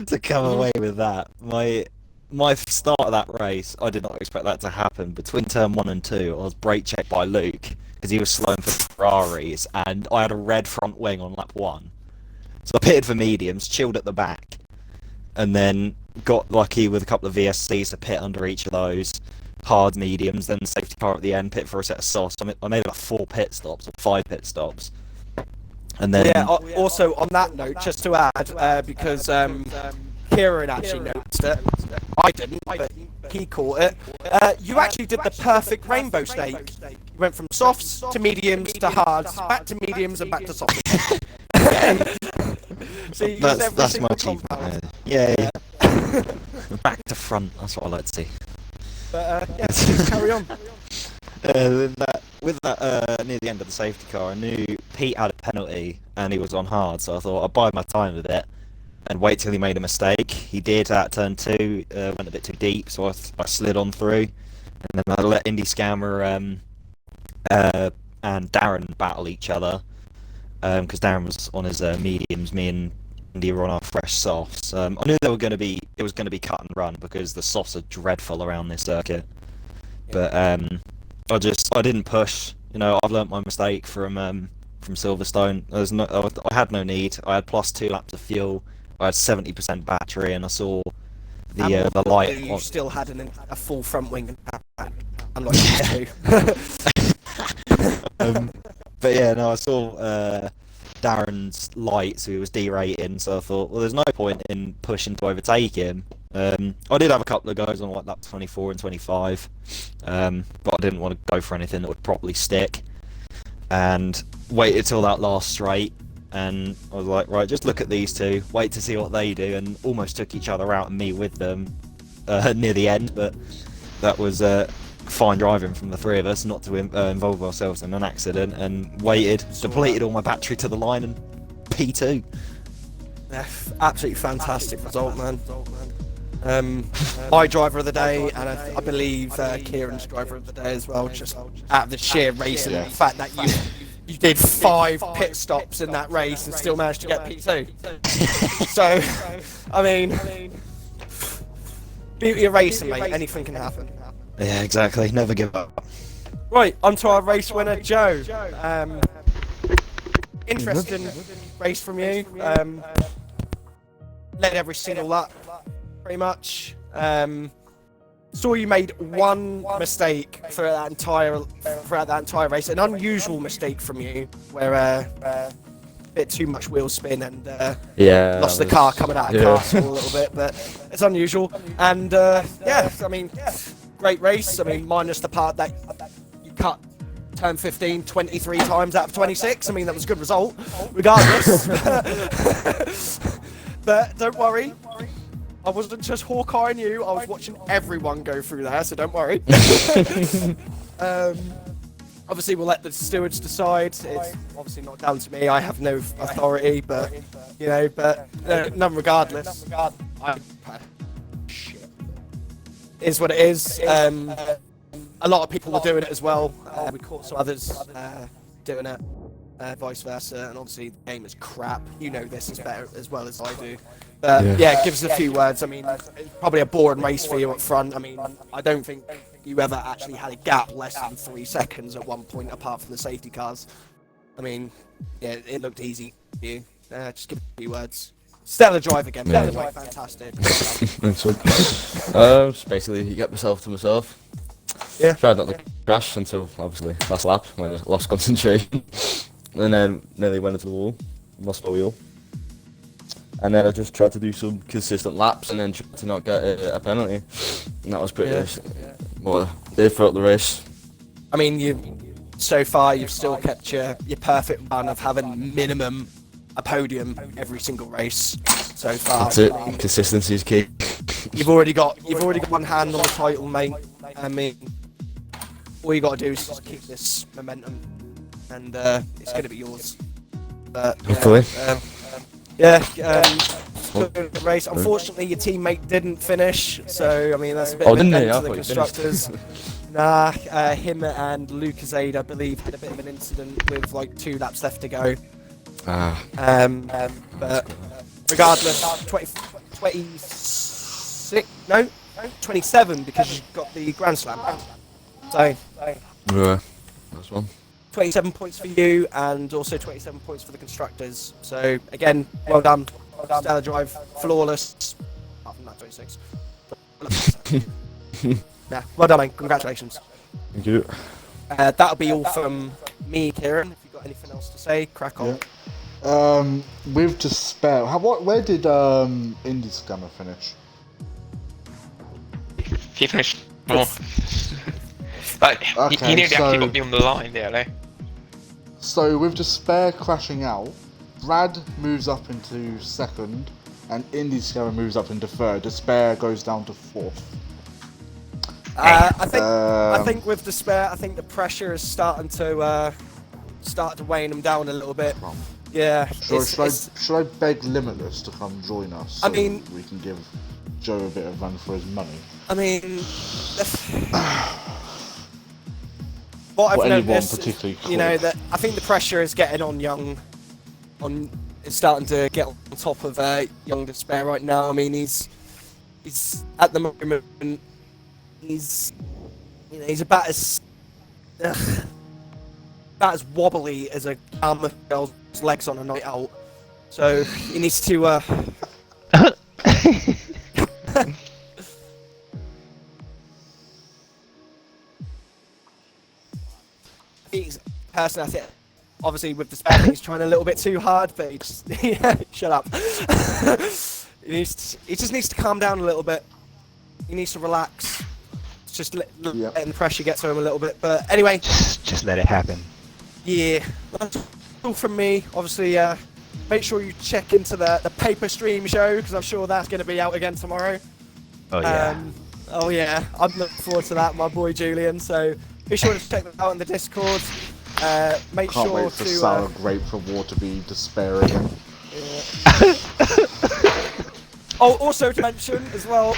Speaker 5: to come away with that, my start of that race, I did not expect that to happen. Between turn 1 and 2, I was brake checked by Luke because he was slowing for Ferraris, and I had a red front wing on lap 1. So I pitted for mediums, chilled at the back, and then got lucky with a couple of VSCs to pit under each of those. Hard mediums, then safety car at the end, pit for a set of softs. I made about 4 pit stops or 5 pit stops, and then
Speaker 2: Yeah. Also, on that note, just to add, because Kieran actually noticed it, I didn't, but he caught it. You actually did the perfect rainbow stake. You went from softs to mediums to hards, back to mediums and back to softs. So you used every
Speaker 5: that's my
Speaker 2: single
Speaker 5: achievement.
Speaker 2: compound.
Speaker 5: Yeah. Back to front. That's what I like to see.
Speaker 2: But yeah, please carry on.
Speaker 5: With that near the end of the safety car, I knew Pete had a penalty and he was on hard, so I thought I'd bide my time a bit and wait till he made a mistake. He did at turn 2, went a bit too deep, so I slid on through, and then I let Indy Scammer and Darren battle each other, because Darren was on his mediums, me and Indy were on our fresh softs. I knew it was going to be cut and run because the softs are dreadful around this circuit. But I didn't push. You know, I've learnt my mistake from Silverstone. I had no need. I had plus 2 laps of fuel. I had 70% battery, and I saw the light.
Speaker 2: You still had a full front wing, unlike you two.
Speaker 5: But yeah, no, I saw Darren's light, so he was derating. So I thought, well, there's no point in pushing to overtake him. I did have a couple of goes on like lap 24 and 25, but I didn't want to go for anything that would properly stick. And waited till that last straight, and I was like, right, just look at these two, wait to see what they do, and almost took each other out and me with them near the end. But that was fine driving from the three of us not to involve ourselves in an accident, and waited, depleted all my battery to the line, and P2.
Speaker 2: Yeah, absolutely fantastic result, man. My driver of the day, and I believe Kieran's driver of the day as well, just out of the sheer racing, the fact that you did 5 pit stops in that race and still managed to get P2. So, I mean, beauty of racing, mate, anything can happen.
Speaker 5: Yeah, exactly, never give up.
Speaker 2: Right, on to our race winner, Joe. Interesting race from you. Led every single lap, pretty much. Saw you made one mistake throughout that entire race, an unusual mistake from you, where a bit too much wheel spin and lost the car coming out of castle a little bit, but it's unusual. And yeah, I mean, great race. I mean, minus the part that you cut turn 15 23 times out of 26. I mean, that was a good result, regardless. But don't worry, I wasn't just Hawkeye and you, I was watching everyone go through there, so don't worry. Obviously, we'll let the stewards decide. It's obviously not down to me, I have no authority, but, you know, none regardless. Shit. It is what it is. A lot of people were doing it as well. We caught some others doing it. Vice versa, and obviously the game is crap. You know this as well as I do. Yeah, give us a few words. I mean, it's probably a boring race for you up front. I mean, I don't think you ever actually had a gap less than 3 seconds at one point, apart from the safety cars. I mean, yeah, it looked easy for you. Just give a few words. Stellar drive again. Stellar drive, fantastic.
Speaker 6: Thanks, just basically, you get myself to myself.
Speaker 2: Yeah.
Speaker 6: Tried not to crash until obviously last lap when I lost concentration. And then nearly went into the wall, lost my wheel. And then I just tried to do some consistent laps and then tried to not get a penalty. And that was pretty much what I did throughout the race.
Speaker 2: I mean, so far you've still kept your perfect run of having minimum a podium every single race so far.
Speaker 6: That's it. Consistency is key.
Speaker 2: You've already got one hand on the title, mate. I mean, all you got to do is just keep this momentum, and it's going to be yours. But
Speaker 6: hopefully.
Speaker 2: Good race. Unfortunately, your teammate didn't finish, so I mean that's a bit
Speaker 6: Oh,
Speaker 2: of an
Speaker 6: didn't he?
Speaker 2: end
Speaker 6: I
Speaker 2: to the
Speaker 6: thought he
Speaker 2: constructors. Nah, him and Lucas Aid, I believe, had a bit of an incident with like 2 laps left to go. But regardless, 27 because you got the Grand Slam. So
Speaker 6: Yeah, that's one.
Speaker 2: 27 points for you, and also 27 points for the constructors. So again, well done. Stellar drive, flawless. Apart from that 26. Yeah, well done, mate. Congratulations.
Speaker 6: Thank you.
Speaker 2: That'll be all from me, Kieran. If you've got anything else to say, crack on.
Speaker 1: Yeah. With Despair, where did Indie Scammer finish?
Speaker 7: He finished more. But he nearly actually got me on the line there, though.
Speaker 1: So with Despair crashing out, Brad moves up into second, and Indie Scammer moves up into third. Despair goes down to fourth.
Speaker 2: I think with Despair, I think the pressure is starting to weighing him down a little bit. Yeah.
Speaker 1: Should I beg Limitless to come join us?
Speaker 2: I mean,
Speaker 1: we can give Joe a bit of run for his money.
Speaker 2: I mean, what I've noticed, you know, that I think the pressure is getting on Young. It's starting to get on top of Young Despair right now. I mean, he's at the moment. He's about as about as wobbly as a girl's legs on a night out. So he needs to. He's personally, I think, obviously with the spare thing, he's trying a little bit too hard, but he just shut up. he just needs to calm down a little bit. He needs to relax. It's just letting the pressure get to him a little bit. But anyway,
Speaker 4: Just let it happen.
Speaker 2: yeah, that's all from me. Obviously, make sure you check into the paper stream show because I'm sure that's going to be out again tomorrow.
Speaker 4: Oh yeah.
Speaker 2: Oh yeah, I'm looking forward to that, my boy Julian. So be sure to check that out in the Discord. Make
Speaker 1: Can't
Speaker 2: sure
Speaker 1: wait for
Speaker 2: to.
Speaker 1: Sour Grape Reward to be despairing.
Speaker 2: Oh, also to mention as well.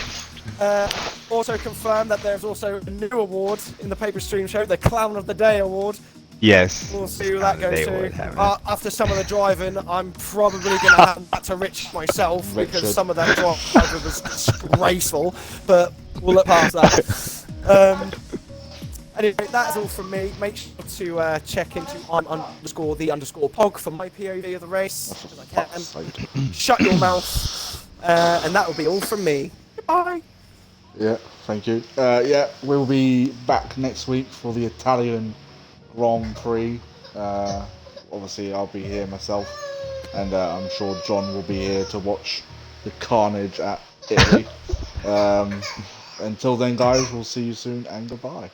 Speaker 2: Also confirm that there's also a new award in the paper stream show, the Clown of the Day award.
Speaker 4: Yes.
Speaker 2: We'll see who that
Speaker 4: Clown of the
Speaker 2: goes
Speaker 4: Day award,
Speaker 2: to.
Speaker 4: haven't
Speaker 2: After some of the driving, I'm probably going to hand that to Rich myself
Speaker 1: Richard.
Speaker 2: because some of that driving was disgraceful. But we'll look past that. Anyway, that's all from me. Make sure to check into _the_pog for my POV of the race. As I can. Shut your mouth. And that will be all from me. Goodbye.
Speaker 1: Yeah, thank you. Yeah, we'll be back next week for the Italian Grand Prix. Obviously, I'll be here myself, and I'm sure John will be here to watch the carnage at Italy. Until then, guys, we'll see you soon, and goodbye.